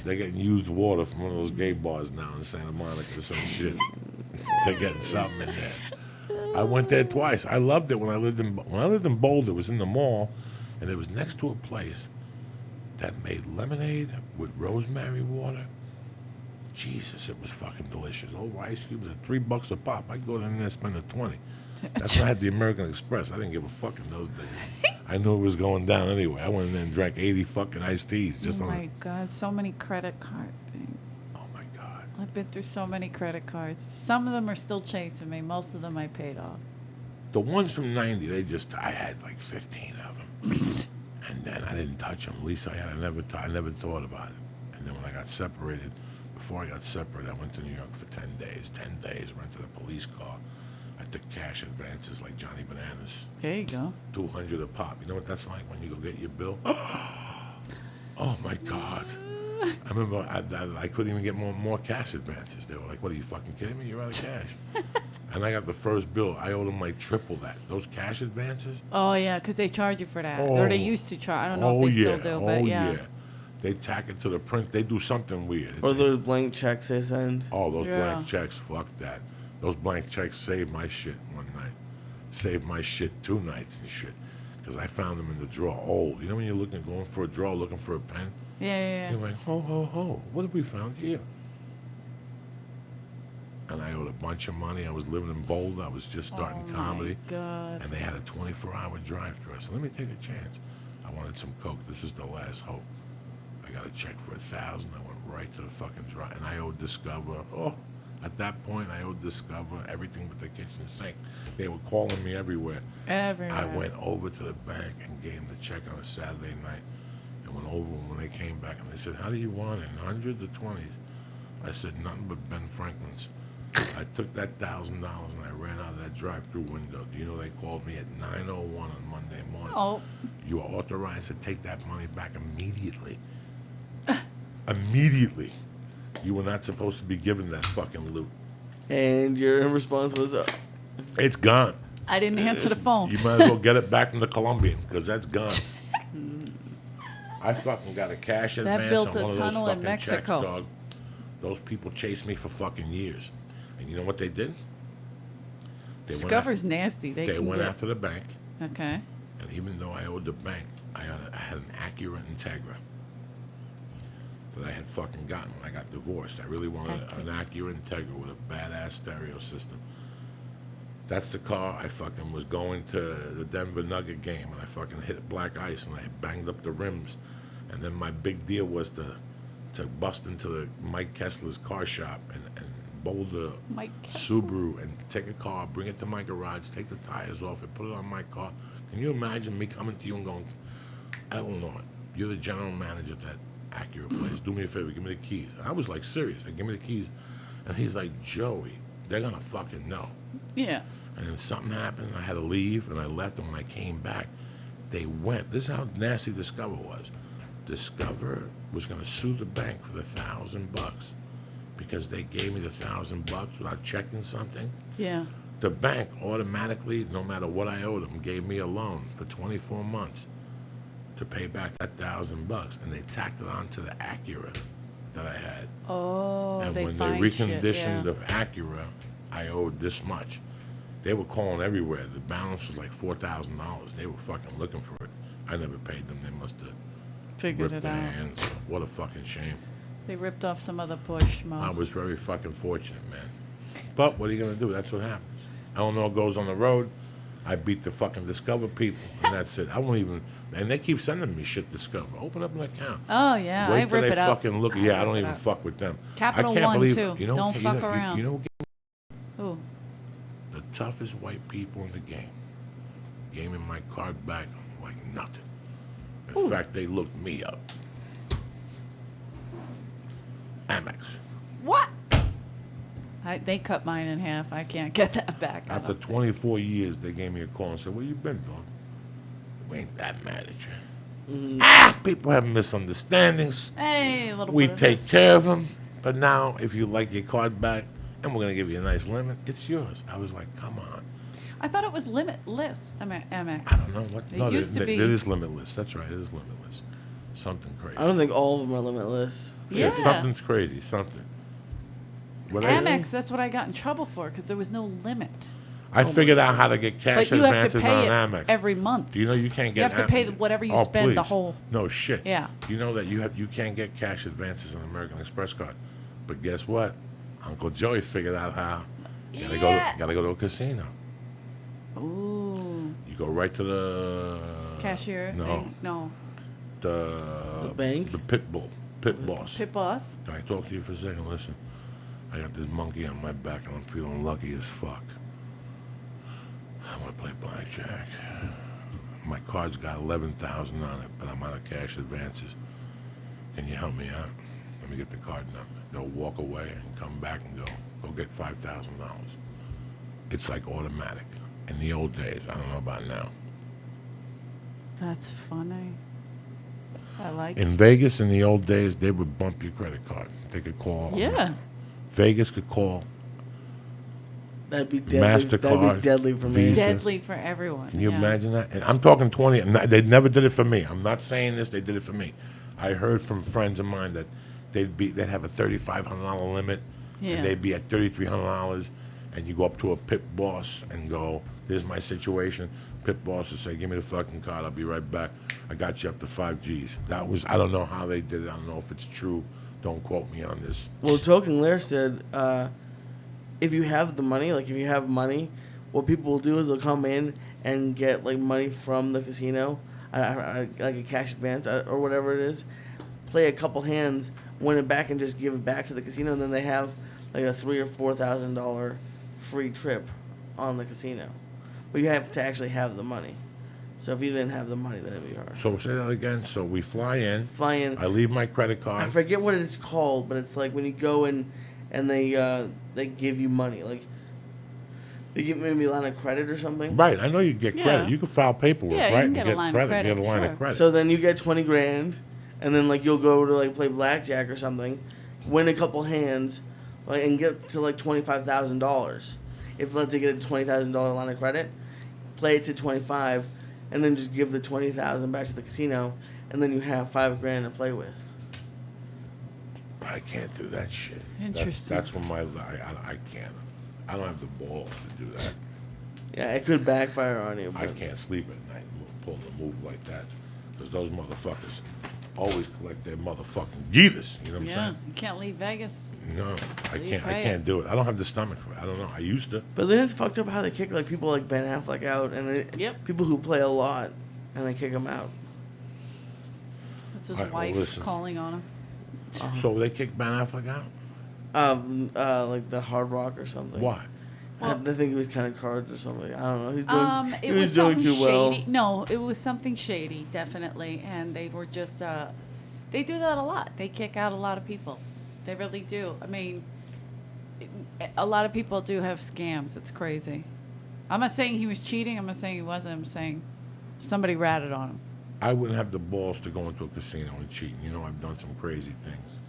They're getting used water from one of those gay bars now in Santa Monica or some shit. They're getting something in there. I went there twice. I loved it when I lived in Boulder. It was in the mall, and it was next to a place that made lemonade with rosemary water. Jesus, it was fucking delicious. Old ice cubes at $3 a pop. I'd go in there and spend a 20. That's when I had the American Express. I didn't give a fuck in those days. I knew it was going down anyway. I went in there and drank 80 fucking iced teas just Oh on my God, so many credit card things. Oh my God. I've been through so many credit cards. Some of them are still chasing me. Most of them I paid off. The ones from 90, I had like 15 of them. And then I didn't touch them. At least I never thought about it. And then when I got separated, before I got separated, I went to New York for 10 days. 10 days, rented a police car. I took cash advances like Johnny Bananas. There you go. 200 a pop. You know what that's like when you go get your bill? Oh my God. I remember I couldn't even get more cash advances. They were like, what are you fucking kidding me? You're out of cash. And I got the first bill. I owed them like triple that. Those cash advances? Oh yeah, because they charge you for that, or they used to charge. I don't know if they still do, but yeah. They tack it to the print. They do something weird. Or It's- those blank checks they send. Oh, those Yeah. blank checks, fuck that. Those blank checks saved my shit one night. Saved my shit 2 nights and shit. Because I found them in the drawer old. You know when you're going for a drawer, looking for a pen? Yeah. You're like, ho, ho, ho, what have we found here? and I owed a bunch of money. I was living in Boulder. I was just starting comedy. My God. And they had a 24-hour drive-through. I said, let me take a chance. I wanted some Coke. This is the last hope. I got a check for $1,000. I went right to the fucking drive. And I owed Discover. Oh, at that point, I owed Discover everything but the kitchen sink. They were calling me everywhere. Everywhere. I went over to the bank and gave them the check on a Saturday night. And went over when they came back and they said, how do you want it? Hundreds or 20s? I said, nothing but Ben Franklin's. I took that $1,000 and I ran out of that drive-through window. Do you know they called me at 9:01 on Monday morning? Oh. You are authorized to take that money back immediately. Immediately. You were not supposed to be given that fucking loot. And your response was, It's gone. I didn't answer the phone. You might as well get it back from the Colombian because that's gone. I fucking got a cash advance built on a one of those tunnel in fucking Mexico. checks, dog. Those people chased me for fucking years. And you know what they did? Discover's nasty. They can went get- after the bank. Okay. And even though I owed the bank, I had an Acura Integra that I had fucking gotten when I got divorced. I really wanted an Acura Integra with a badass stereo system. That's the car I fucking was going to the Denver Nugget game, and I fucking hit black ice, and I banged up the rims. And then my big deal was to bust into the Mike Kessler's car shop and Boulder Mike Kessler. Subaru and take a car, bring it to my garage, take the tires off, and put it on my car. Can you imagine me coming to you and going, Eleanor, you're the general manager of that Acura place. Do me a favor, give me the keys. And I was like serious. Give me the keys. And he's like, Joey, they're gonna fucking know. Yeah. And then something happened. I had to leave, and I left. And when I came back, they went. This is how nasty Discover was. Discover was going to sue the bank for the $1,000 because they gave me the $1,000 without checking something. Yeah. The bank automatically, no matter what I owed them, gave me a loan for 24 months to pay back that $1,000, and they tacked it onto the Acura that I had. Oh, And they when they find reconditioned shit, the Acura, I owed this much. They were calling everywhere. The balance was like $4,000. They were fucking looking for it. I never paid them. They must have Figured ripped it their out. hands. What a fucking shame. They ripped off some other push I mob. was very fucking fortunate, man. But what are you gonna do? That's what happens. Eleanor goes on the road. I beat the fucking Discover people, and that's it. I won't even. And they keep sending me shit. Discover. Open up an account. Oh yeah, Wait I till rip they it up. fucking look. Yeah, I don't even fuck with them. Capital I can't One, believe too. You know, Don't you fuck know, around. You know, Ooh. the toughest white people in the game gave me my card back like nothing. In fact, they looked me up. Amex. What? They cut mine in half. I can't get that back. I After don't- 24 years, they gave me a call and said, "Where you been, dog? We ain't that mad at you." People have misunderstandings. Hey, a little We bit of take this. care of them. But now, if you like your card back, and we're gonna give you a nice limit, it's yours. I was like, come on. I thought it was limitless. Amex. I don't know what. It No, used to be- it is limitless. That's right. It is limitless. Something crazy. I don't think all of them are limitless. Yeah. Something's crazy. Something. What Amex. That's what I got in trouble for because there was no limit. I figured out how to get cash But you have to advances pay on it Amex. every month. Do you know you can't get? You have to pay whatever you spend the please. whole- No shit. Yeah. You know that you can't get cash advances on American Express card, but guess what? Uncle Joey figured out how. Gotta Yeah. go to a casino. Ooh. You go right to the Cashier. No, Thing? No. the bank? the pit boss. Pit boss. Can I talk to you for a second? Listen, I got this monkey on my back and I'm feeling lucky as fuck. I want to play blackjack. My card's got 11,000 on it, but I'm out of cash advances. Can you help me out? Let me get the card number. They'll walk away and come back and go get $5,000. It's like automatic. In the old days, I don't know about now. That's funny. I like it. In Vegas, in the old days, they would bump your credit card. They could call. Yeah. Vegas could call. That'd be deadly. That'd MasterCard, be deadly for me. Visa. Deadly for everyone. Can you yeah. imagine that? And I'm talking 20. They never did it for me. I'm not saying this. They did it for me. I heard from friends of mine that they'd have a $3,500 limit, Yeah. and they'd be at $3,300, and you go up to a pit boss and go, "Here's my situation." Pit boss will say, "Give me the fucking card. I'll be right back. I got you up to 5 G's." That was. I don't know how they did it. I don't know if it's true. Don't quote me on this. Well, Token Lair said if you have the money, like if you have money, what people will do is they'll come in and get like money from the casino, like a cash advance or whatever it is, play a couple hands, win it back, and just give it back to the casino, and then they have like a $3,000 or $4,000 free trip on the casino. But you have to actually have the money. So if you didn't have the money, then it'd be hard. So say that again. So we fly in. I leave my credit card. I forget what it's called, but it's like when you go in and they give you money, like they give maybe a line of credit or something. Right. I know you get credit. You can file paperwork, Yeah, you right? can get a line of credit, You get a line sure. of credit. So then you get 20 grand, and then like you'll go to like play blackjack or something, win a couple hands, like and get to like $25,000. If let's say you get a $20,000 line of credit, play it to 25, and then just give the 20,000 back to the casino, and then you have $5 grand to play with. I can't do that shit. Interesting. That's when I can't. I don't have the balls to do that. Yeah, it could backfire on you. I But can't sleep at night pulling a move like that because those motherfuckers always collect their motherfucking geethers. You know what I'm Yeah, saying? you can't leave Vegas. No, I You can't. I pay can't do it. I don't have the stomach for it. I don't know. I used to. But then it's fucked up how they kick like people like Ben Affleck out, and Yep. people who play a lot, and they kick them out. That's his All right, well, wife listen. calling on him. So they kicked Ben Affleck out. Like the Hard Rock or something. Why? I think he was kind of cards or something. I don't know. It He was was doing something too well. shady. No, it was something shady, definitely. And they were just, they do that a lot. They kick out a lot of people. They really do. I mean, a lot of people do have scams. It's crazy. I'm not saying he was cheating. I'm not saying he wasn't. I'm saying somebody ratted on him. I wouldn't have the balls to go into a casino and cheat. You know, I've done some crazy things.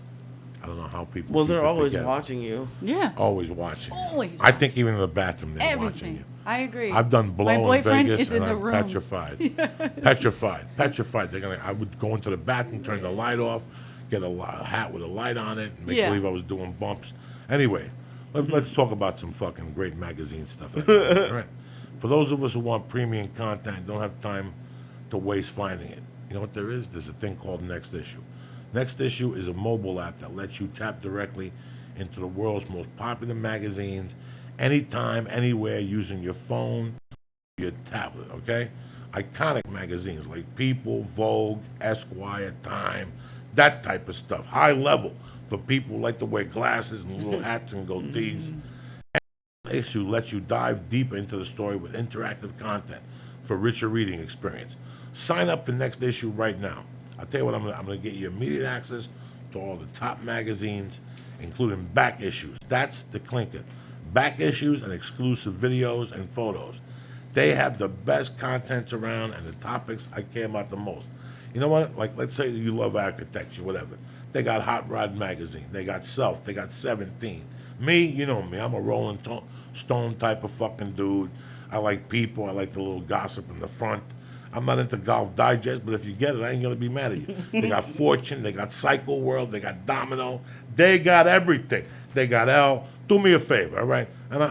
I don't know how people. Well, keep they're it always together. watching you. Yeah. Always watching. you. Always I think even in the bathroom they're watching Everything. you. I agree. I've done blow My in boyfriend Vegas is in and the I'm rooms. petrified. They're gonna. I would go into the bathroom, turn the light off, get a hat with a light on it, and make Yeah. believe I was doing bumps. Anyway, let's talk about some fucking great magazine stuff. All right. For those of us who want premium content, and don't have time to waste finding it. You know what there is? There's a thing called Next Issue. Next Issue is a mobile app that lets you tap directly into the world's most popular magazines anytime, anywhere, using your phone, your tablet, okay? Iconic magazines like People, Vogue, Esquire, Time, that type of stuff. High level for people who like to wear glasses and little hats and goatees. Next Issue lets you dive deeper into the story with interactive content for richer reading experience. Sign up for Next Issue right now. I'll tell you what, I'm gonna get you immediate access to all the top magazines, including back issues. That's the clinker. Back issues and exclusive videos and photos. They have the best contents around and the topics I care about the most. You know what? Like, let's say you love architecture, whatever. They got Hot Rod Magazine. They got Self. They got 17. Me, you know me. I'm a Rolling Stone type of fucking dude. I like People. I like the little gossip in the front. I'm not into Golf Digest, but if you get it, I ain't gonna be mad at you. They got Fortune, they got Cycle World, they got Domino, they got everything. They got Elle. Do me a favor, all right? And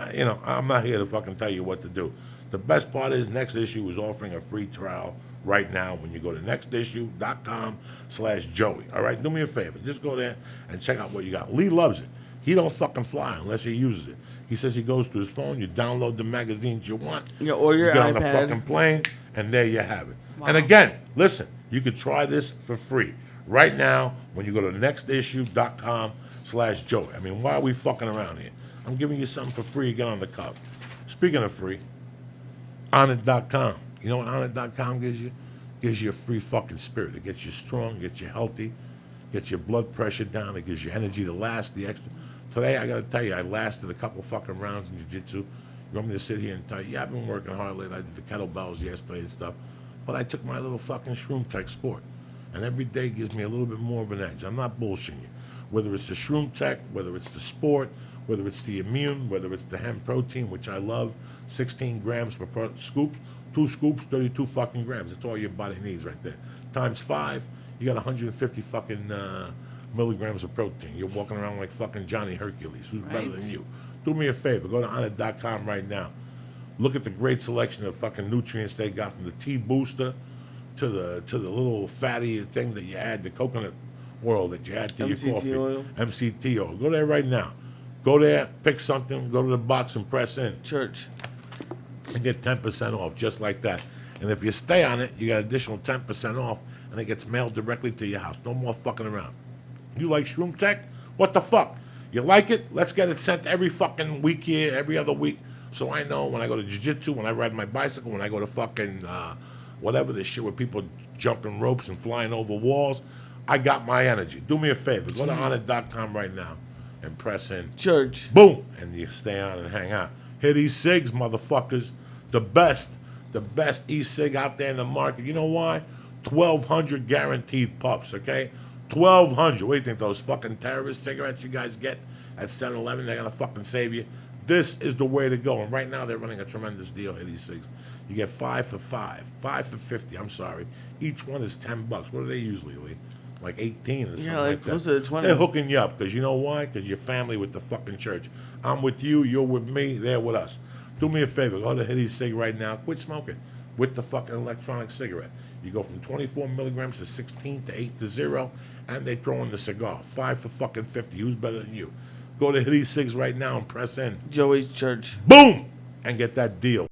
I'm not here to fucking tell you what to do. The best part is Next Issue is offering a free trial right now when you go to nextissue.com/Joey. All right, do me a favor, just go there and check out what you got. Lee loves it. He don't fucking fly unless he uses it. He says he goes to his phone, you download the magazines you want, Yeah, or your you get on the iPad. fucking plane, and there you have it. Wow. And again, listen, you can try this for free right now when you go to nextissue.com/Joey. I mean, why are we fucking around here? I'm giving you something for free to get on the cuff. Speaking of free, Onnit.com. You know what Onnit.com gives you? Gives you a free fucking spirit. It gets you strong, gets you healthy, gets your blood pressure down, it gives you energy to last the extra. Today, I gotta tell you, I lasted a couple fucking rounds in jiu-jitsu. You want me to sit here and tell you, yeah, I've been working hard lately. I did the kettlebells yesterday and stuff. But I took my little fucking Shroom Tech Sport. And every day gives me a little bit more of an edge. I'm not bullshitting you. Whether it's the Shroom Tech, whether it's the Sport, whether it's the Immune, whether it's the hemp protein, which I love, 16 grams per scoop, 2 scoops, 32 fucking grams. That's all your body needs right there. Times 5, you got 150 fucking milligrams of protein. You're walking around like fucking Johnny Hercules. Who's better Right. than you? Do me a favor. Go to Onnit.com right now. Look at the great selection of fucking nutrients they got, from the tea booster to the little fatty thing that you add, the coconut oil that you add to MCT your coffee. oil. MCT oil. Go there right now. Go there, pick something, go to the box and press in. Church. And get 10% off, just like that. And if you stay on it, you get additional 10% off, and it gets mailed directly to your house. No more fucking around. You like Shroom Tech? What the fuck? You like it? Let's get it sent every fucking week here, every other week, so I know when I go to jiu-jitsu, when I ride my bicycle, when I go to fucking whatever this shit where people jumping ropes and flying over walls, I got my energy. Do me a favor. Go to honor.com right now and press in. Church. Boom! And you stay on and hang out. Hear these cigs, motherfuckers. The best e-cig out there in the market. You know why? 1,200 guaranteed puffs, okay? 1,200. What do you think, those fucking terrorist cigarettes you guys get at 7-Eleven, they're going to fucking save you? This is the way to go. And right now, they're running a tremendous deal here, these cigs. You get 5 for 5. 5 for 50, I'm sorry. Each one is $10. What are they usually, Lee? Like 18 or something like that. Close to 20. They're hooking you up, because you know why? Because you're family with the fucking church. I'm with you, you're with me, they're with us. Do me a favor, go to Hitty Cig right now. Quit smoking with the fucking electronic cigarette. You go from 24 milligrams to 16 to 8 to 0, and they throw in the cigar. 5 for fucking 50. Who's better than you? Go to Hitty Cigs right now and press in. Joey's Church. Boom! And get that deal.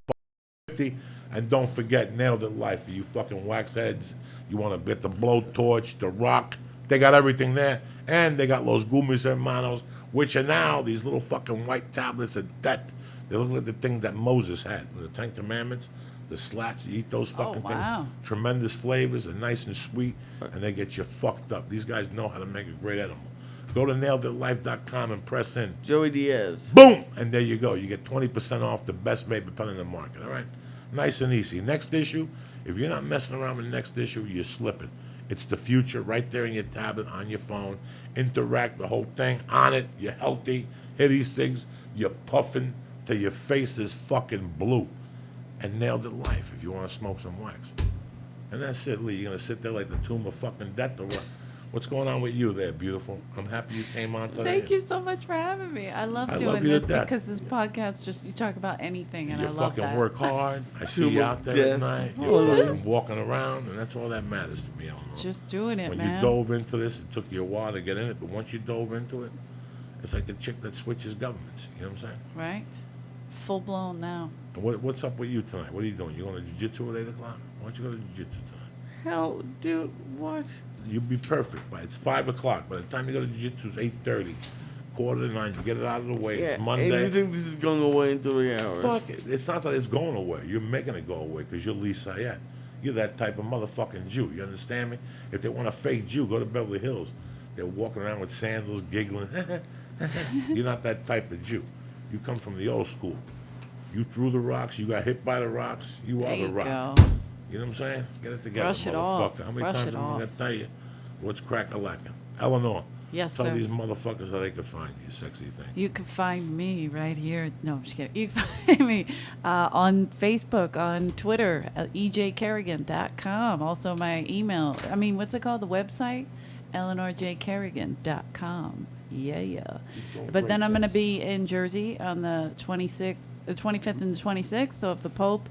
50. And don't forget, Nailed It Life for you fucking wax heads. You want to get the blowtorch, the rock. They got everything there. And they got Los Gumis Hermanos, which are now these little fucking white tablets of death. They look like the thing that Moses had, the Ten Commandments, the slats. You eat those fucking wow. things. Tremendous flavors, they're nice and sweet, and they get you fucked up. These guys know how to make a great animal. Go to naileditlife.com and press in. Joey Diaz. Boom! And there you go. You get 20% off the best vapor pen in the market, all right? Nice and easy. Next issue, if you're not messing around with next issue, you're slipping. It's the future right there in your tablet, on your phone. Interact the whole thing on it. You're healthy. Hit these things. You're puffing till your face is fucking blue. And Nailed It Life if you want to smoke some wax. And that's it, Lee. You're going to sit there like the tomb of fucking death or what? What's going on with you there, beautiful? I'm happy you came on today. Thank you so much for having me. I love doing love you to this death. because this podcast just you talk about anything, and You I love fucking that. work hard. I see you out there at night. You're fucking walking around, and that's all that matters to me, Eleanor. Just doing it, when man. you dove into this, it took you a while to get in it, but once you dove into it, it's like a chick that switches governments. You know what I'm saying? Right? Full blown now. And what's up with you tonight? What are you doing? You going to jiu-jitsu at 8 o'clock? Why don't you go to jiu-jitsu tonight? Hell, dude, what? You'll be perfect. It's 5 o'clock. By the time you go to jiu-jitsu, it's 8:30. 8:45. You get it out of the way. It's Monday. And you think this is going away in 3 hours? Fuck it. It's not that it's going away. You're making it go away because you're Lee Syatt. You're that type of motherfucking Jew. You understand me? If they want a fake Jew, go to Beverly Hills. They're walking around with sandals, giggling. You're not that type of Jew. You come from the old school. You threw the rocks. You got hit by the rocks. You are There the you rock. go. You know what I'm saying? Get it together, Brush it motherfucker. off. How many Brush times it am I off. going to tell you what's crack-a-lacking? Eleanor, Yes, tell sir. these motherfuckers how they can find you, sexy thing. You can find me right here. No, I'm just kidding. You can find me on Facebook, on Twitter, at ejkerrigan.com. Also, my email. What's it called? The website? eleanorjkerrigan.com. Yeah. But then I'm going to be in Jersey on the 25th and the 26th. So if the Pope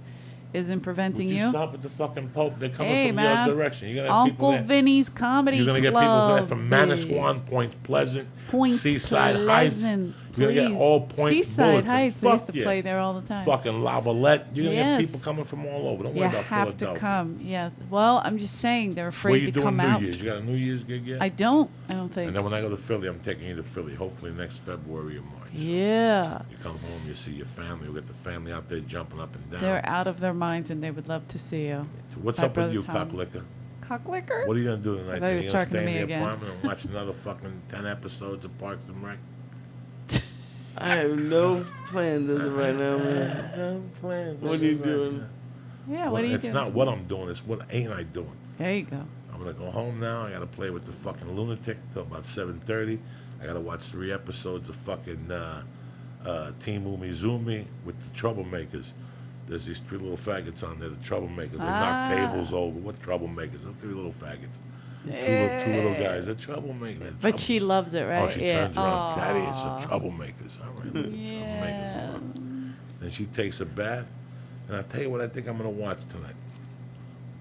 isn't preventing Would you you. stop at the fucking Pope? They're coming Hey, from man. your direction. You're gonna have people Uncle there. Vinny's Comedy You're gonna get Club. people from Manasquan, Point Pleasant, Point Seaside Pleasant, Heights. You're gonna get please. all Point Seaside Bullets. Heights. I used to play there all the time. Fucking Lavalette. You're gonna Yes. get people coming from all over. Don't You worry about have Philadelphia. to come. Yes. Well, I'm just saying they're Where afraid you to doing come New out. Year's? You got a New Year's gig yet? I don't think. And then when I go to Philly, I'm taking you to Philly. Hopefully next February or March. Yeah. You come home, you see your family. You get the family out there jumping up and down. They're out of their minds and they would love to see you. What's My up with brother you, Tom. cocklicker? Cocklicker? What are you gonna do tonight? I thought he You was gonna talking to stay me in the again. apartment and watch another fucking 10 episodes of Parks and Rec? I have no plans as of right now, man. No plans. What are you doing? Yeah, what are you It's doing? not what I'm doing, it's what ain't I doing. There you go. I'm gonna go home now. I gotta play with the fucking lunatic till about 7:30. I gotta watch 3 episodes of fucking Team Umizumi with the Troublemakers. There's these 3 little faggots on there, the Troublemakers. They knock tables over. What Troublemakers? They're 3 little faggots. Two little guys. They're troublemakers. They're But she loves it, right? Oh, she turns around. Daddy, it's the Aw. troublemakers. All right, Yeah. troublemakers. Then she takes a bath, and I'll tell you what I think I'm gonna watch tonight.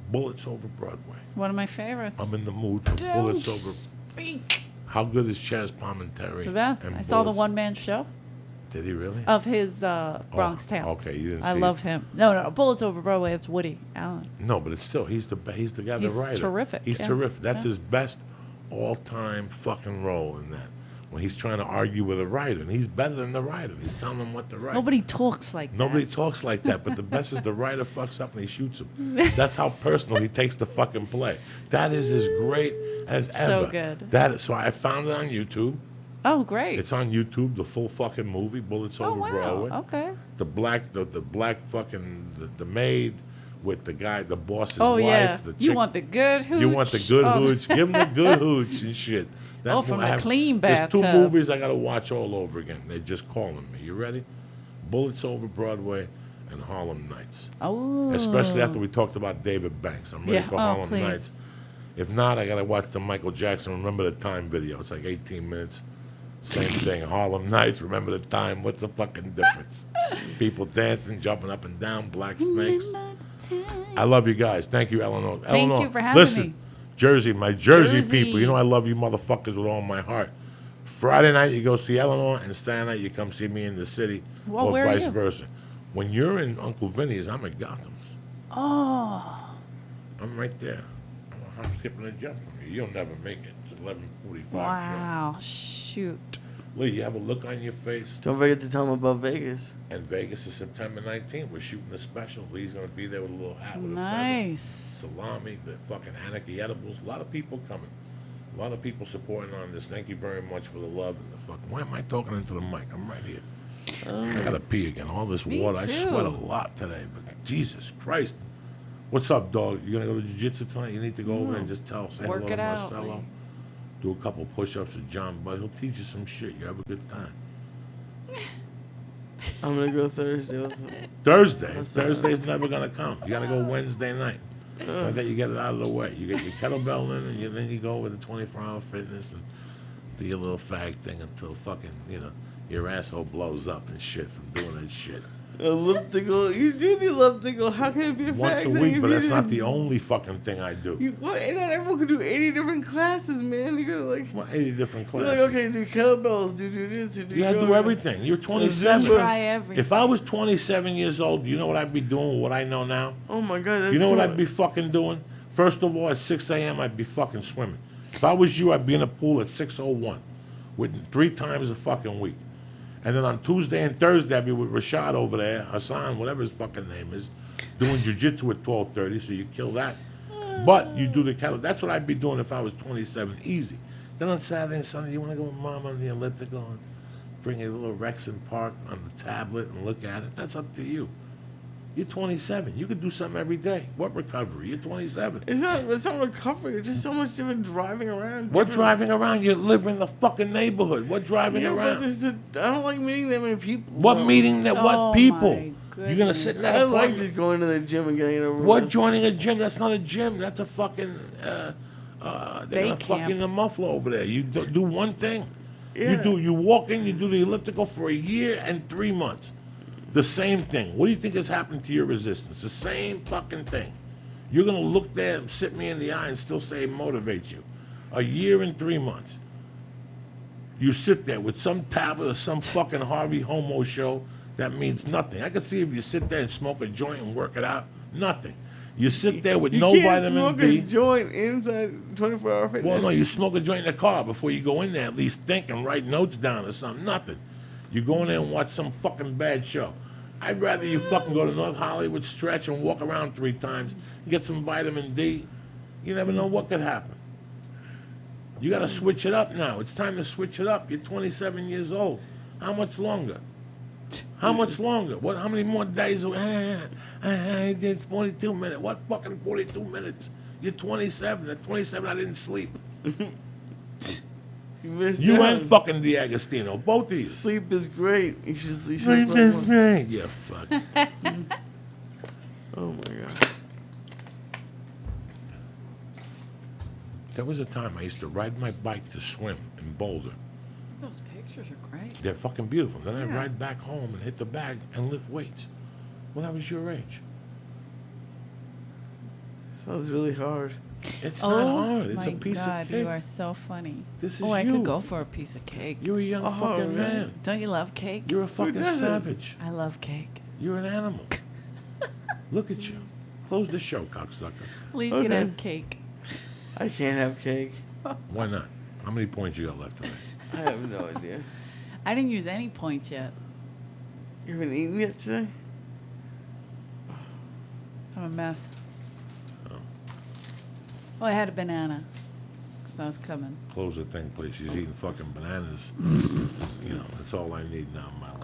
Bullets Over Broadway. One of my favorites. I'm in the mood for Don't Bullets Over. speak. How good is Chaz Palminteri? The best. and I saw the Bullets? one-man show Did he really? of his Bronx Tale. Okay, you didn't see I it. love him. No, Bullets Over Broadway. It's Woody Allen. No, but it's still he's the guy, He's the writer. terrific, He's yeah. terrific. That's Yeah. his best all-time fucking role in that. When he's trying to argue with a writer, and he's better than the writer. He's telling him what to write. Nobody talks like Nobody that. talks like that, but the best is the writer fucks up and he shoots him. That's how personal he takes the fucking play. That is as great as ever. good. So I found it on YouTube. Oh, great. It's on YouTube, the full fucking movie, Bullets Oh, Over wow. Broadway. Okay. The black fucking the maid with the guy, the boss's Oh, wife. yeah. The You chick- want the good hooch? You want the good Oh. hooch. Give him the good hooch and shit. Oh, from the clean There's two bathtub. movies I got to watch all over again. They're just calling me. You ready? Bullets Over Broadway and Harlem Nights. Oh. Especially after we talked about David Banks. I'm ready Yeah. for Oh, Harlem please. Nights. If not, I got to watch the Michael Jackson Remember the Time video. It's like 18 minutes. Same thing. Harlem Nights, Remember the Time. What's the fucking difference? People dancing, jumping up and down, black snakes. I love you guys. Thank you, Eleanor. Thank Eleanor, you for having listen, me. Jersey, my Jersey Jersey. people. You know I love you motherfuckers with all my heart. Friday night you go see Eleanor, and Saturday night you come see me in the city, Well, or where are vice you? versa. When you're in Uncle Vinny's, I'm at Gotham's. Oh. I'm right there. I'm a hop, skip, and a jump from you. You'll never make it. It's 11:45. Wow. Shoot. Lee, you have a look on your face. Don't forget to tell them about Vegas. And Vegas is September 19th. We're shooting a special. Lee's going to be there with a little hat with Nice. a feather. Salami, the fucking Hanukkah edibles. A lot of people coming. A lot of people supporting on this. Thank you very much for the love and the fucking. Why am I talking into the mic? I'm right here. I got to pee again. All this Me water. I too. sweat a lot today, but Jesus Christ. What's up, dog? You going to go to jiu-jitsu tonight? You need to go over and just say Work hello to it out, Marcelo. Lee. Do a couple push-ups with John Bud. He'll teach you some shit. You have a good time. I'm gonna go Thursday with him. Thursday's never gonna come. You gotta go Wednesday night. Like that, you get it out of the way. You get your kettlebell in, and then you go with the 24-hour fitness and do your little fag thing until fucking your asshole blows up and shit from doing that shit. Elliptical. You do the elliptical. How can it be a Once fact a that week, you but that's not didn't- the only fucking thing I do. What? And not everyone can do 80 different classes, man. You gotta like. Well, 80 different You're classes. like, okay, do kettlebells, do jujitsu, do You gotta do yoga. everything. You're 27. Try everything. If I was 27 years old, do you know what I'd be doing with what I know now? Oh my god, that's You know what too I'd be fucking doing? First of all, at 6 a.m., I'd be fucking swimming. If I was you, I'd be in a pool at 6:01, with 3 times a fucking week. And then on Tuesday and Thursday, I'd be with Rashad over there, Hassan, whatever his fucking name is, doing jiu-jitsu at 12:30, so you kill that. But you do the kettle. That's what I'd be doing if I was 27, easy. Then on Saturday and Sunday, you want to go with Mom on the elliptical and bring a little Rexon Park on the tablet and look at it. That's up to you. You're 27. You could do something every day. What recovery? You're 27. It's not recovery. It's just so much different driving around. What different- driving around? You live in the fucking neighborhood. What driving Yeah, but around? I don't like meeting that many people. What meeting that? Oh, What people? my You're gonna sit in that I like apartment? just going to the gym and getting it over What with. joining a gym? That's not a gym. That's a fucking. They're Day gonna fuck camp. you in the muffler over there. You do one thing. Yeah. You walk in. You do the elliptical for a year and 3 months. The same thing. What do you think has happened to your resistance? The same fucking thing. You're gonna look there, sit me in the eye, and still say it motivates you. A year and 3 months. You sit there with some tablet or some fucking Harvey Homo show that means nothing. I could see if you sit there and smoke a joint and work it out, nothing. You sit there with You no can't vitamin smoke D. a joint inside 24-hour fitness. Well, no, you smoke a joint in the car before you go in there. At least think and write notes down or something. Nothing. You go in there and watch some fucking bad show. I'd rather you fucking go to North Hollywood, stretch, and walk around 3 times, get some vitamin D. You never know what could happen. You got to switch it up now. It's time to switch it up. You're 27 years old. How much longer? How much longer? What? How many more days? I did 42 minutes. What fucking 42 minutes? You're 27. At 27, I didn't sleep. You missed You out. and fucking D'Agostino, both of you. Sleep is great. You should Sleep sleep is more. great. Yeah, fuck. Oh my god. There was a time I used to ride my bike to swim in Boulder. Those pictures are great. They're fucking beautiful. Then I'd Yeah. ride back home and hit the bag and lift weights when I was your age. That was really hard. It's not hard. It's my a piece God, of cake. you are so funny. This is I you. could go for a piece of cake. You're a young Oh, fucking really? man. Don't you love cake? You're a fucking doesn't? savage. I love cake. You're an animal. Look at you. Close the show, cocksucker. Please Okay. can have cake. I can't have cake. Why not? How many points you got left today? I have no idea. I didn't use any points yet. You haven't eaten yet today? I'm a mess. Oh. Well, I had a banana because I was coming. Close the thing, please. She's eating fucking bananas. You know, that's all I need now in my life.